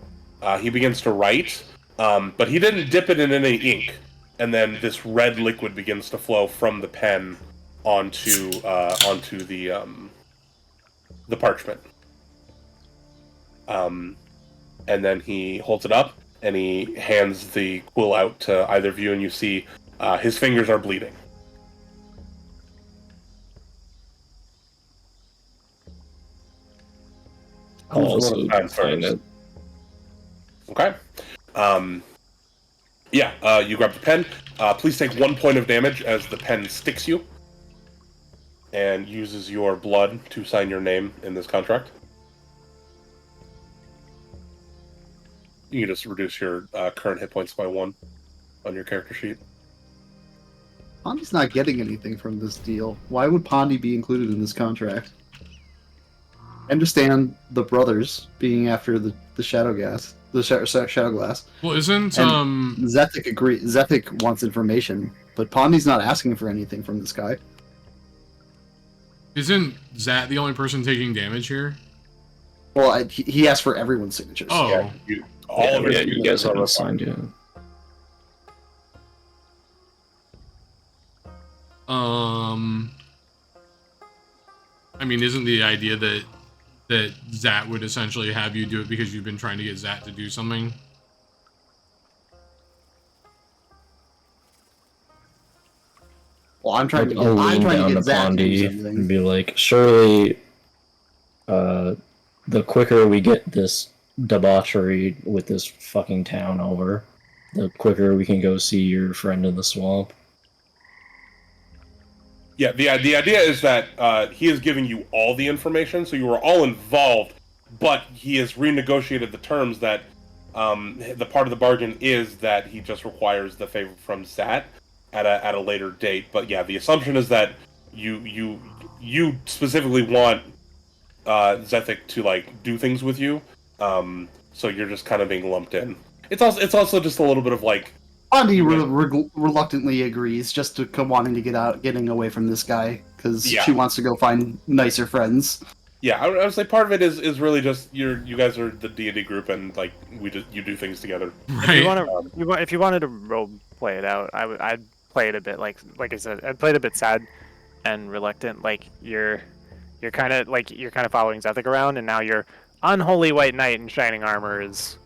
write, but he didn't dip it in any ink, and then this red liquid begins to flow from the pen onto the parchment. And then he holds it up, and he hands the quill out to either of you, and you see his fingers are bleeding.
I'll
Who's
also
going to sign
find
first?
it.
Okay. You grab the pen. Please take 1 point of damage as the pen sticks you and uses your blood to sign your name in this contract. You can just reduce your current hit points by 1 on your character sheet.
Pondy's not getting anything from this deal. Why would Pondy be included in this contract? I understand the brothers being after the shadow gas, the shadow glass.
Well, isn't
And Zethik wants information, but Pondy's not asking for anything from this guy.
isn't Zat the only person taking damage here?
Well, he asked for everyone's signatures.
Oh,
Yeah, all of your
you guys
signatures are
haven't signed yet.
I mean, isn't the idea that Zat would essentially have you do it because you've been trying to get Zat to do something?
Well, I'm trying
I'll lean
to
down
get
to
Zach to do
Pondy
something.
and be like, surely, the quicker we get this debauchery with this fucking town over, the quicker we can go see your friend in the swamp.
Yeah, the idea is that he is giving you all the information, so you are all involved, but he has renegotiated the terms that the part of the bargain is that he just requires the favor from Zat at a later date. But yeah, the assumption is that you specifically want Zethik to like do things with you, so you're just kind of being lumped in. It's also just a little bit of like.
Pondy reluctantly agrees, just to wanting to getting away from this guy, because
Yeah.
she wants to go find nicer friends.
Yeah, I would say part of it is really just you guys are the D&D group, and like you do things together.
Right.
If you wanted to role play it out, I'd play it a bit like I said, I'd play it a bit sad and reluctant. Like you're kind of following Zethik around, and now your unholy white knight in shining armor is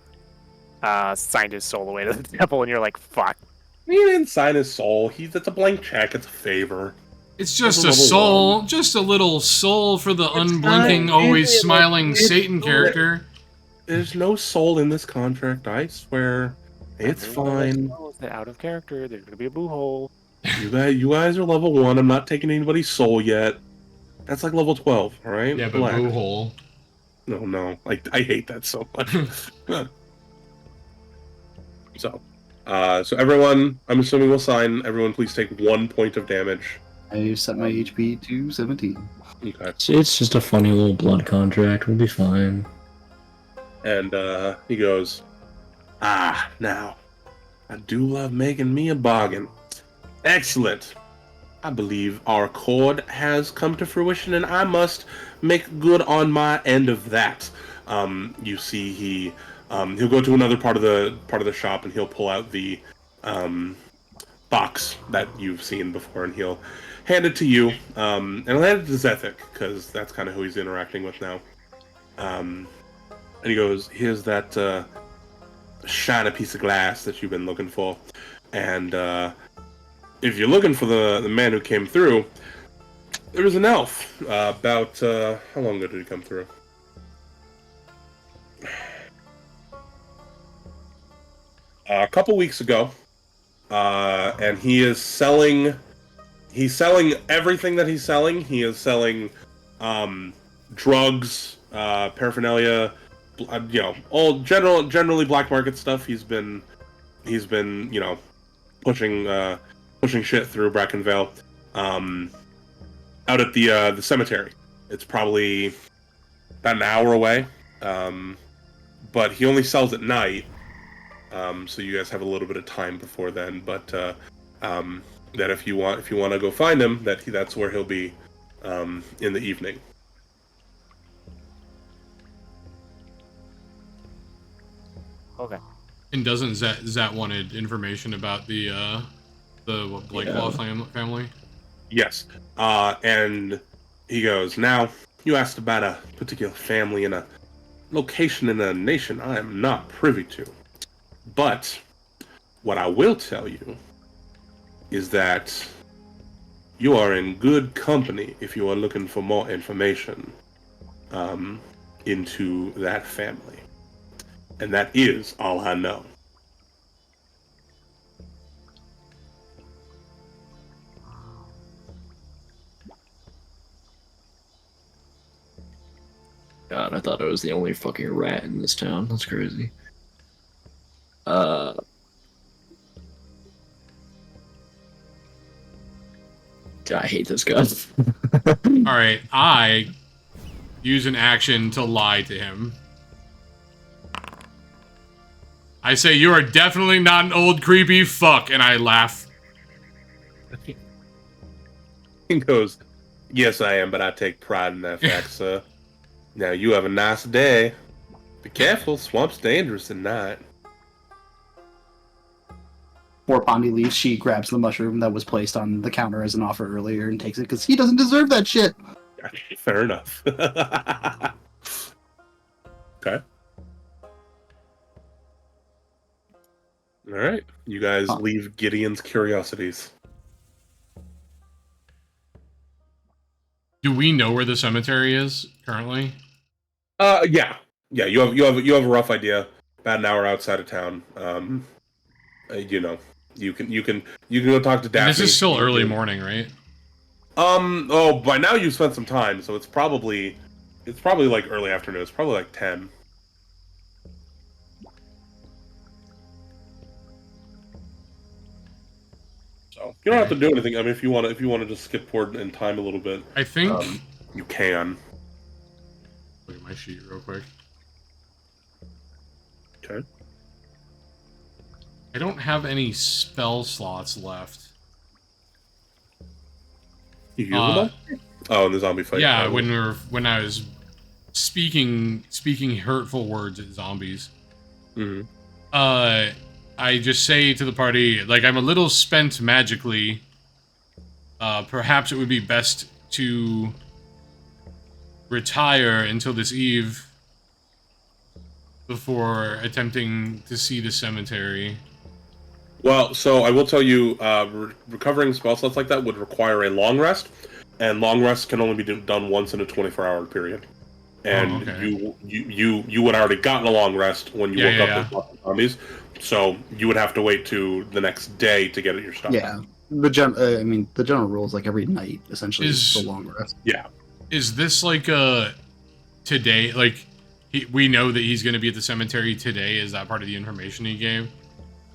signed his soul away to the temple, and you're like, fuck.
He didn't sign his soul. That's a blank check. It's a favor.
It's just a
Level
soul,
1.
just a little soul for the
It's
unblinking,
not
always
really
smiling
like-
Satan
it's-
character.
There's no soul in this contract. I swear, it's fine.
Out of character. There's gonna be a boo hole.
You guys are level 1. I'm not taking anybody's soul yet. That's like level 12. All right.
Yeah, but
Relax.
boo hole.
No. I hate that so much. So everyone, I'm assuming will sign. Everyone, please take 1 point of damage.
I set my HP to 17.
Okay.
It's just a funny little blood contract. We'll be fine.
And he goes, now, I do love making me a bargain. Excellent. I believe our accord has come to fruition, and I must make good on my end of that. You see, he'll go to another part of the shop, and he'll pull out the box that you've seen before, and he'll hand it to you, and he'll hand it to Zethik, because that's kind of who he's interacting with now. And he goes, here's that shiny piece of glass that you've been looking for. And if you're looking for the man who came through, there was an elf. About, how long ago did he come through? A couple weeks ago. And he's selling everything that he's selling. He is selling drugs, paraphernalia, all generally black market stuff. He's been pushing shit through Brackenvale, out at the cemetery. It's probably about an hour away, but he only sells at night, so you guys have a little bit of time before then. But that if you want to go find him, that's where he'll be in the evening.
Okay.
And doesn't Zat wanted information about the Blakelaw family?
Yes. And he goes, now, you asked about a particular family in a location in a nation I am not privy to. But what I will tell you is that you are in good company if you are looking for more information into that family. And that is all I know.
God, I thought I was the only fucking rat in this town. That's crazy. God, I hate this guy.
All right, I use an action to lie to him. I say, you are definitely not an old creepy fuck, and I laugh.
He goes, yes, I am, but I take pride in that fact, sir. Now, you have a nice day. Be careful, swamp's dangerous at night.
Before Pondy leaves, she grabs the mushroom that was placed on the counter as an offer earlier and takes it because he doesn't deserve that shit.
Fair enough. Okay. All right. You guys leave Gideon's curiosities.
Do we know where the cemetery is currently?
Yeah. You have a rough idea. About an hour outside of town. You can go talk to Daphne.
And this is still early morning, right?
Oh, by now you've spent some time, so it's probably like early afternoon. It's probably like 10. So you don't have to do anything. I mean, if you want to just skip forward in time a little bit,
I think
you can.
Look at my sheet real quick.
Okay.
I don't have any spell slots left.
You use them all? Oh, in the zombie fight.
Yeah, when I was speaking hurtful words at zombies.
Mm-hmm.
I just say to the party, like, I'm a little spent magically. Perhaps it would be best to retire until this eve before attempting to see the cemetery.
Well, so I will tell you, recovering spell slots like that would require a long rest, and long rests can only be done once in a 24-hour period. And you would already gotten a long rest when you woke up with zombies, so you would have to wait to the next day to get your stuff.
Yeah, the general rule is like every night essentially is the long rest.
Yeah.
Is this like a today? Like we know that he's going to be at the cemetery today. Is that part of the information he gave?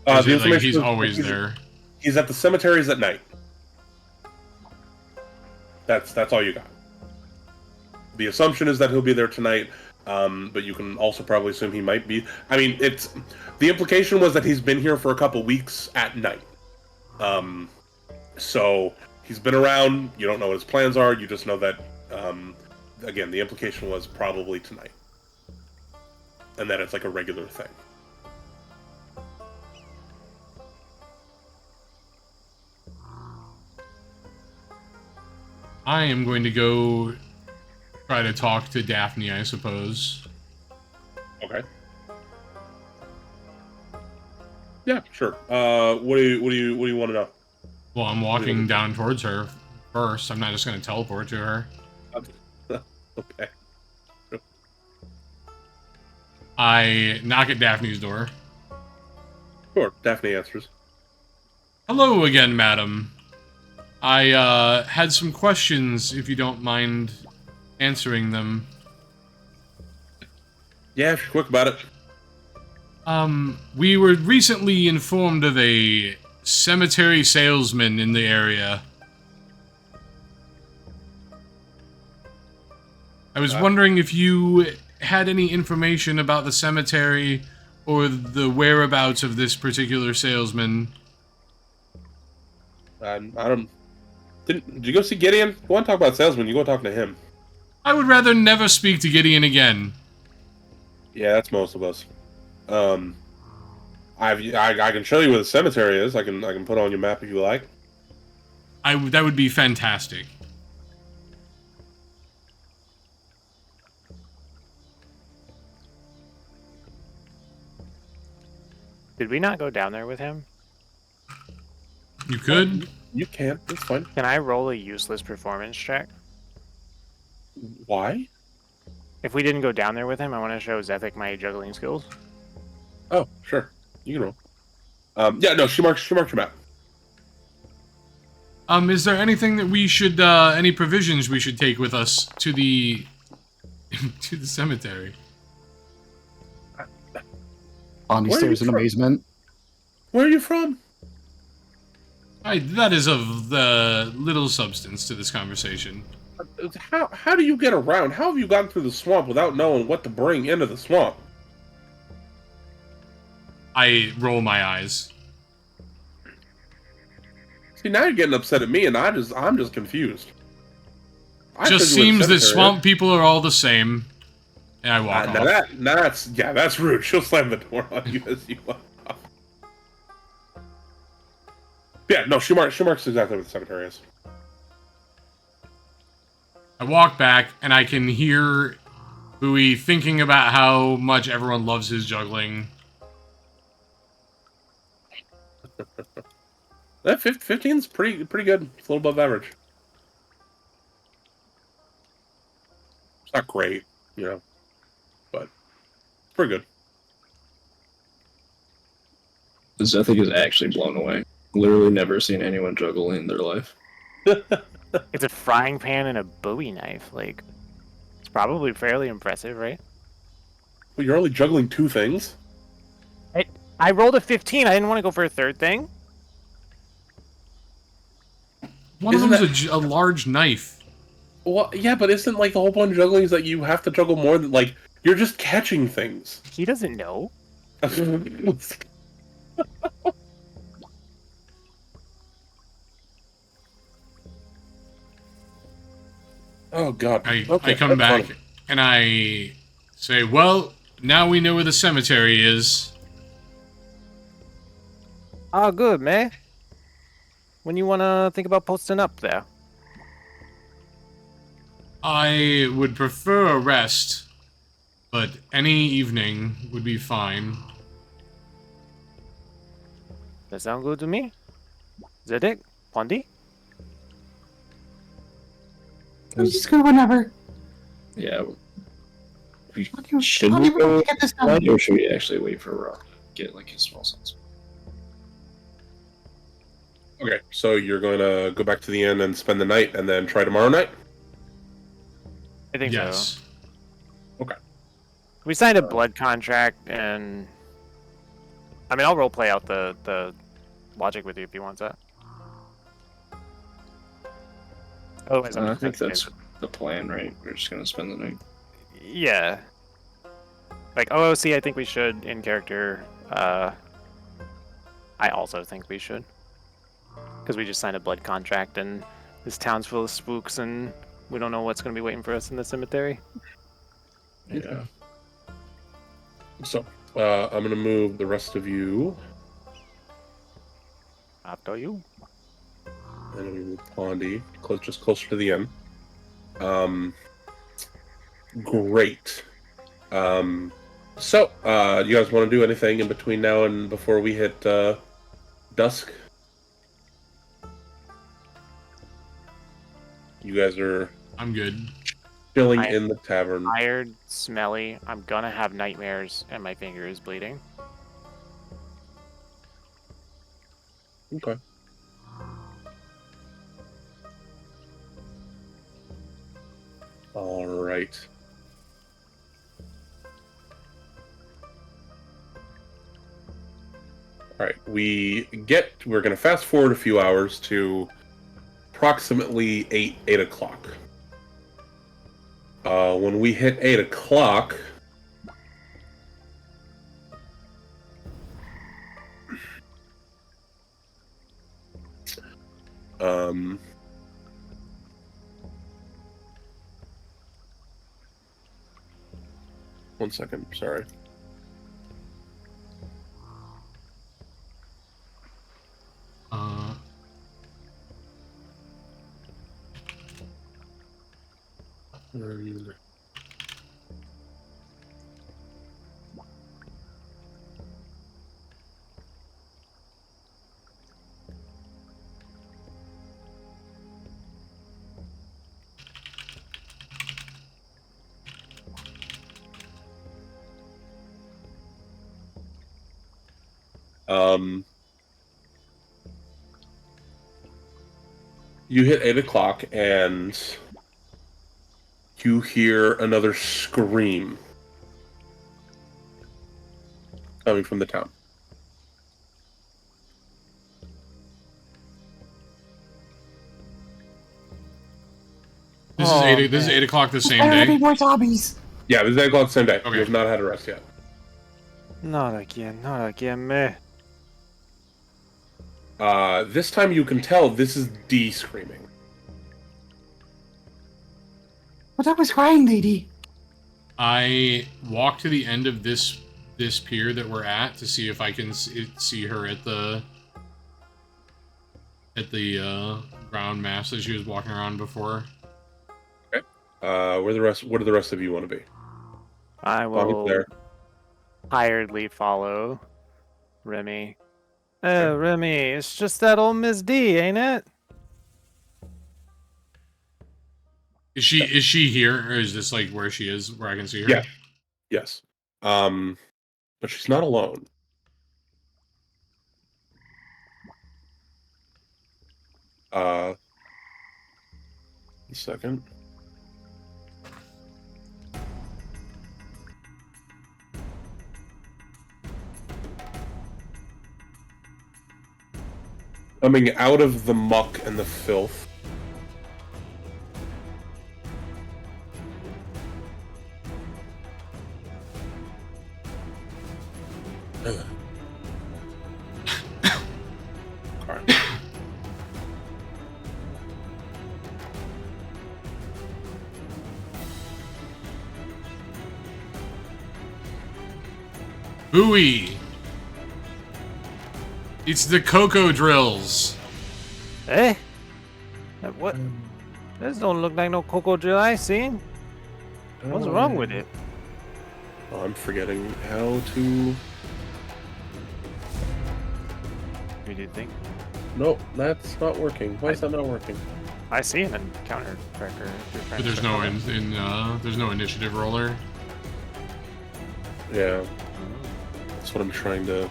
The information
like he's always there.
He's at the cemeteries at night. That's all you got. The assumption is that he'll be there tonight, but you can also probably assume he might be. I mean, the implication was that he's been here for a couple weeks at night. So he's been around. You don't know what his plans are. You just know that, again, the implication was probably tonight, and that it's like a regular thing.
I am going to go try to talk to Daphne, I suppose.
Okay. Yeah, sure. What do you want to know?
Well, I'm walking down towards her first. I'm not just going to teleport to her.
Okay.
I knock at Daphne's door.
Sure. Daphne answers.
Hello again, madam. I had some questions, if you don't mind answering them.
Yeah, if you're quick about it.
We were recently informed of a cemetery salesman in the area. I was wondering if you had any information about the cemetery or the whereabouts of this particular salesman.
I don't. Did you go see Gideon? You want to talk about salesman? You go talk to him.
I would rather never speak to Gideon again.
Yeah, that's most of us. I can show you where the cemetery is. I can put it on your map if you like.
That would be fantastic.
Did we not go down there with him?
You could.
You can. It's fine.
Can I roll a useless performance check?
Why?
If we didn't go down there with him, I want to show Zephic my juggling skills.
Oh, sure. You can roll. Yeah, no, she marked your map.
Is there anything that we should, any provisions we should take with us to the, to the cemetery?
Bonnie
Where are you
stares in
from?
amazement.
Where are you from?
That is of the little substance to this conversation.
How do you get around? How have you gotten through the swamp without knowing what to bring into the swamp?
I roll my eyes.
See, now you're getting upset at me, and I'm just confused. I
Just
said you were in
seems that
cemetery.
swamp people are all the same. And I walk
Now
off.
that's rude. She'll slam the door on you as you walk off. Yeah, no, she marks exactly where the cemetery is.
I walk back, and I can hear Bowie thinking about how much everyone loves his juggling.
That 15's pretty good. It's a little above average. It's not great, but it's pretty good.
Zephic is actually blown away. Literally never seen anyone juggle in their life.
It's a frying pan and a Bowie knife. Like, it's probably fairly impressive, right?
Well, you're only juggling 2 things.
I rolled a 15. I didn't want to go for a third thing.
One
Isn't
of them's a large knife.
Well, yeah, but isn't like the whole point of juggling is that you have to juggle more than like you're just catching things.
He doesn't know.
Oh God!
I
Okay,
come
that's
back,
funny.
and I say, well, now we know where the cemetery is.
Oh, good, man. When you want to think about posting up there?
I would prefer a rest, but any evening would be fine.
That sound good to me? Zedek? Pondi?
Let's just go whenever.
Yeah. We
Okay,
should
Bonnie,
we
we're gonna
go
get this done.
tonight, or should we actually wait for Rock to get like his small sense?
Okay, so you're going to go back to the inn and spend the night, and then try tomorrow night.
I think so.
Yes.
We signed a blood contract, and I mean, I'll role play out the logic with you if you want that. Otherwise,
I think that's the plan, right? We're just gonna spend the night.
yeah. Like OOC, I think we should in character. I also think we should, because we just signed a blood contract, and this town's full of spooks, and we don't know what's gonna be waiting for us in the cemetery.
Yeah.
So I'm going to move the rest of you,
After you.
and I'm going to move Pondy just closer to the inn. Great. So you guys want to do anything in between now and before we hit dusk? You guys are
I'm good.
chilling
I-
in the tavern.
Tired, smelly. I'm gonna have nightmares, and my finger is bleeding.
Okay. All right. All right. We're going to fast forward a few hours to approximately 8 o'clock. When we hit 8 o'clock, one second, sorry.
Uh,
You hit 8 o'clock and you hear another scream coming from the town.
This is 8 o'clock the same
There will
day.
be more zombies.
Yeah, it was 8 o'clock the same day.
Okay.
You have not had a rest yet.
Not again, meh.
This time you can tell this is D screaming.
But I was crying, lady.
I walk to the end of this pier that we're at to see if I can see her at the ground mass that she was walking around before.
Okay. Where the rest? What do the rest of you want to be?
I will
There.
tiredly follow Remy. Oh, Remy, it's just that old Miss D, ain't it?
Is she here, or is this like where she is, where I can see her?
Yeah. Yes. But she's not alone. A second. Coming out of the muck and the filth. Alright.
Booey! It's the Cocoa Drills.
Eh? What? This don't look like no cocoa drill I seen. What's wrong with it?
Oh, I'm forgetting how to...
You did think?
Nope, that's not working. Why is that not working?
I see an encounter tracker.
But there's no there's no initiative roller.
Yeah. That's what I'm trying to...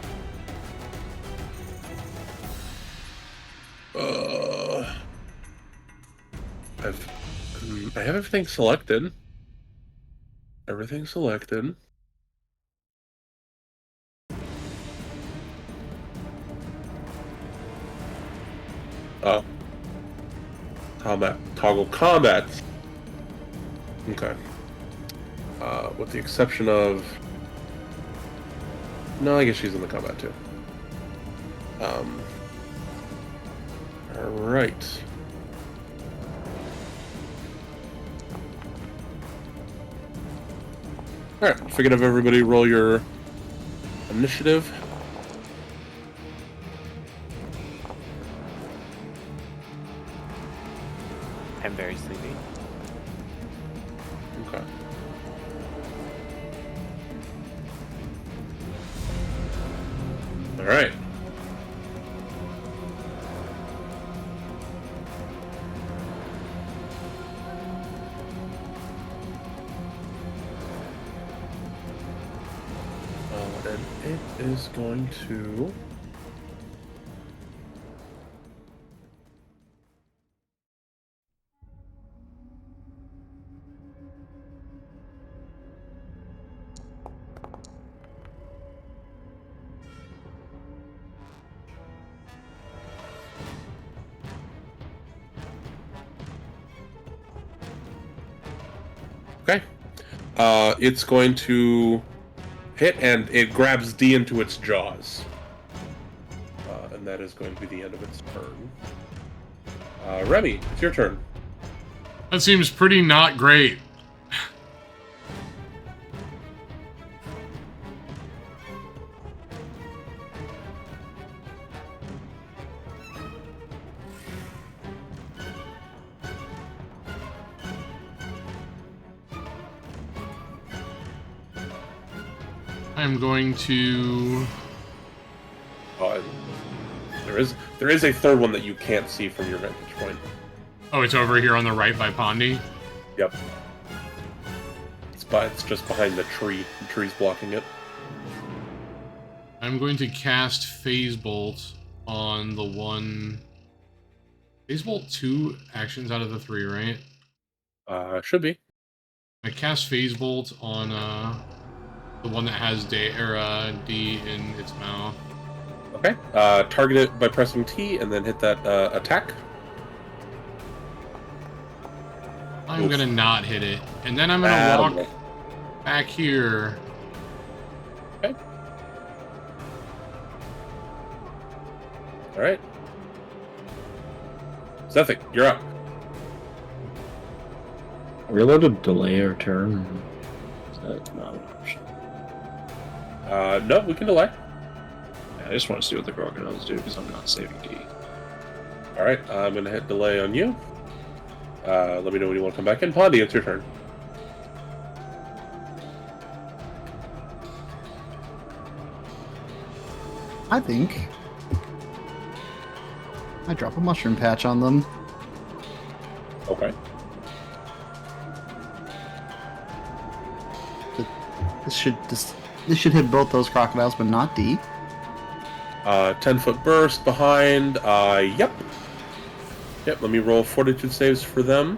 I have everything selected. Everything selected. Combat. Toggle combat. Okay. With the exception of... No, I guess she's in the combat too. Alright. Alright, figured if everybody roll your initiative.
I'm very sleepy.
Okay. Alright. And it is going to... Okay. It's going to hit, and it grabs D into its jaws. And that is going to be the end of its turn. Remy, it's your turn.
That seems pretty not great. I'm going to...
There is a third one that you can't see from your vantage point.
Oh, it's over here on the right by Pondy?
Yep. It's just behind the tree. The tree's blocking it.
I'm going to cast Phase Bolt on the one... Phase Bolt 2 actions out of the 3, right?
Should be.
I cast Phase Bolt on the one that has D in its mouth.
Okay. Target it by pressing T and then hit that attack.
I'm gonna not hit it. And then I'm gonna walk back here.
Okay. Alright. Zethic, you're up.
Are we allowed to delay our turn? Is that not an option?
No, we can delay.
Yeah, I just want to see what the crocodiles do because I'm not saving D.
Alright, I'm gonna hit delay on you. Let me know when you want to come back in. Pondy, it's your turn.
I think I drop a mushroom patch on them.
Okay.
This should hit both those crocodiles, but not D.
10-foot burst behind. Yep. Yep, let me roll fortitude saves for them.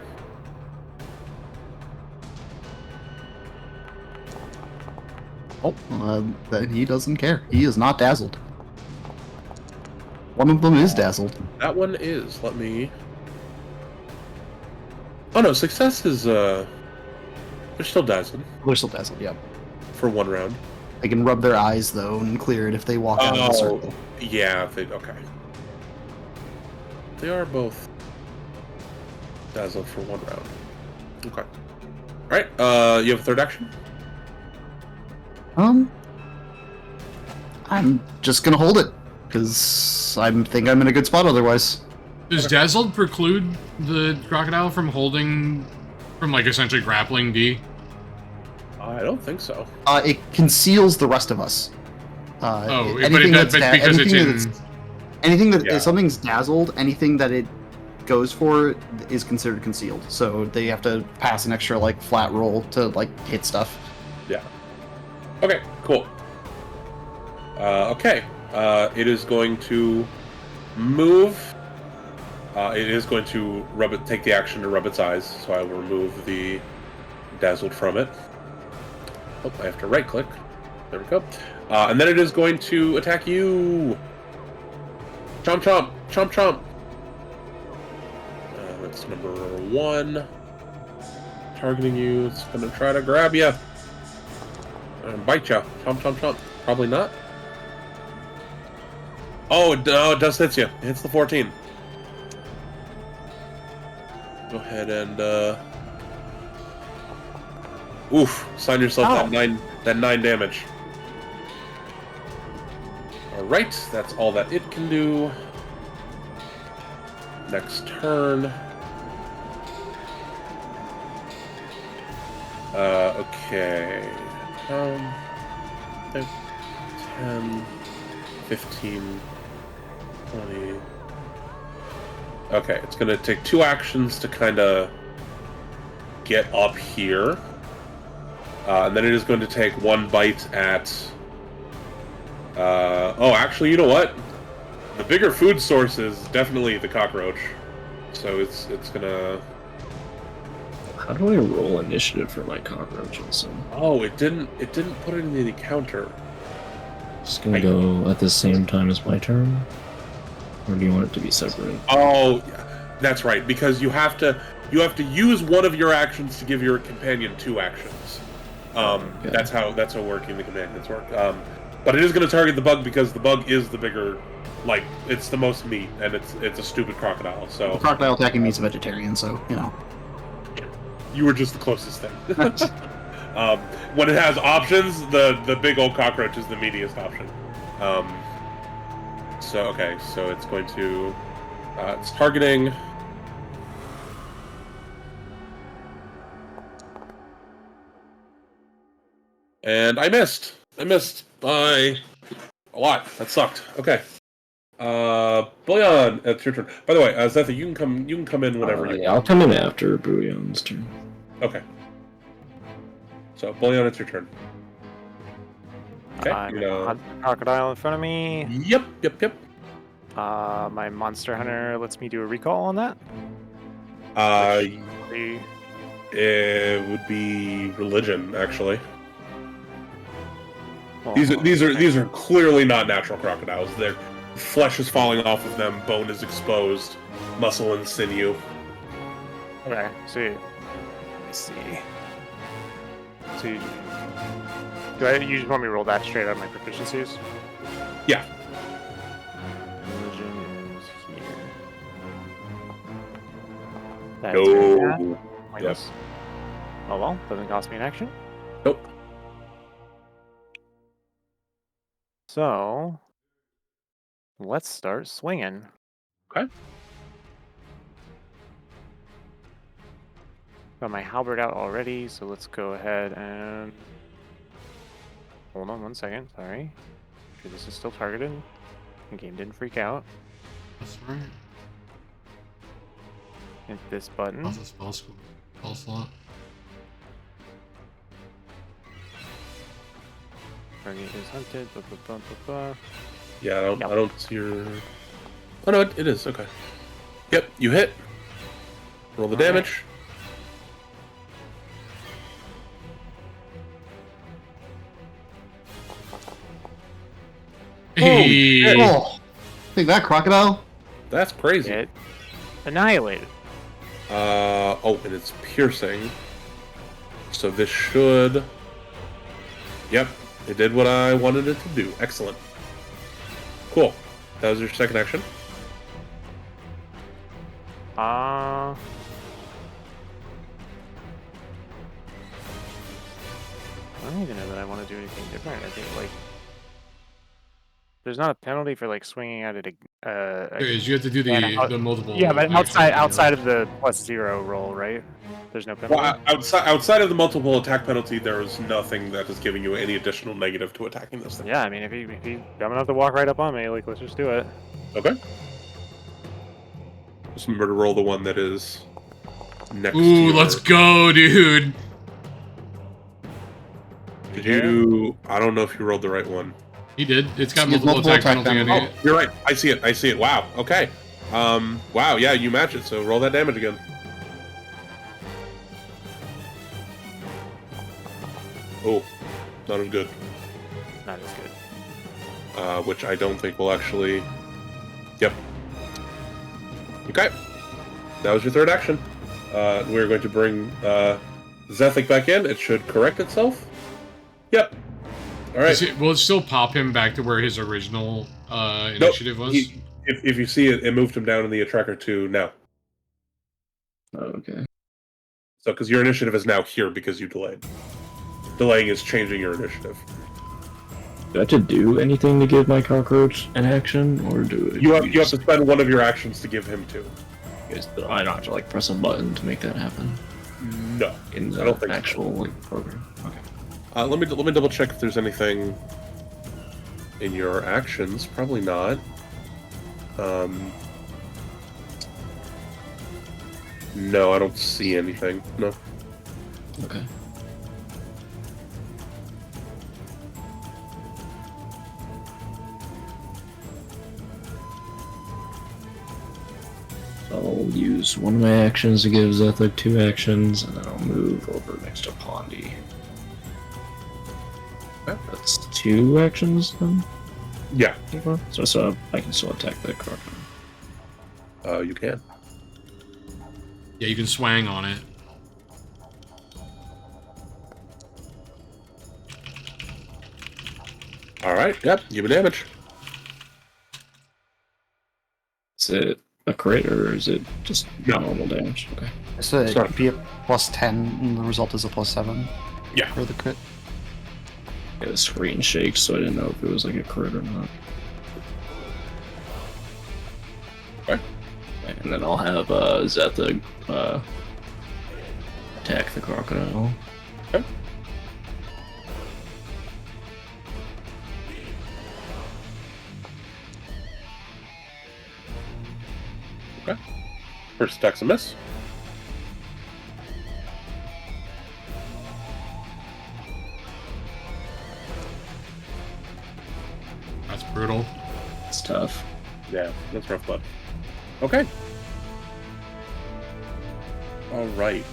Oh, that he doesn't care. He is not dazzled. One of them is dazzled.
That one is. Let me... Oh no, success is, they're still dazzled
They're still dazzled, yeah.
for 1 round.
They can rub their eyes, though, and clear it if they walk out of the circle.
Yeah, okay. They are both dazzled for 1 round. Okay. Alright, you have a third action?
I'm just gonna hold it, because I think I'm in a good spot otherwise.
Does Dazzled preclude the crocodile from like, essentially grappling D?
I don't think so.
It conceals the rest of us.
Anything because it's in...
Anything that
Yeah.
if something's dazzled, anything that it goes for is considered concealed. So they have to pass an extra like flat roll to like hit stuff.
Yeah. Okay, cool. Okay. It is going to move. It is going to take the action to rub its eyes, so I will remove the dazzled from it. Oh, I have to right click. There we go. And then it is going to attack you. Chomp chomp! Chomp chomp! That's number 1. Targeting you. It's going to try to grab you. And bite you. Chomp chomp chomp. Probably not. Oh, it does hit you. It hits the 14. Go ahead and oof! Sign yourself that 9 damage. All right, that's all that it can do. Next turn. Okay. 10, 15, 20. Okay, it's going to take 2 actions to kind of get up here. And then it is going to take 1 bite at... oh, actually, you know what? The bigger food source is definitely the cockroach. So it's going to...
How do I roll initiative for my cockroaches?
Oh, it didn't put it in the encounter.
Just gonna go at the same time as my turn? Or do you want it to be separate?
Oh, that's right, because you have to use one of your actions to give your companion 2 actions.
Okay.
That's how working the companions work. But it is going to target the bug because the bug is the bigger, like it's the most meat, and it's a stupid crocodile. So
The crocodile attacking me is a vegetarian, so you know.
you were just the closest thing. When it has options, the big old cockroach is the meatiest option. So okay, so it's going to it's targeting. And I missed by a lot. That sucked. Okay. Bullion, it's your turn. By the way, Zetha, you can come in whenever you
Yeah, I'll come in after Bouillon's turn.
Okay. So, Bullion, it's your turn. Okay.
I'm
You
gonna
know.
hunt the crocodile in front of me.
Yep.
My monster hunter lets me do a recall on that.
Uh,
The-
it would be religion, actually.
well,
These are clearly not natural crocodiles. Their flesh is falling off of them, bone is exposed, muscle and sinew.
Okay, so let me see. So you just want me to roll that straight out of my proficiencies?
Yeah.
Religion is here. That's
No.
pointless. Oh well, doesn't cost me an action.
Nope.
So let's start swinging.
Okay.
Got my halberd out already, so let's go ahead and hold on 1 second. Sorry, sure this is still targeted. The game didn't freak out.
That's right.
Hit this button.
How's the spell school? Spell slot.
Target is hunted. Blah, blah, blah, blah, blah.
Yeah,
Yep.
I don't see your. Oh no, it is okay. Yep, you hit. Roll the
All right.
damage.
Hey.
Oh, think that crocodile?
That's crazy.
Get annihilated.
Oh, and it's piercing. So this should. Yep, it did what I wanted it to do. Excellent. Cool. That was your second action.
I don't even know that I want to do anything different. I think like there's not a penalty for like swinging at it.
There is. You have to do the multiple.
Yeah, but
actions.
outside of the +0 roll, right? There's no penalty.
Well, outside of the multiple attack penalty, there is nothing that is giving you any additional negative to attacking this thing.
Yeah, I mean, if he dumb enough to walk right up on me, like let's just do it.
Okay. Just remember to roll the one that is next to
Ooh,
your...
let's go, dude.
Did you... I don't know if you rolled the right one.
He did. It's got
It's
multiple attack penalty in
Oh,
it.
you're right. I see it. Wow. Okay. Wow, yeah, you match it, so roll that damage again. Oh, not as good.
Not as good.
Which I don't think will actually... Yep. Okay. That was your third action. We're going to bring Zethic back in. It should correct itself. Yep. All right.
Will it still pop him back to where his original initiative was?
If you see it, it moved him down in the tracker to now.
Oh, okay.
So, because your initiative is now here because you delayed. Delaying is changing your initiative.
Do I have to do anything to give my cockroach an action, or do it?
You have to spend one of your actions to give him two.
I don't have to like press a button to make that happen
No,
in
I don't
the
think so.
actual like program. Okay.
Let me double check if there's anything in your actions. Probably not. No, I don't see anything. No.
Okay. I'll use one of my actions to give Zethic 2 actions, and then I'll move over next to Pondy.
Okay.
That's 2 actions then?
Yeah,
So I can still attack that crocodile.
you can.
Yeah, you can swang on it.
All right. Yep. Give me damage.
Is it a crit or is it just
No.
normal damage? Okay.
So it
Sorry.
could be a +10, and the result is a +7.
Yeah.
For the crit.
Yeah, the screen shakes, so I didn't know if it was like a crit or not.
Okay.
And then I'll have Zethic attack the crocodile.
Okay. Okay. First attack's a miss.
That's tough.
Yeah, that's rough, bud. Okay. All right.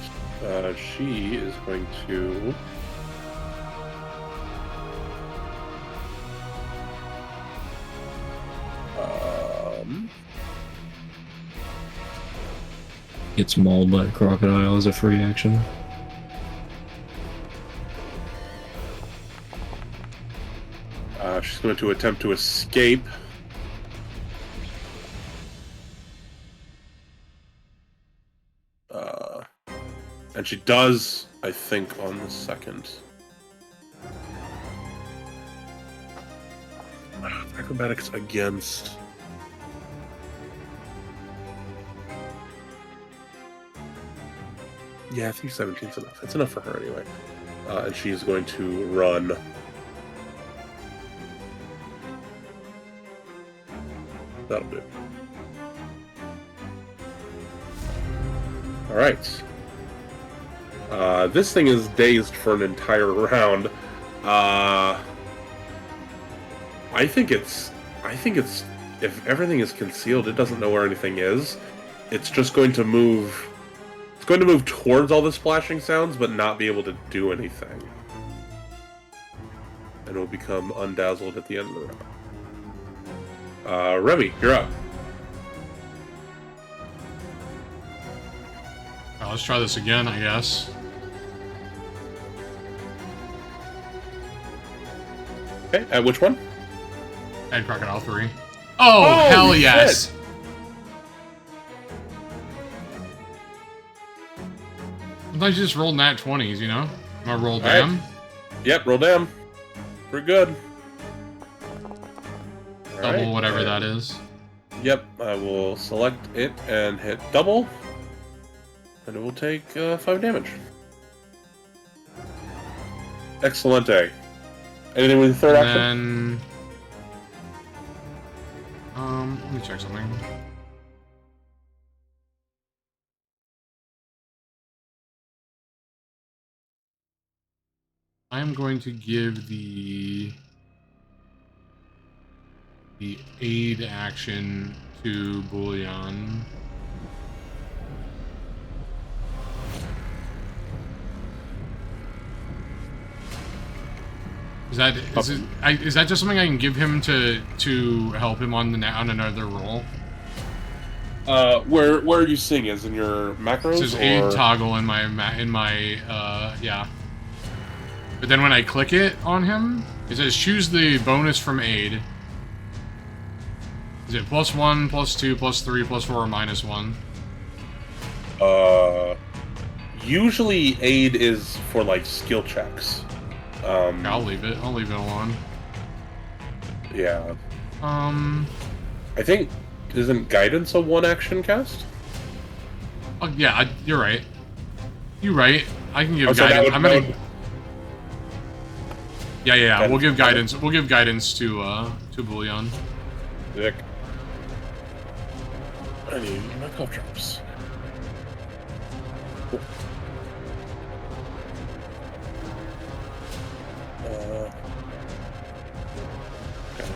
She is going to.
Gets mauled by a crocodile as a free action.
She's going to attempt to escape. And she does, I think, on the second. Acrobatics against. Yeah, I think 17's enough. That's enough for her anyway. And she is going to run. That'll do. Alright. This thing is dazed for an entire round. I think it's if everything is concealed, it doesn't know where anything is. It's just going to move. It's going to move towards all the splashing sounds, but not be able to do anything. And it will become undazzled at the end of the round. Remy, you're up.
Let's try this again, I guess.
Okay, at which one?
And Crocodile 3. Oh, hell yes!
Shit.
Sometimes you just roll nat 20s, you know? I'm gonna roll
All right.
damn.
Yep, roll down. Pretty good.
Double whatever that is.
Yep, I will select it and hit double. And it will take 5 damage. Excellente. Anything with the third action?
Then, let me check something. I'm going to give the aid action to Bullion. Is that just something I can give him to help him on another roll?
Where are you seeing? Is in your macros?
It says aid toggle in my yeah. But then when I click it on him, it says choose the bonus from aid. Is it +1, +2, +3, +4, or -1?
Usually aid is for like skill checks.
I'll leave it. I'll leave it alone.
Yeah.
I
think isn't guidance a one action cast?
Oh yeah, you're right. You're right. I can give
so
guidance.
I'm gonna.
Yeah.
Guidance.
We'll give guidance. We'll give guidance to Bullion.
Dick. I need my cough drops. Cool.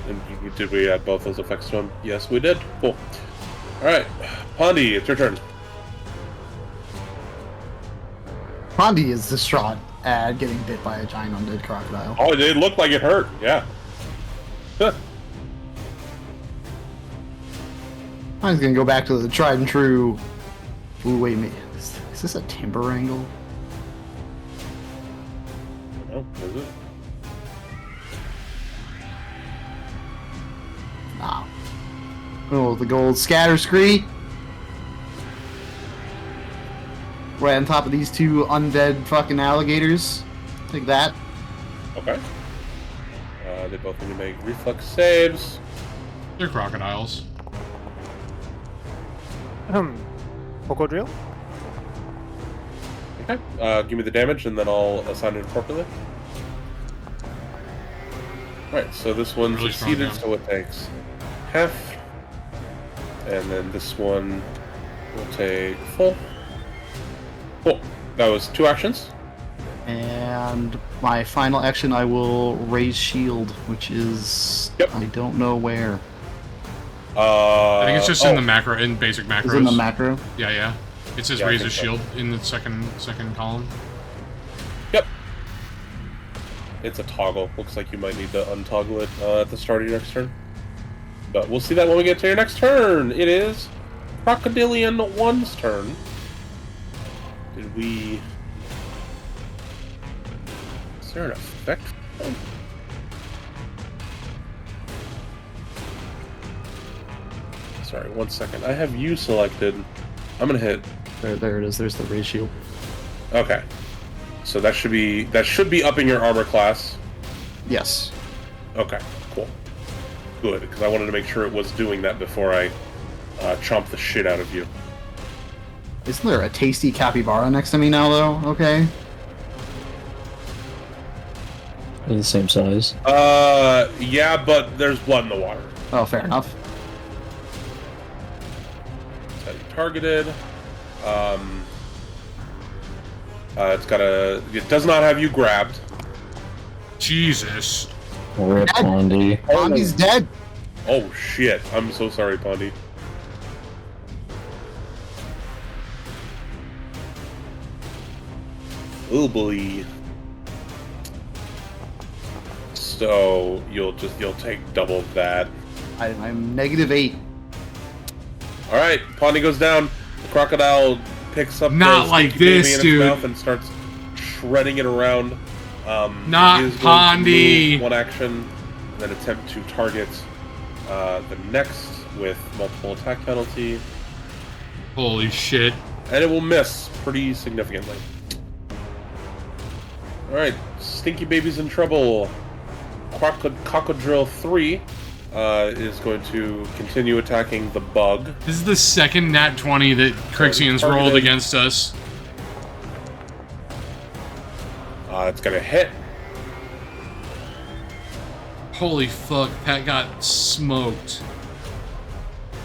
And did we add both those effects to him? Yes, we did. Cool. Alright. Pondi, it's your turn.
Pondi is distraught at getting bit by a giant undead crocodile.
Oh, it looked like it hurt. Yeah.
I'm just gonna go back to the tried and true. Ooh, wait a minute. Is this a timber angle?
Oh, is it?
Nah. Oh, the gold scatter scree. Right on top of these two undead fucking alligators. Like that.
Okay. They both need to make reflex saves.
They're crocodiles.
Cocodrilo?
Okay. Give me the damage and then I'll assign it appropriately. Alright, so this one
Really strong
succeeded,
damage.
so it takes half. And then this one will take full. Cool. That was 2 actions.
And my final action, I will raise shield, which is
Yep.
I don't know where.
I think it's just in
oh,
the macro, in basic macros.
Is it in the macro?
Yeah, yeah. It says
Yeah, I
raise a
think so.
shield in the second column.
Yep. It's a toggle. Looks like you might need to untoggle it at the start of your next turn. But we'll see that when we get to your next turn. It is Crocodilian 1's turn. Did we... Is there an effect? Sorry, 1 second. I have you selected. I'm gonna hit.
There it is. There's the ratio.
Okay. So that should be upping your armor class.
Yes.
Okay, cool. Good, because I wanted to make sure it was doing that before I chomp the shit out of you.
Isn't there a tasty capybara next to me now, though? Okay.
They're the same size.
Yeah, but there's blood in the water.
Oh, fair enough.
It's targeted. It does not have you grabbed.
Jesus.
Rip Pondy.
Pondy's dead.
Oh shit! I'm so sorry, Pondy. Oh boy. So you'll take double of that.
I'm -8.
All right, Pondy goes down. The crocodile picks up
Not
the
like
stinky baby
this,
in its
dude.
mouth and starts shredding it around.
Not
it is going to
Pondy.
move 1 action, and then attempt to target the next with multiple attack penalty,
Holy shit.
and it will miss pretty significantly. All right, Stinky Baby's in trouble. Crocodile 3 is going to continue attacking the bug.
This is the second nat 20 that Crixian's rolled
targeted.
against us.
It's going to hit.
Holy fuck, Pat got smoked.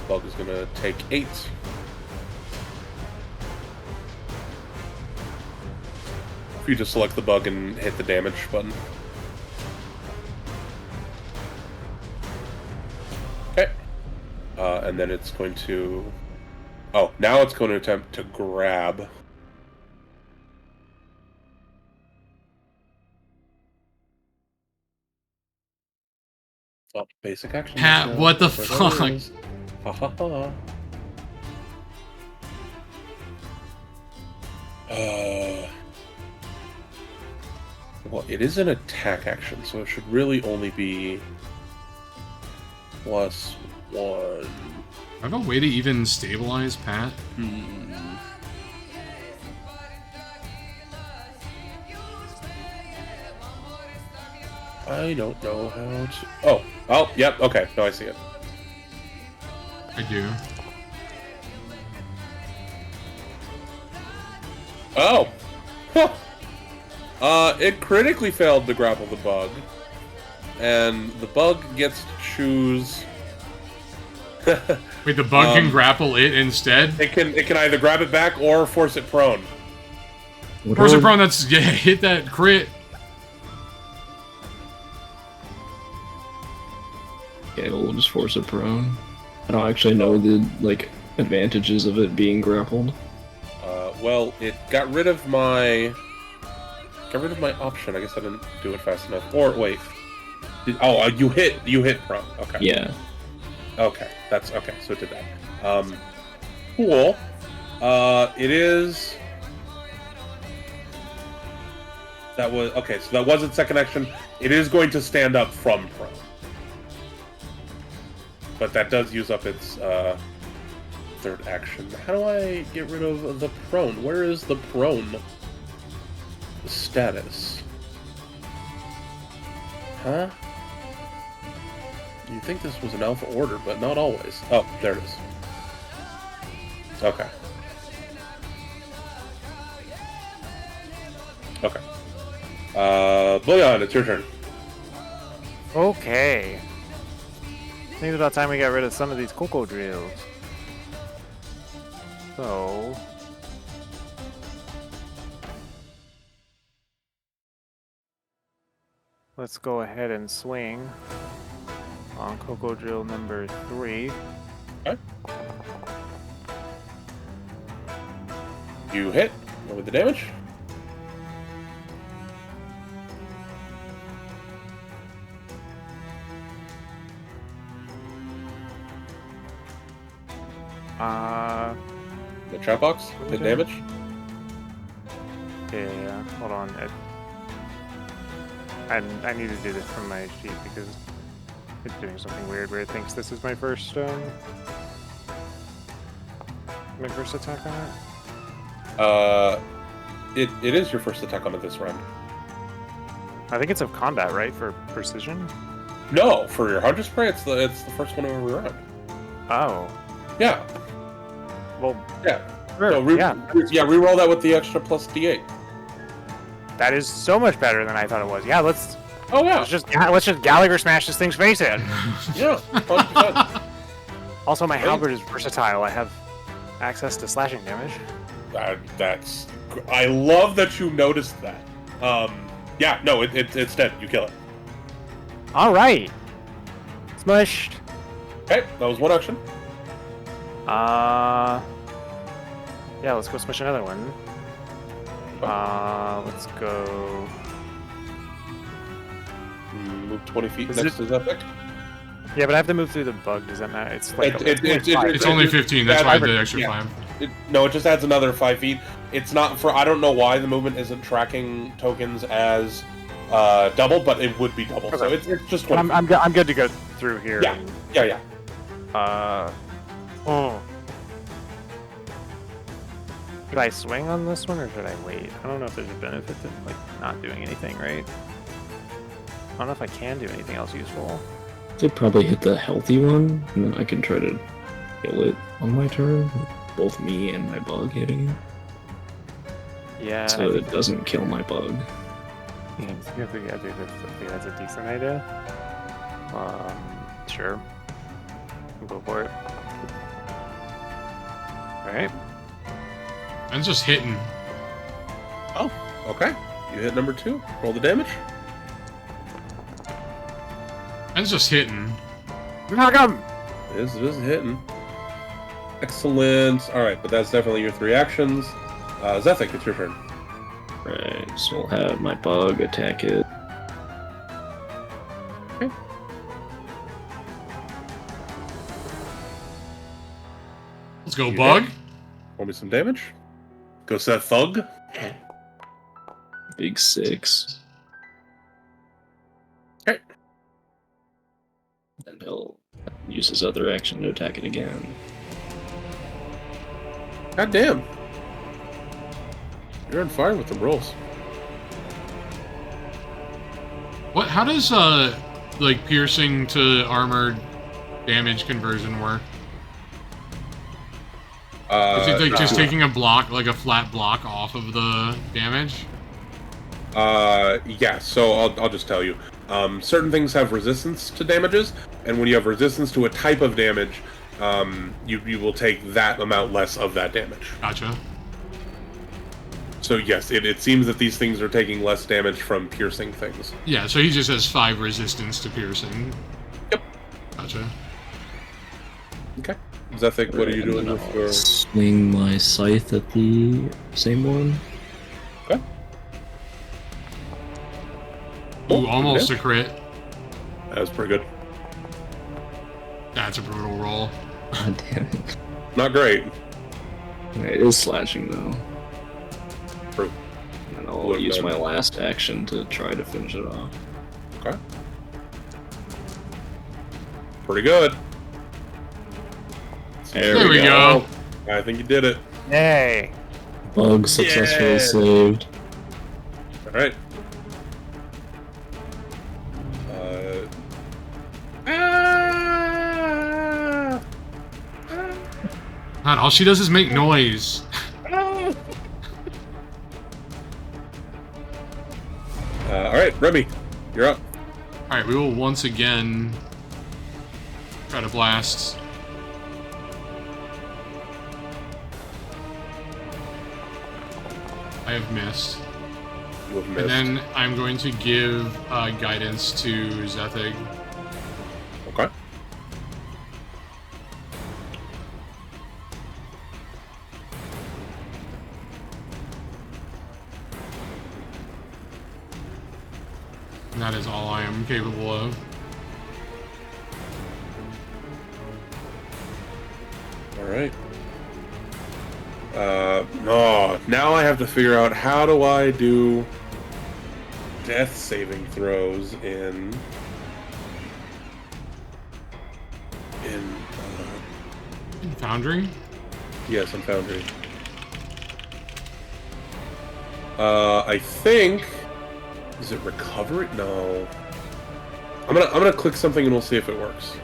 Bug is going to take 8. If you just select the bug and hit the damage button. Okay. And then it's going to... Oh, now it's going to attempt to grab. Oh, basic action.
Pat,
Yeah,
what the
that's what
fuck?
it is. Ha ha ha. Well, it is an attack action, so it should really only be +1.
I have a way to even stabilize Pat?
I don't know how to... Oh, yep, okay. No, I see it.
I do.
Oh! Huh. It critically failed to grapple the bug. And the bug gets to choose...
Wait, the bug can grapple it instead?
It can either grab it back or force it prone.
Force it prone, that's... Yeah, hit that crit.
Yeah, we'll just force it prone. I don't actually know the, like, advantages of it being grappled.
Well, it got rid of my option. I guess I didn't do it fast enough. Or wait, you hit prone. Okay.
Yeah.
Okay, that's okay. So it did that. Cool. It is. That was okay. So that wasn't second action. It is going to stand up from prone, but that does use up its third action. How do I get rid of the prone? Where is the prone status? Huh? You'd think this was an alpha order, but not always. Oh, there it is. Okay. Okay. Bullion, it's your turn.
Okay. I think it's about time we got rid of some of these cocoa drills. So... let's go ahead and swing on Cocoa Drill number 3.
Okay. You hit. Roll with the damage. The trap box. Hit damage.
Yeah. Hold on. I need to do this from my sheet because it's doing something weird where it thinks this is my first attack on it.
It is your first attack on it this round.
I think it's of combat, right, for precision?
No, for your hunter spray, it's the first one over round.
Oh.
Yeah.
Well,
Yeah.
sure,
So reroll that with the extra plus d8.
that is so much better than I thought it was. Yeah, let's just Gallagher smash this thing's face in.
Yeah. 100%.
Also, my halberd is versatile. I have access to slashing damage.
That's. I love that you noticed that. Yeah. No, it's dead. You kill it.
All right. Smushed.
Okay, that was one action.
Yeah, let's go smush another one. Let's go.
Move 20 feet
Is
next to Zephyr.
Yeah, but I have to move through the bug. Does that matter? It's like
It's only 15. That's why I did the extra 5.
No, it just adds another 5 feet. It's not for. I don't know why the movement isn't tracking tokens as double, but it would be double.
Okay.
So it's just 20.
I'm good to go through here.
Yeah. Yeah.
Oh. Should I swing on this one or should I wait? I don't know if there's a benefit to like not doing anything, right? I don't know if I can do anything else useful.
I'd probably hit the healthy one, and then I can try to kill it on my turn. Both me and my bug hitting it.
Yeah.
So it doesn't kill my bug.
I think that's a decent idea. Sure. We'll go for it. Alright.
I'm just hitting.
Oh, okay. You hit number 2. Roll the damage.
I'm just hitting.
Knock him!
It is hitting. Excellent. All right, but that's definitely your 3 actions. Zephyr, it's your turn.
Right, so I'll have my bug attack it.
Okay.
Let's go, bug.
Roll me some damage. Go set thug.
Big 6.
Okay.
And he'll use his other action to attack it again.
God damn. You're on fire with the rolls.
What? How does like piercing to armored damage conversion work? Is it like just taking a block, like a flat block, off of the damage?
Yeah. So I'll just tell you. Certain things have resistance to damages, and when you have resistance to a type of damage, you will take that amount less of that damage.
Gotcha.
So yes, it seems that these things are taking less damage from piercing things.
Yeah, so he just has 5 resistance to piercing.
Yep.
Gotcha.
Okay. Zephyr, what are you doing with your...
Swing my scythe at the same one.
Okay.
Ooh, almost a crit.
That was pretty good.
That's a brutal roll.
God damn it.
Not great.
It is slashing though.
True.
And I'll use my last action to try to finish it off.
Okay. Pretty good.
There we go.
I think you did it.
Yay!
Bug successfully
Yeah.
saved.
All right.
God, all she does is make noise.
All right, Remy, you're up.
Alright, we will once again try to blast. I have missed.
You have missed.
And then I'm going to give guidance to Zethig.
Okay.
that is all I am capable of.
All right. No. Now I have to figure out how do I do death saving throws in
Foundry?
yes, in Foundry. I think is it recover it? No. I'm gonna click something and we'll see if it works.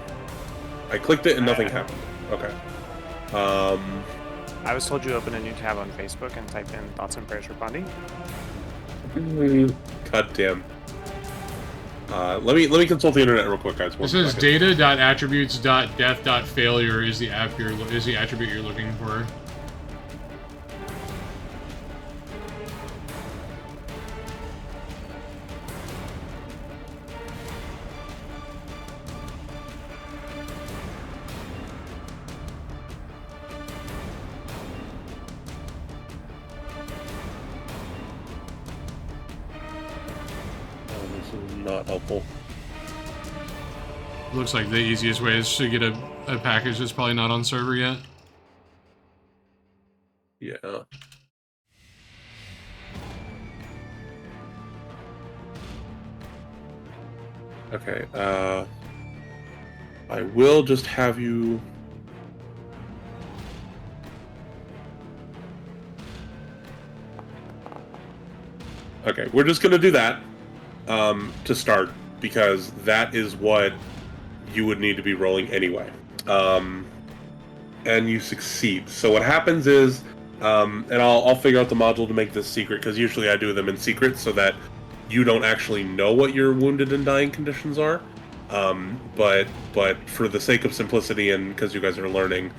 I clicked it and nothing happened. Okay.
I was told you open a new tab on Facebook and type in thoughts and prayers for Pondy.
God damn. Let me consult the internet real quick, guys.
This is data.attributes.death.failure is the attribute you're looking for.
Not helpful.
Looks like the easiest way is to get a package that's probably not on server yet.
Yeah. Okay, I will just have you... Okay, we're just gonna do that, to start, because that is what you would need to be rolling anyway. And you succeed. So what happens is, and I'll figure out the module to make this secret, because usually I do them in secret so that you don't actually know what your wounded and dying conditions are. But for the sake of simplicity and because you guys are learning,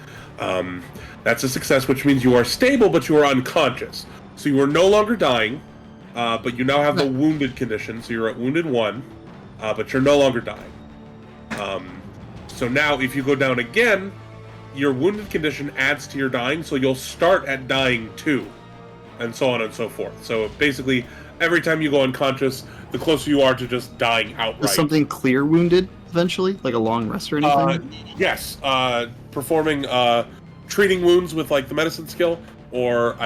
that's a success, which means you are stable, but you are unconscious. So you are no longer dying, but you now have the wounded condition, so you're at wounded 1, but you're no longer dying. So now if you go down again, your wounded condition adds to your dying, so you'll start at dying 2, and so on and so forth. So basically, every time you go unconscious, the closer you are to just dying outright.
Is something clear wounded eventually? Like a long rest or anything?
Yes. Performing treating wounds with like the medicine skill, or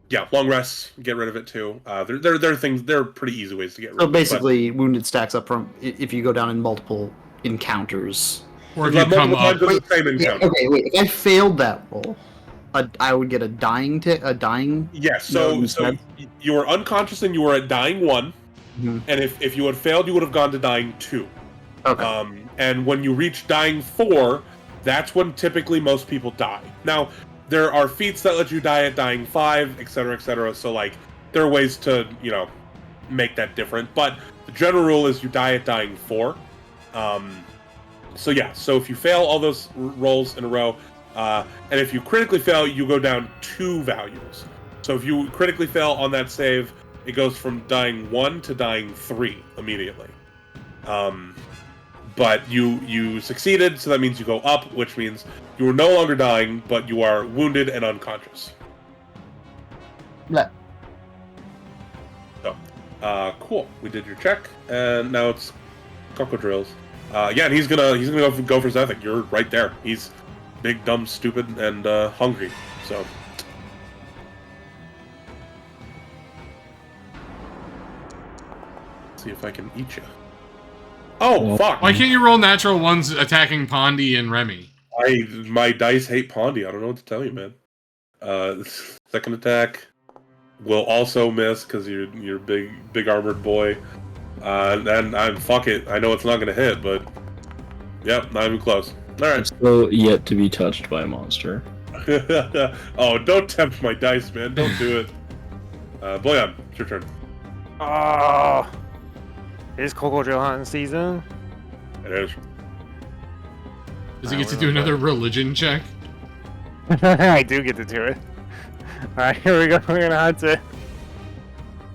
yeah, long rests, get rid of it too. There are things, they're pretty easy ways to get rid
So
of it.
basically, wounded stacks up from if you go down in multiple encounters.
Or if you come up...
The same encounter.
Okay, wait. If I failed that roll, I would get a dying
Yes, so you were unconscious and you were at dying 1,
Mhm.
and if you had failed, you would have gone to dying 2.
Okay.
And when you reach dying 4, that's when typically most people die. Now, there are feats that let you die at dying 5, etc., etc. So, like, there are ways to, make that different. But the general rule is you die at dying 4. So yeah, so if you fail all those rolls in a row, and if you critically fail, you go down 2 values. So if you critically fail on that save, it goes from dying 1 to dying 3 immediately. But you succeeded, so that means you go up, which means you are no longer dying, but you are wounded and unconscious.
Yeah.
So, cool. We did your check, and now it's Cocodrills. Yeah, and he's gonna go for Zethik. You're right there. He's big, dumb, stupid, and hungry. So. See if I can eat you. Oh, fuck!
Why can't you roll natural ones attacking Pondy and Remy?
My dice hate Pondy. I don't know what to tell you, man. Second attack will also miss because you're big armored boy. And I'm fuck it. I know it's not gonna hit, but yep, not even close. All right.
Still yet to be touched by a monster.
Oh, don't tempt my dice, man. Don't do it. Boyan, it's your turn.
Oh, it's crocodile hunting season.
It is.
Does he get to do another religion check?
I do get to do it. Alright, here we go. We're gonna hunt it.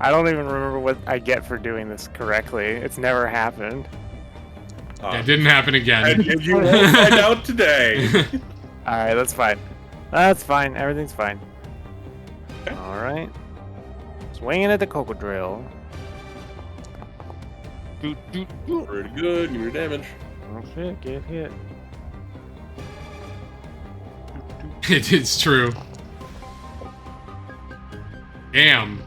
I don't even remember what I get for doing this correctly. It's never happened.
It didn't happen again.
And you won't find out today.
Alright, that's fine. That's fine. Everything's fine.
Okay.
Alright. Swinging at the crocodile.
Pretty good. Give me your damage.
Oh shit, get hit.
It's true. Damn.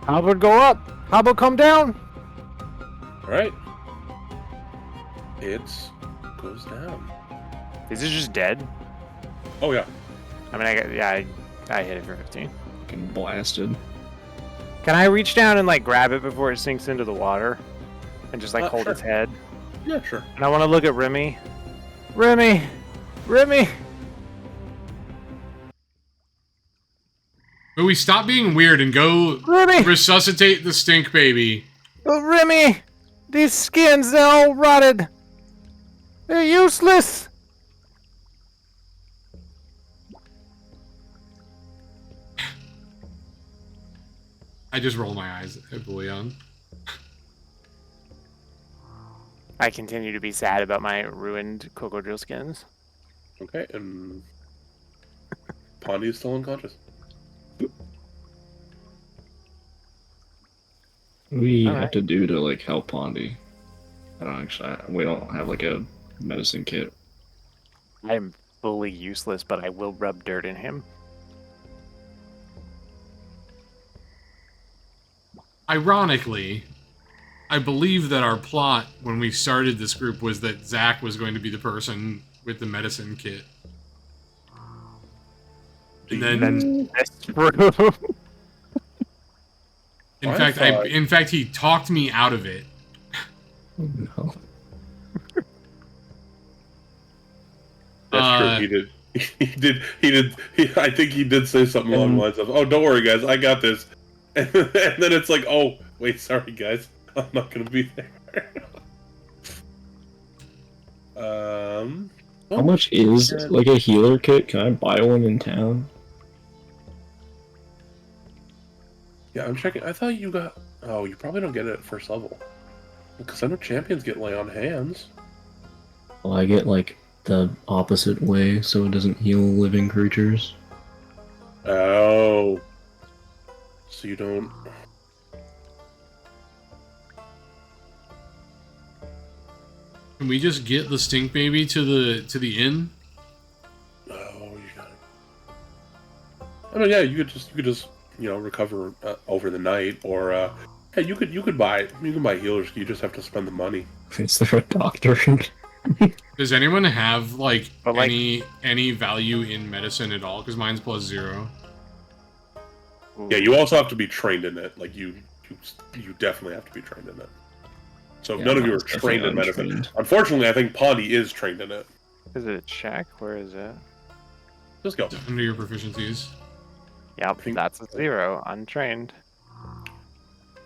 How about go up? How about come down?
All right. It goes down.
Is it just dead?
Oh yeah.
I mean, I hit it for 15.
Fucking blasted.
Can I reach down and like grab it before it sinks into the water, and just like hold
Sure.
its head?
Yeah, sure.
And I want to look at Remy. Remy.
But we stop being weird and go
Remy.
resuscitate the stink baby.
Oh, Remy. These skins, they're all rotted. They're useless.
I just roll my eyes at Bullion.
I continue to be sad about my ruined Cocodrill skins.
Okay, and Pondy is still unconscious.
What do we
All
have
right.
to do to like help Pondy? We don't have like a medicine kit.
I'm fully useless, but I will rub dirt in him.
Ironically, I believe that our plot when we started this group was that Zach was going to be the person with the medicine kit. And then,
That's true.
in fact, he talked me out of it.
No.
That's true. He did. I think he did say something along the lines of, "Oh, don't worry, guys, I got this." And then it's like, "Oh, wait, sorry, guys, I'm not gonna be there."
How much is like a healer kit? Can I buy one in town?
Yeah, I'm checking. I thought you got. Oh, you probably don't get it at first level, because I know champions get lay on hands.
Well, I get like the opposite way, so it doesn't heal living creatures.
Oh, so you don't.
Can we just get the stink baby to the inn?
Oh, you got it. I mean, yeah, you could just recover over the night, or yeah, you can buy healers. You just have to spend the money.
Is there a doctor?
Does anyone have like
But, like-
any value in medicine at all? Because mine's +0.
Yeah, you also have to be trained in it. Like you definitely have to be trained in it. So if
Yeah,
none of you are
mine's definitely
trained in medicine.
untrained.
Unfortunately, I think Pondy is trained in it.
Is it a check? Where is it?
Just go.
Under your proficiencies.
Yep,
think-
that's a 0. Untrained.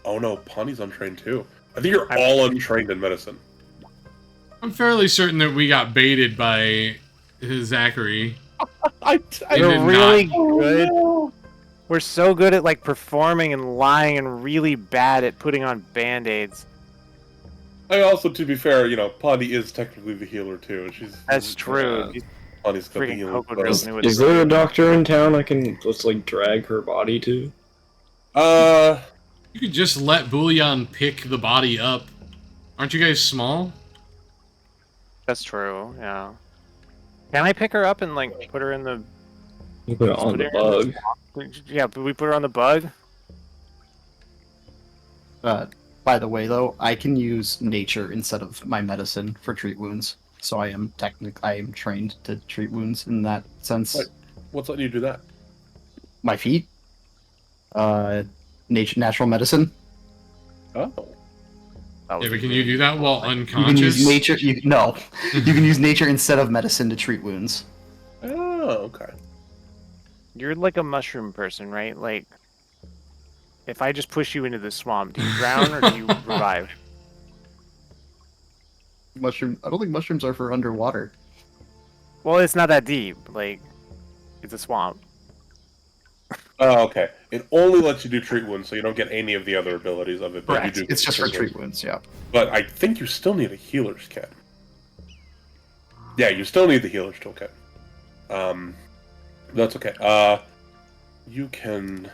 Oh no, Pondy's untrained too. I think you're
I'm-
all untrained in medicine.
I'm fairly certain that we got baited by Zachary.
I
did
We're
not-
really good. We're so good at like performing and lying, and really bad at putting on band-aids.
also, to be fair, Pondy is technically the healer too. And she's
That's true.
Yeah.
These
Pondy's got the
freaking
healing.
Cocodrills knew what
Is
they were
there a
doing.
doctor in town I can just like drag her body to?
You could just let Bullion pick the body up. Aren't you guys small?
That's true. Yeah. Can I pick her up and like put her in the?
You put it on
put
the
her in
bug.
Yeah, but we put her on the bug.
By the way, though, I can use nature instead of my medicine for treat wounds. So I am trained to treat wounds in that sense.
Right. What's letting you do that?
My feet, natural medicine.
Oh.
That
Yeah,
was
but can you do that while
You can
unconscious?
use nature. You can use nature instead of medicine to treat wounds.
Oh, okay.
You're like a mushroom person, right? Like, if I just push you into the swamp, do you drown or do you revive?
Mushroom. I don't think mushrooms are for underwater.
Well, it's not that deep. Like, it's a swamp.
Oh, okay. It only lets you do treat wounds, so you don't get any of the other abilities of it. But
Correct.
you do
It's just for
wounds.
treat wounds. Yeah.
But I think you still need a healer's kit. Yeah, you still need the healer's toolkit. That's okay. You can.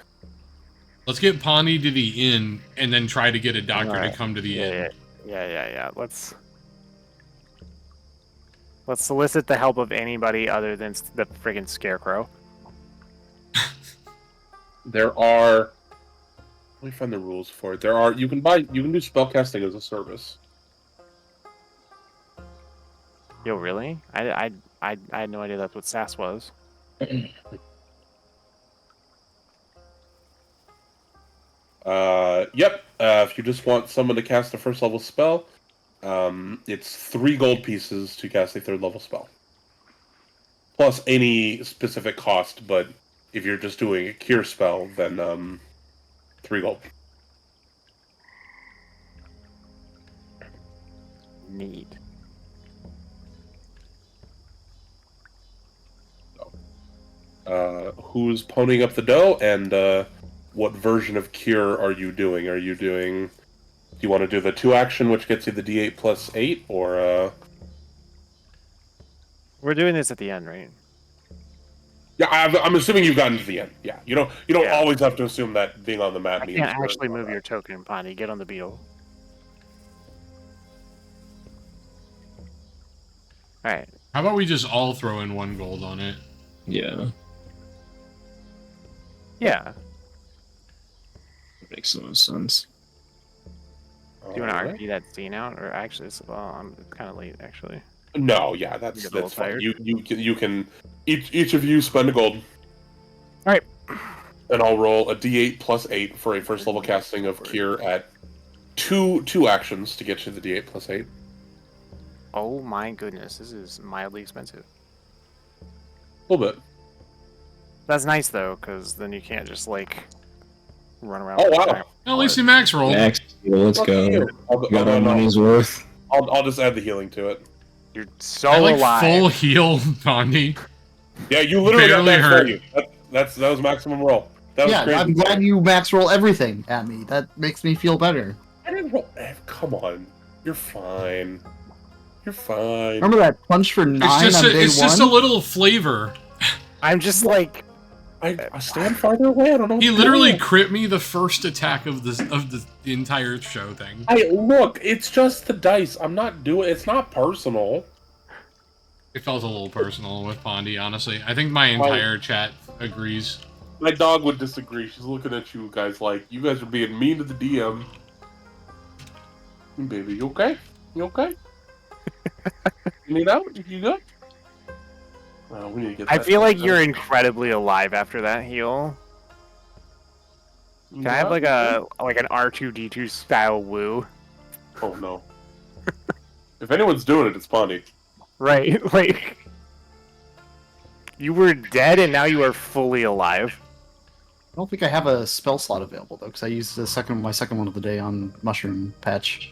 Let's get Pawnee to the inn and then try to get a doctor to
Alright.
come to the inn.
Yeah. Let's solicit the help of anybody other than the friggin' scarecrow.
There are. Let me find the rules for it. There are. You can do spellcasting as a service.
Yo, really? I had no idea that's what SAS was.
Yep. If you just want someone to cast a first level spell, it's 3 gold pieces to cast a 3rd level spell. Plus any specific cost, but if you're just doing a cure spell, then 3 gold.
Neat.
Who's ponying up the dough, and what version of cure are you doing? Are you doing? Do you want to do the 2 action, which gets you the D8 plus 8, or?
We're doing this at the end, right?
Yeah, I'm assuming you've gotten to the end. Yeah, you don't
Yeah.
always have to assume that being on the map
I
means
can't
you're
actually
in
move
combat.
your token, Pawnee. Get on the beetle. Alright.
How about we just all throw in 1 gold on it?
Yeah,
Yeah.
makes so much sense.
Do you want to
Alright.
RP that scene out? Or actually, I'm kind of late, actually.
No, yeah, that's
Get a little
fine.
tired.
You can each of you spend a gold.
Alright.
And I'll roll a D8 plus 8 for a first level casting of cure at two actions to get you the D8 plus 8.
Oh my goodness, this is mildly expensive.
A little bit.
That's nice though, because then you can't just like run around.
Oh
all the
wow!
time.
At least you max roll.
Max, let's
Fuck
go.
you.
We got our money's worth.
I'll just add the healing to it.
You're so
I like
alive.
full heal, Pawnee.
Yeah, you literally got
Barely
that
hurt.
for you. That was maximum roll. That was
Yeah,
crazy.
I'm glad you max roll everything at me. That makes me feel better.
I didn't roll. Come on, you're fine. You're fine.
Remember that punch for 9
It's
on day
it's
1?
just a little flavor.
I'm just like,
I stand farther away. I don't know.
He
what's
literally
going on.
crit me the first attack of the entire show thing.
Look. It's just the dice. I'm not doing. It's not personal.
It felt a little personal with Pondy, honestly. I think my entire chat agrees.
My dog would disagree. She's looking at you guys like you guys are being mean to the DM. Baby, you okay? You okay? You need out? You good? Well, we need to get.
I
that
feel like
done.
you're incredibly alive after that heal. Can I have like an R2D2 style woo?
Oh no. If anyone's doing it, it's Pondy.
Right, like you were dead and now you are fully alive.
I don't think I have a spell slot available though, because I used my second one of the day on Mushroom Patch.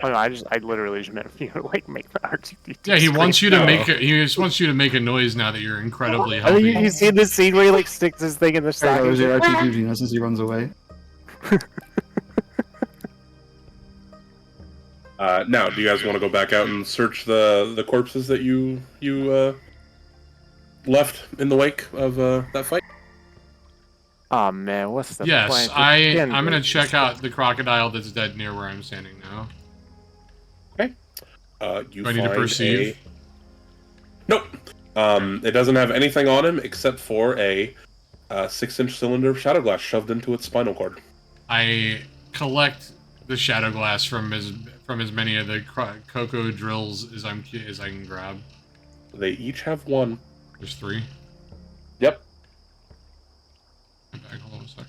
Oh no, I literally just meant you to like make the R2D2.
Yeah, he wants you to
No.
he just wants you to make a noise now that you're incredibly
I mean,
healthy.
you see the scene where he like sticks his thing in the
Sorry,
socket.
there's your R2D2 since he runs away.
Now, do you guys want to go back out and search the corpses that you left in the wake of that fight?
Oh man, what's the
Yes,
plan?
I'm gonna check out the crocodile that's dead near where I'm standing now.
You
Do I need to
find
perceive?
Nope. It doesn't have anything on him except for a 6-inch cylinder of shadow glass shoved into its spinal cord.
I collect the shadow glass from as many of the cocoa drills as I can grab.
They each have 1.
There's 3.
Yep.
Back, hold on a sec.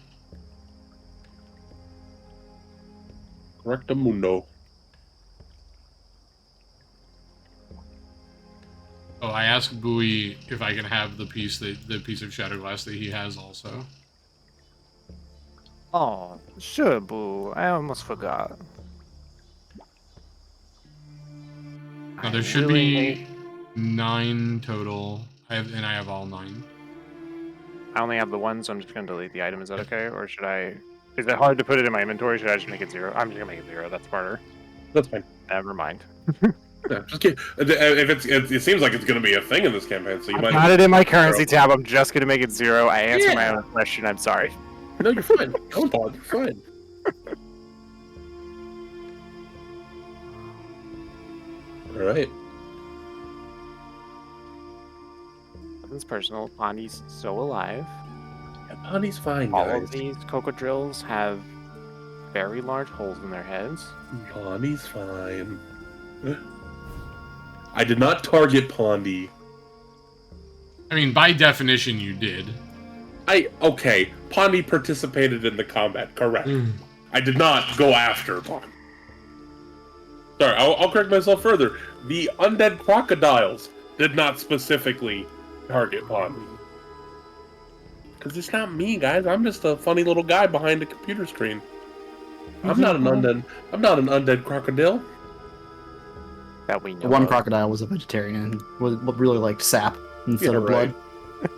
Rectamundo.
Oh, I asked Bowie if I can have the piece of shadow glass that he has also.
Oh, sure, boo. I almost forgot.
Now there should be 9 total. I have all 9.
I only have the one, so I'm just gonna delete the item. Is that okay, or should I? Is it hard to put it in my inventory? Should I just make it 0? I'm just gonna make it 0. That's smarter.
That's fine.
Never mind.
Yeah, just kidding. If it seems like it's going to be a thing in this campaign, so you
I
might.
got it in my currency tab. I'm just gonna make it 0. I answered my own question. I'm sorry.
No, you're fine. Don't bother. You're fine. All right.
Nothing's personal. Pondy's still alive.
Yeah, Bonnie's fine,
All
guys.
of these cocodrills have very large holes in their heads.
Bonnie's fine. I did not target Pondy.
I mean, by definition, you did.
Okay. Pondy participated in the combat, correct. I did not go after Pondy. Sorry, I'll correct myself further. The undead crocodiles did not specifically target Pondy. Because it's not me, guys. I'm just a funny little guy behind a computer screen. I'm not an undead crocodile.
That we know.
The one
of.
crocodile was a vegetarian and really liked sap instead
Yeah,
of blood.
right.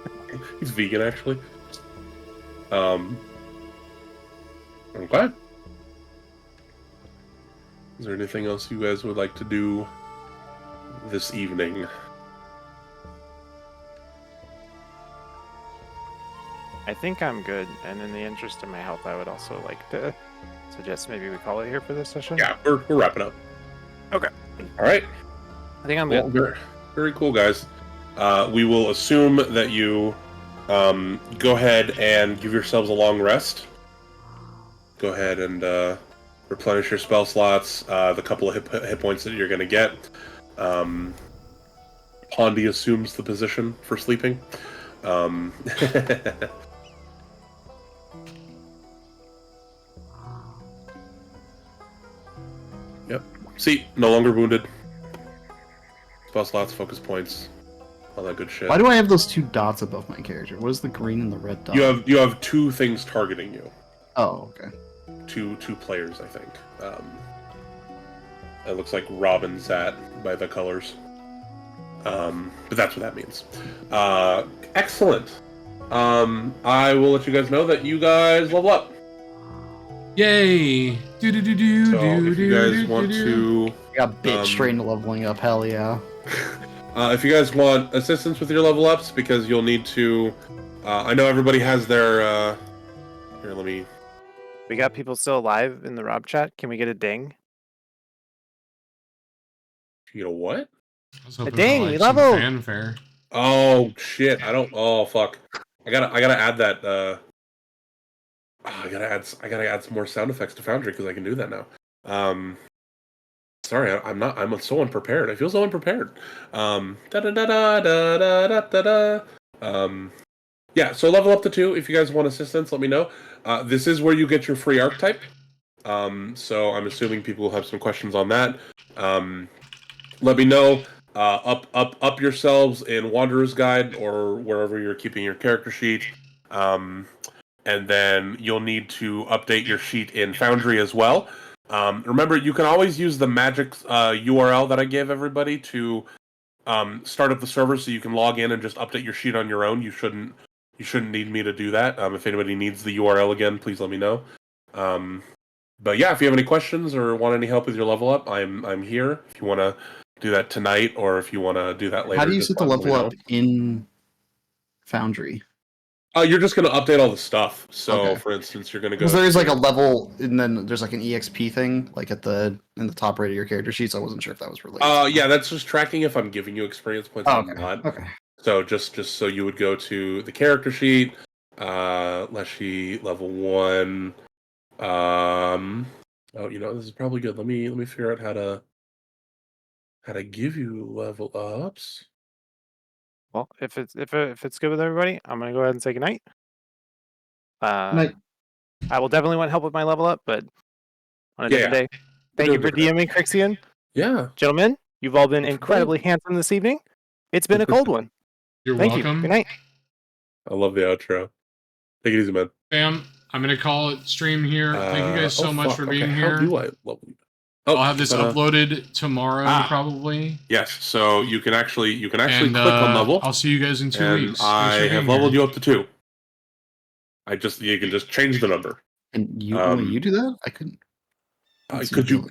He's vegan, actually. Okay. Is there anything else you guys would like to do this evening?
I think I'm good, and in the interest of my health, I would also like to suggest maybe we call it here for this session.
Yeah, we're wrapping up.
Okay.
All right.
I think I'm
Well,
good.
very, very cool, guys. We will assume that you go ahead and give yourselves a long rest. Go ahead and replenish your spell slots, the couple of hit points that you're going to get. Pondy assumes the position for sleeping. Yep. See, no longer wounded. Spell slots, focus points, all that good shit.
Why do I have those two dots above my character? What is the green and the red dot?
You have two things targeting you.
Oh, okay.
Two players, I think. It looks like Robin sat by the colors. But that's what that means. Excellent. I will let you guys know that you guys level up.
Yay!
So if you guys want to,
I got bit straight into leveling up. Hell yeah.
if you guys want assistance with your level ups, because you'll need to. I know everybody has their. Here, let me.
We got people still alive in the Rob chat. Can we get a ding?
You know what?
I was hoping
Dang,
for,
we
like, some
leveled!
fanfare.
Oh shit! I don't. Oh fuck! I gotta add that. I gotta add some more sound effects to Foundry because I can do that now. Sorry, I'm so unprepared. I feel so unprepared. Da da da da da da da da. Yeah. So level up to 2. If you guys want assistance, let me know. This is where you get your free archetype. So I'm assuming people will have some questions on that. Let me know. Up yourselves in Wanderer's Guide or wherever you're keeping your character sheet. And then you'll need to update your sheet in Foundry as well. Remember, you can always use the magic URL that I gave everybody to start up the server, so you can log in and just update your sheet on your own. You shouldn't need me to do that. If anybody needs the URL again, please let me know. But yeah, if you have any questions or want any help with your level up, I'm here. If you want to do that tonight, or if you want to do that later.
How do you
just
set the
let me
level
know.
up in Foundry?
You're just going to update all the stuff. So,
Okay.
for instance, you're going to go.
Because there is like a level, and then there's like an EXP thing, like in the top right of your character sheet. So I wasn't sure if that was related.
Yeah, that's just tracking if I'm giving you experience points
Oh,
or
okay.
not.
Okay.
So just so you would go to the character sheet, Leshy level 1. Oh, this is probably good. Let me figure out how to give you level ups.
Well, if it's good with everybody, I'm gonna go ahead and say goodnight.
Night.
I will definitely want help with my level up, but on a different day. Thank you for DMing, Crixian.
Yeah.
Gentlemen, you've all been
Thanks for
incredibly handsome this evening. It's been a cold one.
You're
Thank
welcome.
you. Good night.
I love the outro. Take it easy, man.
Bam. I'm going to call it stream here. Thank you guys so much for being here.
How do I level you?
I'll have this uploaded tomorrow, probably.
Yes, so you can actually click on level.
I'll see you guys in 2 weeks.
I have leveled you up to 2. You can just change the number.
And only you do that? I couldn't.
Could you?